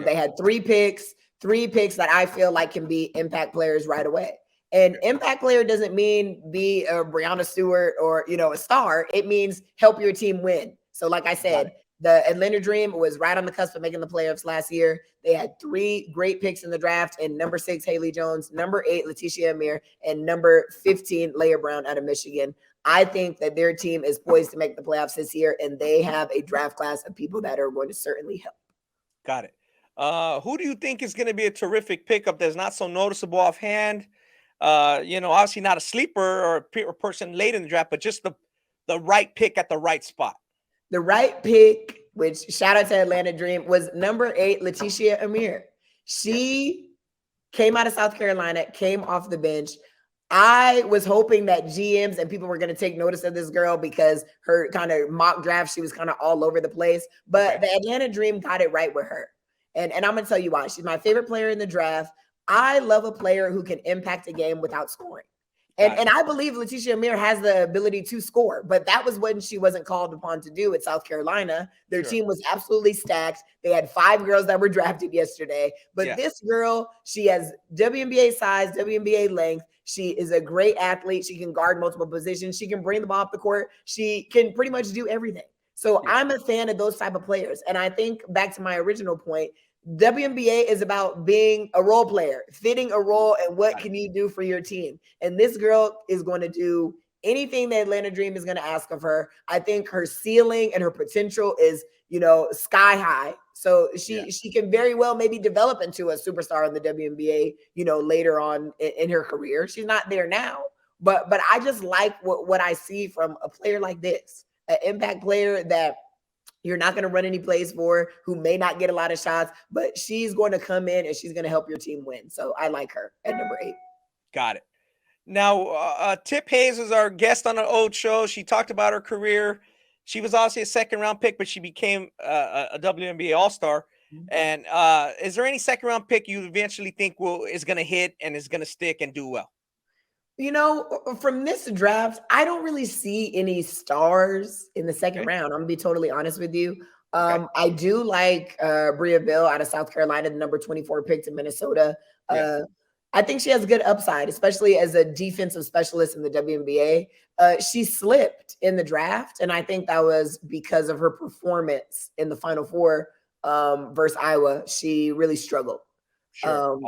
They had three picks that I feel like can be impact players right away. And impact player doesn't mean be a Breanna Stewart or, a star. It means help your team win. So like I said, the Atlanta Dream was right on the cusp of making the playoffs last year. They had 3 great picks in the draft, and number 6, Haley Jones, number 8, Letitia Amir, and number 15, Leah Brown out of Michigan. I think that their team is poised to make the playoffs this year, and they have a draft class of people that are going to certainly help. Got it. Who do you think is going to be a terrific pickup that's not so noticeable offhand? Obviously not a sleeper or a person late in the draft, but just the right pick at the right spot. The right pick, which shout out to Atlanta Dream, was number 8, Letitia Amir. She came out of South Carolina, came off the bench. I was hoping that GMs and people were going to take notice of this girl because her kind of mock draft, she was kind of all over the place. But the Atlanta Dream got it right with her. And I'm going to tell you why. She's my favorite player in the draft. I love a player who can impact a game without scoring. And I believe Letitia Amir has the ability to score, but that was when she wasn't called upon to do at South Carolina. Their team was absolutely stacked. They had 5 girls that were drafted yesterday. But this girl, she has WNBA size, WNBA length. She is a great athlete. She can guard multiple positions. She can bring the ball up the court. She can pretty much do everything. So I'm a fan of those type of players. And I think back to my original point, WNBA is about being a role player, fitting a role, and what can you do for your team? And this girl is going to do anything the Atlanta Dream is going to ask of her. I think her ceiling and her potential is, sky high. So she can very well maybe develop into a superstar in the WNBA, later on in her career. She's not there now, but I just like what I see from a player like this, an impact player that you're not going to run any plays for, who may not get a lot of shots, but she's going to come in and she's going to help your team win. So I like her at number 8. Got it. Now, Tip Hayes is our guest on an old show. She talked about her career. She was obviously a second-round pick, but she became a WNBA All-Star. And is there any second-round pick you eventually think is going to hit and is going to stick and do well? From this draft, I don't really see any stars in the second round. I'm going to be totally honest with you. I do like Bria Bill out of South Carolina, the number 24 pick to Minnesota. I think she has good upside, especially as a defensive specialist in the WNBA. She slipped in the draft, and I think that was because of her performance in the Final Four versus Iowa. She really struggled. So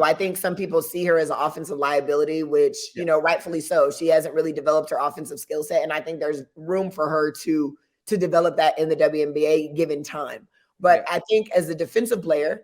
I think some people see her as an offensive liability, which, rightfully so. She hasn't really developed her offensive skill set. And I think there's room for her to develop that in the WNBA given time. But I think as a defensive player,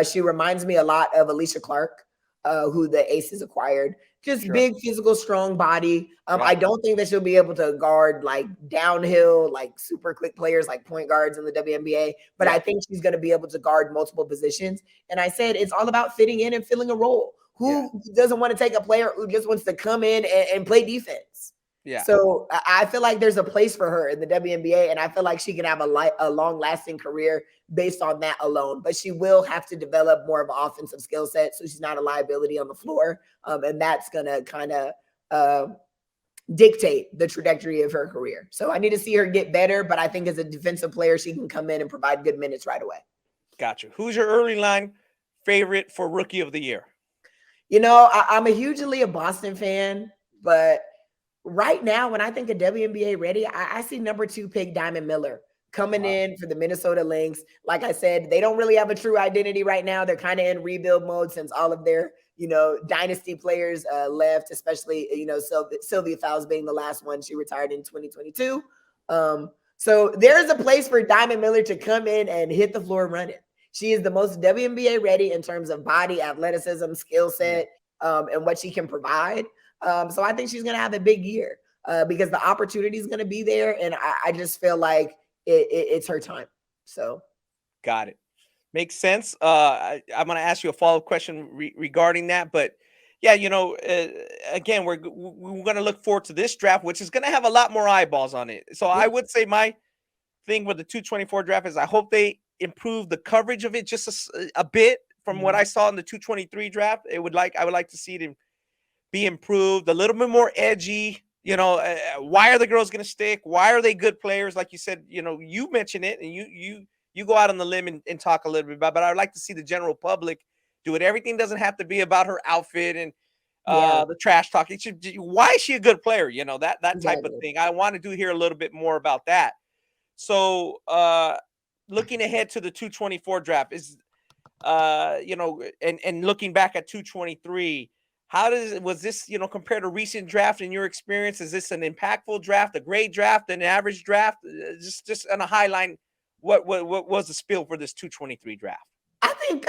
she reminds me a lot of Alicia Clark. who the Aces acquired. Just Sure. big, physical, strong body. I Right. don't think that she'll be able to guard like downhill, like super quick players like point guards in the WNBA, but I think she's going to be able to guard multiple positions. And I said it's all about fitting in and filling a role. Who doesn't want to take a player who just wants to come in and play defense? Yeah. So I feel like there's a place for her in the WNBA, and I feel like she can have a long-lasting career based on that alone. But she will have to develop more of an offensive skill set, so she's not a liability on the floor, and that's gonna kind of dictate the trajectory of her career. So I need to see her get better, but I think as a defensive player, she can come in and provide good minutes right away. Gotcha. Who's your early line favorite for Rookie of the Year? You know, I'm a hugely a Boston fan, but right now, when I think of WNBA ready, I see number 2 pick Diamond Miller coming in for the Minnesota Lynx. Like I said, they don't really have a true identity right now. They're kind of in rebuild mode since all of their, dynasty players left, especially, Sylvia Fowles being the last one. She retired in 2022. So there's a place for Diamond Miller to come in and hit the floor running. She is the most WNBA ready in terms of body, athleticism, skill set, and what she can provide. So I think she's going to have a big year because the opportunity is going to be there. And I just feel like it's her time. So. Got it. Makes sense. I'm going to ask you a follow-up question regarding that. But yeah, again, we're going to look forward to this draft, which is going to have a lot more eyeballs on it. So I would say my thing with the 224 draft is I hope they improve the coverage of it just a bit from what I saw in the 223 draft. I would like to see it be improved, a little bit more edgy. Why are the girls going to stick? Why are they good players? Like you said, you mentioned it, and you go out on the limb and talk a little bit about it, but I would like to see the general public do it. Everything doesn't have to be about her outfit and the trash talk. Why is she a good player? That type of thing. I want to hear a little bit more about that. So looking ahead to the 224 draft is, and looking back at 223, was this, compared to recent draft in your experience? Is this an impactful draft, a great draft, an average draft? Just on a high line, what was the spiel for this 223 draft? I think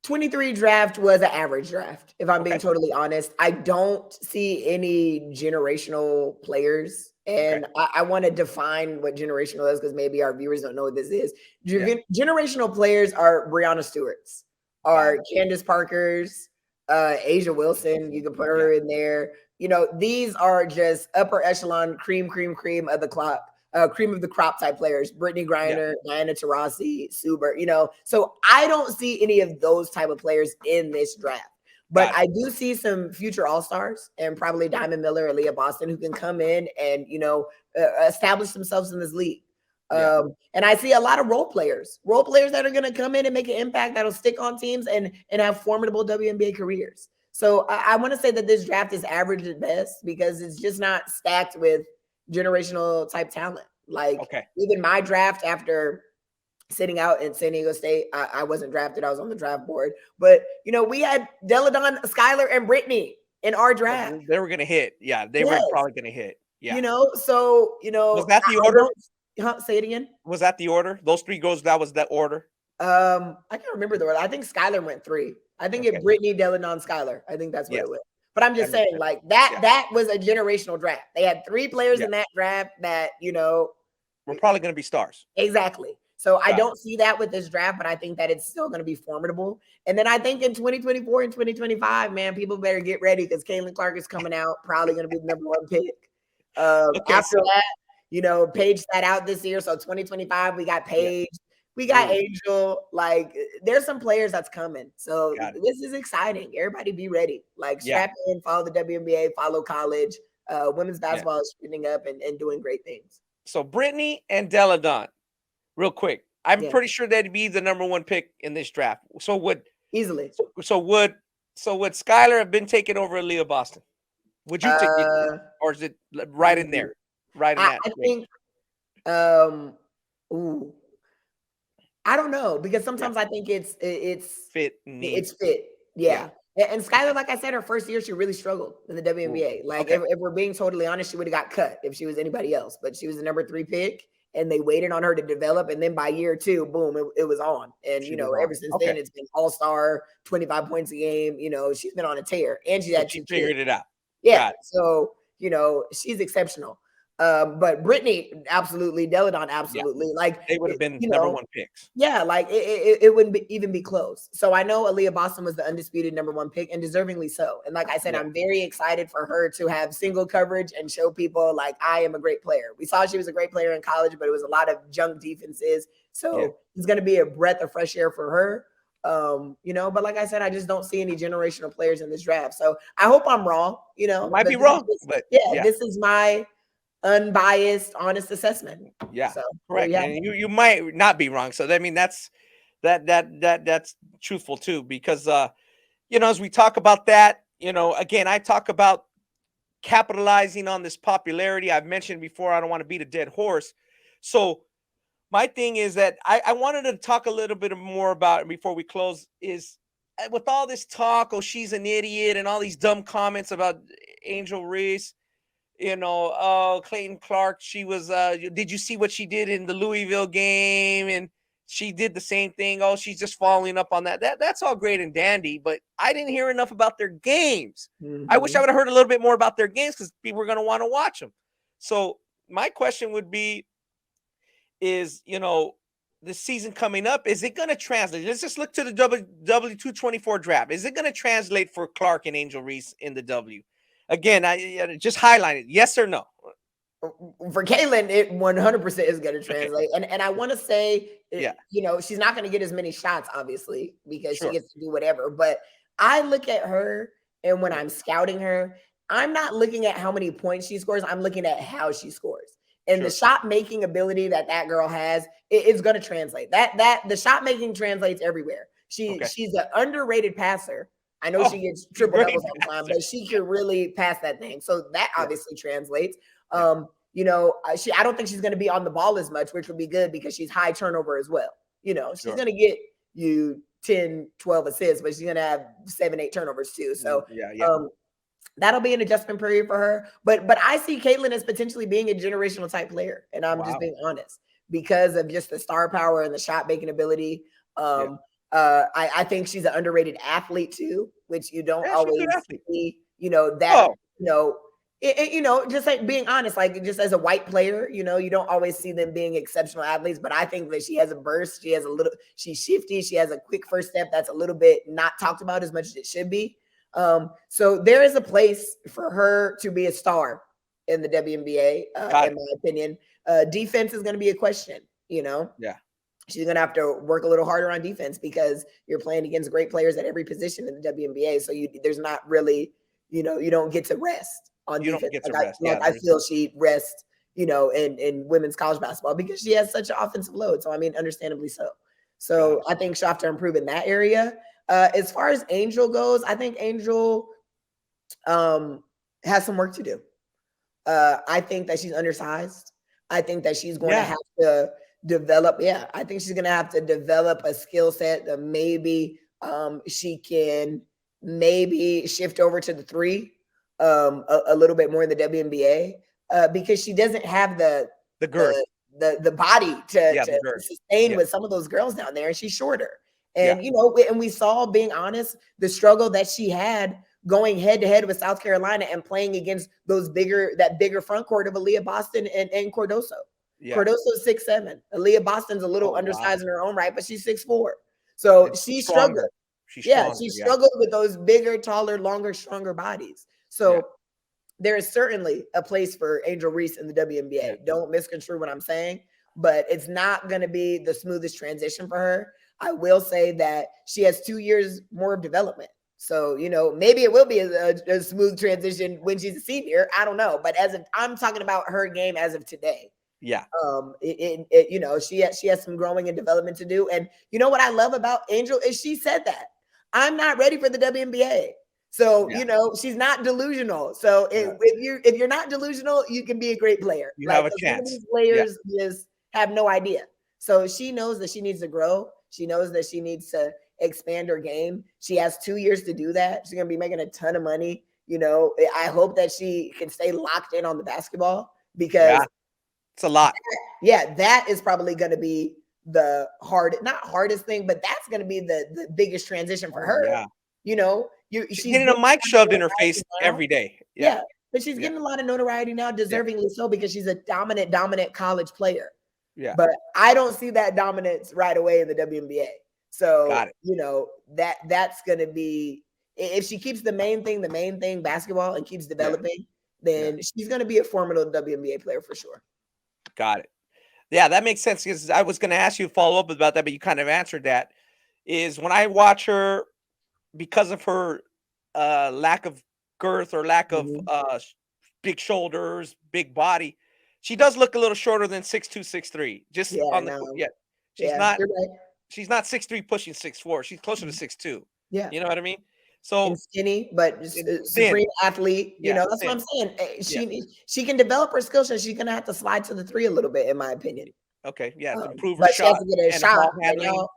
23 draft was an average draft, if I'm being totally honest. I don't see any generational players. And I want to define what generational is because maybe our viewers don't know what this is. Generational players are Breanna Stewart's, are Candace Parker's, Asia Wilson. You can put her in there. These are just upper echelon, cream of the crop type players. Brittany Griner, Diana Taurasi, Suber. So I don't see any of those type of players in this draft. But I do see some future all-stars and probably Diamond Miller or Leah Boston who can come in and, establish themselves in this league. And I see a lot of role players that are going to come in and make an impact that'll stick on teams and have formidable WNBA careers. So I want to say that this draft is average at best because it's just not stacked with generational type talent. Like even my draft after sitting out in San Diego State, I wasn't drafted. I was on the draft board. But, we had Deladon, Skylar, and Brittany in our draft. They were going to hit. Yeah, they were probably going to hit. Yeah. Was that the order? Say it again. Was that the order? Those 3 girls, that was that order? I can't remember the order. I think Skylar went 3. I think it Brittany, Deladon, Skylar. I think that's what it was. But I'm just saying, like, that was a generational draft. They had 3 players in that draft that, were probably going to be stars. Exactly. So I don't see that with this draft, but I think that it's still going to be formidable. And then I think in 2024 and 2025, man, people better get ready because Caitlin Clark is coming out, probably going to be the number 1 pick. After that, Paige sat out this year. So 2025, we got Paige. We got Angel. Like, there's some players that's coming. So this is exciting. Everybody be ready. Like, strap in, follow the WNBA, follow college. Women's basketball is spinning up and doing great things. So Brittany and Deladon. Real quick, I'm pretty sure they'd be the number 1 pick in this draft. So would Skylar have been taken over Leah Boston? Would you take it, or is it right in there? Right in that. I think. I don't know because sometimes I think it's fit. It's fit. Yeah. And Skylar, like I said, her first year she really struggled in the WNBA. Like if we're being totally honest, she would have got cut if she was anybody else. But she was the number 3 pick. and they waited on her to develop. And then by year 2, boom, it was on. And, She you know, was on. ever since Okay. then, it's been all-star, 25 points a game. You know, she's been on a tear, and she's had 2 kids. Figured it out. Yeah. Got it. So, you know, she's exceptional. But Brittany, absolutely. Deladon, absolutely. Like, They would have been you number know, 1 picks. yeah, like it wouldn't even be close. So I know Aaliyah Boston was the undisputed number 1 pick, and deservingly so. And like I said, I'm very excited for her to have single coverage and show people like I am a great player. We saw she was a great player in college, but it was a lot of junk defenses. So it's going to be a breath of fresh air for her. You know, but like I said, I just don't see any generational players in this draft. So I hope I'm wrong. You know, Might be wrong, but this is my unbiased, honest assessment. Yeah, so, correct. And you might not be wrong. So I mean, that's truthful too, because you know, as we talk about that, you know, again, I talk about capitalizing on this popularity. I've mentioned before, I don't want to beat a dead horse. So my thing is that I wanted to talk a little bit more about, before we close, is with all this talk, oh, she's an idiot, and all these dumb comments about Angel Reese. You know, oh, Clayton Clark, she was, did you see what she did in the Louisville game? And she did the same thing. Oh, she's just following up on that. That's all great and dandy, but I didn't hear enough about their games. I wish I would have heard a little bit more about their games, because people are going to want to watch them. So my question would be, is, you know, the season coming up, is it going to translate? Let's just look to the W224 draft. Is it going to translate for Clark and Angel Reese in the W? Again, I just highlight it. Yes or no? For Kaylin, it 100% is going to translate. Okay. And I want to say, you know, she's not going to get as many shots, obviously, because she gets to do whatever. But I look at her, and when I'm scouting her, I'm not looking at how many points she scores. I'm looking at how she scores. And the shot making ability that girl has, it's going to translate. That the shot making translates everywhere. She's an underrated passer. I know she gets triple doubles all the time, but she can really pass that thing. So that obviously translates. You know, I don't think she's going to be on the ball as much, which would be good because she's high turnover as well. You know, she's going to get you 10, 12 assists, but she's going to have 7, 8 turnovers too. So that'll be an adjustment period for her. But I see Caitlin as potentially being a generational type player. And I'm just being honest, because of just the star power and the shot making ability. I think she's an underrated athlete too, which you don't always see, you know, that, you know, you know, just like being honest, like just as a white player, you know, you don't always see them being exceptional athletes, but I think that she has a burst. She's shifty. She has a quick first step that's a little bit not talked about as much as it should be. So there is a place for her to be a star in the WNBA, in my opinion. Defense is going to be a question, you know? Yeah. She's going to have to work a little harder on defense because you're playing against great players at every position in the WNBA. So there's not really, you know, you don't get to rest on defense. Don't get to rest. I feel she rests, you know, in women's college basketball because she has such an offensive load. So, I mean, understandably so. So I think she'll have to improve in that area. As far as Angel goes, I think Angel has some work to do. I think that she's undersized. I think that she's going to have to develop. I think she's going to have to develop a skill set that maybe she can maybe shift over to the 3 a little bit more in the WNBA because she doesn't have the girth, the body to sustain with some of those girls down there, and she's shorter. And you know, and we saw, being honest, the struggle that she had going head to head with South Carolina and playing against that bigger front court of Aaliyah Boston and Cordoso. Cordoso's 6'7". Aaliyah Boston's a little undersized in her own right, but she's 6'4". So she struggled. She struggled with those bigger, taller, longer, stronger bodies. So there is certainly a place for Angel Reese in the WNBA. Don't misconstrue what I'm saying, but it's not going to be the smoothest transition for her. I will say that she has 2 years more of development. So, you know, maybe it will be a smooth transition when she's a senior. I don't know. But I'm talking about her game as of today. You know, she has some growing and development to do. And you know what I love about Angel is she said that I'm not ready for the WNBA. So, you know, she's not delusional. So if you're not delusional, you can be a great player. You have a chance. These players just have no idea. So she knows that she needs to grow. She knows that she needs to expand her game. She has 2 years to do that. She's going to be making a ton of money. You know, I hope that she can stay locked in on the basketball because It's a lot. Yeah, that is probably going to be the not hardest thing, but that's going to be the biggest transition for her. Yeah. You know, She's she's getting a mic shoved in her face now. every day. Yeah, but she's getting a lot of notoriety now, deservingly so, because she's a dominant college player. Yeah. But I don't see that dominance right away in the WNBA. So, you know, that's going to be, if she keeps the main thing, basketball, and keeps developing, then she's going to be a formidable WNBA player for sure. Got it. Yeah, that makes sense, because I was going to ask you to follow up about that, but you kind of answered that. Is when I watch her, because of her lack of girth or lack of big shoulders, big body, she does look a little shorter than 6'2", 6'3". Just on the she's not she's not 6'3" pushing 6'4". She's closer to 6'2". Yeah, you know what I mean. So and skinny, but supreme athlete. You know, that's what I'm saying. She can develop her skills, and she's gonna have to slide to the 3 a little bit, in my opinion. Okay, to improve her but shot. She has to get a shot right now.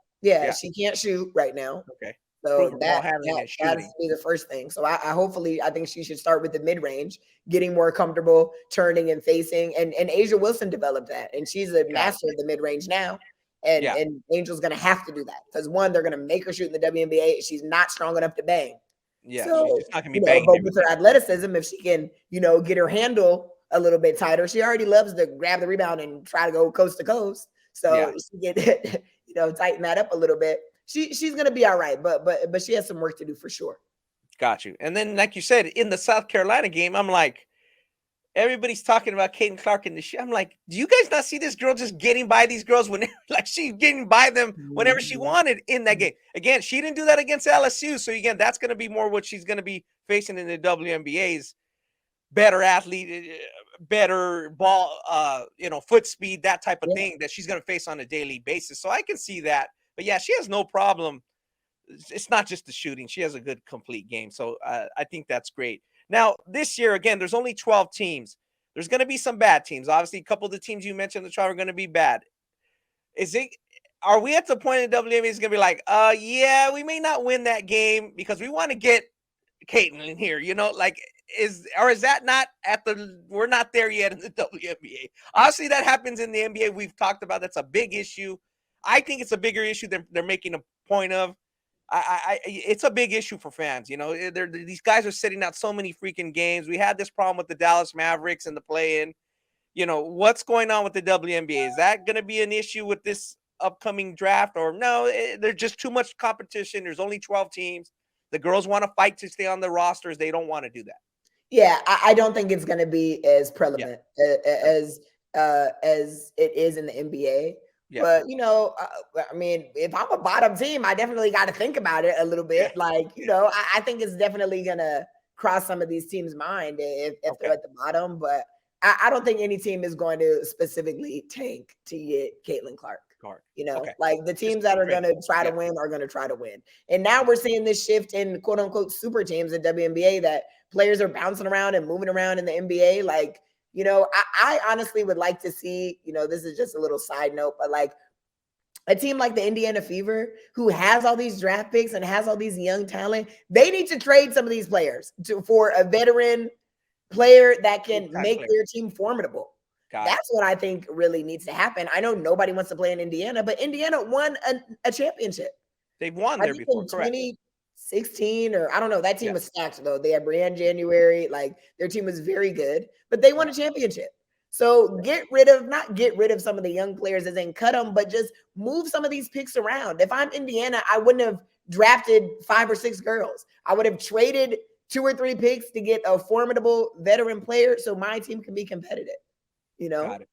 She can't shoot right now. Okay. So that has to be the first thing. So I think she should start with the mid-range, getting more comfortable turning and facing. And Asia Wilson developed that, and she's a master of the mid-range now. And Angel's gonna have to do that, because one, they're gonna make her shoot in the WNBA. She's not strong enough to bang. Yeah, so, she's just not gonna be banging. But with her athleticism, if she can, get her handle a little bit tighter, she already loves to grab the rebound and try to go coast to coast. So she get tighten that up a little bit. She's gonna be all right, but she has some work to do for sure. Got you. And then, like you said, in the South Carolina game, I'm like, everybody's talking about Caitlin Clark in the shit. I'm like, do you guys not see this girl just getting by these girls whenever, like, she's getting by them whenever she wanted in that game? Again, she didn't do that against LSU. So again, that's going to be more what she's going to be facing in the WNBA's better athlete, better ball, foot speed, that type of thing that she's going to face on a daily basis. So I can see that. But yeah, she has no problem. It's not just the shooting. She has a good complete game. So I think that's great. Now, this year, again, there's only 12 teams. There's going to be some bad teams. Obviously, a couple of the teams you mentioned in the trial are going to be bad. Are we at the point in the WNBA is going to be like, we may not win that game because we want to get Caitlin in here, is that not we're not there yet in the WNBA? Obviously, that happens in the NBA. We've talked about that's a big issue. I think it's a bigger issue than they're making a point of. It's a big issue for fans. These guys are sitting out so many freaking games. We had this problem with the Dallas Mavericks and the play-in. What's going on with the WNBA? Is that going to be an issue with this upcoming draft, or no? There's just too much competition. There's only 12 teams. The girls want to fight to stay on the rosters. They don't want to do that. Yeah, I don't think it's going to be as prevalent as it is in the NBA. Yeah. But, I mean, if I'm a bottom team, I definitely got to think about it a little bit. Yeah. I think it's definitely going to cross some of these teams' mind if they're at the bottom. But I don't think any team is going to specifically tank to get Caitlin Clark. Like the teams that are going to try to win are going to try to win. And now we're seeing this shift in quote unquote super teams in WNBA, that players are bouncing around and moving around in the NBA. I honestly would like to see, this is just a little side note, but like a team like the Indiana Fever, who has all these draft picks and has all these young talent, they need to trade some of these players for a veteran player that can make their team formidable. That's what I think really needs to happen. I know nobody wants to play in Indiana, but Indiana won a championship. They've won there before, correct? 2016, or I don't know. That team was stacked though. They had Brianne January. Like their team was very good, but they won a championship. So not get rid of some of the young players as in cut them, but just move some of these picks around. If I'm Indiana, I wouldn't have drafted 5 or 6 girls. I would have traded 2 or 3 picks to get a formidable veteran player so my team can be competitive. Got it.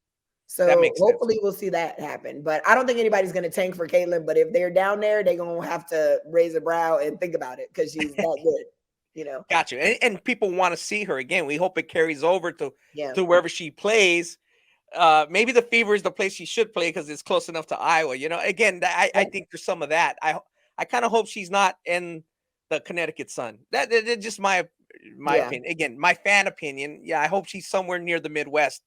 So hopefully we'll see that happen. But I don't think anybody's going to tank for Caitlin. But if they're down there, they're going to have to raise a brow and think about it, because she's that good. Got you. And people want to see her again. We hope it carries over to wherever she plays. Maybe the Fever is the place she should play because it's close enough to Iowa. Again, I think there's some of that. I kind of hope she's not in the Connecticut Sun. That's just my opinion. Again, my fan opinion. Yeah, I hope she's somewhere near the Midwest.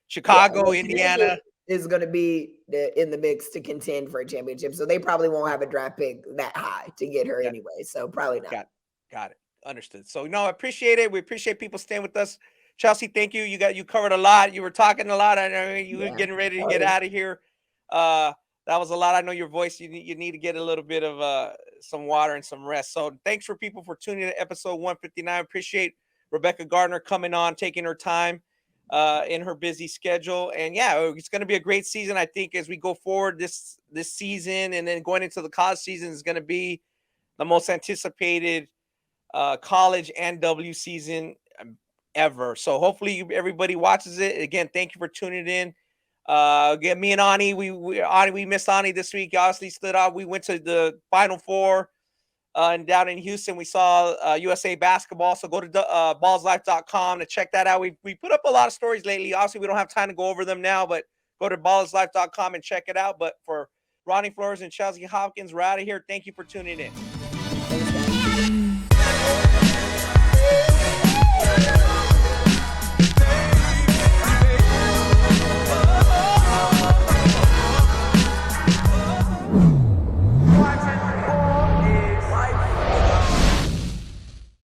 Chicago, Indiana is going to be in the mix to contend for a championship. So they probably won't have a draft pick that high to get her anyway. So probably not. Got it. Understood. So, I appreciate it. We appreciate people staying with us Chelsea, thank you. You covered a lot. You were talking a lot. I mean, you were Yeah. getting ready to get out of here. That was a lot. I know your voice. You need to get a little bit of some water and some rest. So thanks for people for tuning in to episode 159. Appreciate Rebekah Gardner coming on, taking her time in her busy schedule. And yeah, it's going to be a great season. I think as we go forward this season and then going into the college season is going to be the most anticipated college and W season ever. So hopefully everybody watches it. Again, thank you for tuning in. Again, me and Ani, we missed Ani this week. He obviously stood out. We went to the Final Four and down in Houston. We saw USA basketball. So go to ballislife.com to check that out. We put up a lot of stories lately. Obviously, we don't have time to go over them now, but go to ballislife.com and check it out. But for Ronnie Flores and Chelsea Hopkins, we're out of here. Thank you for tuning in.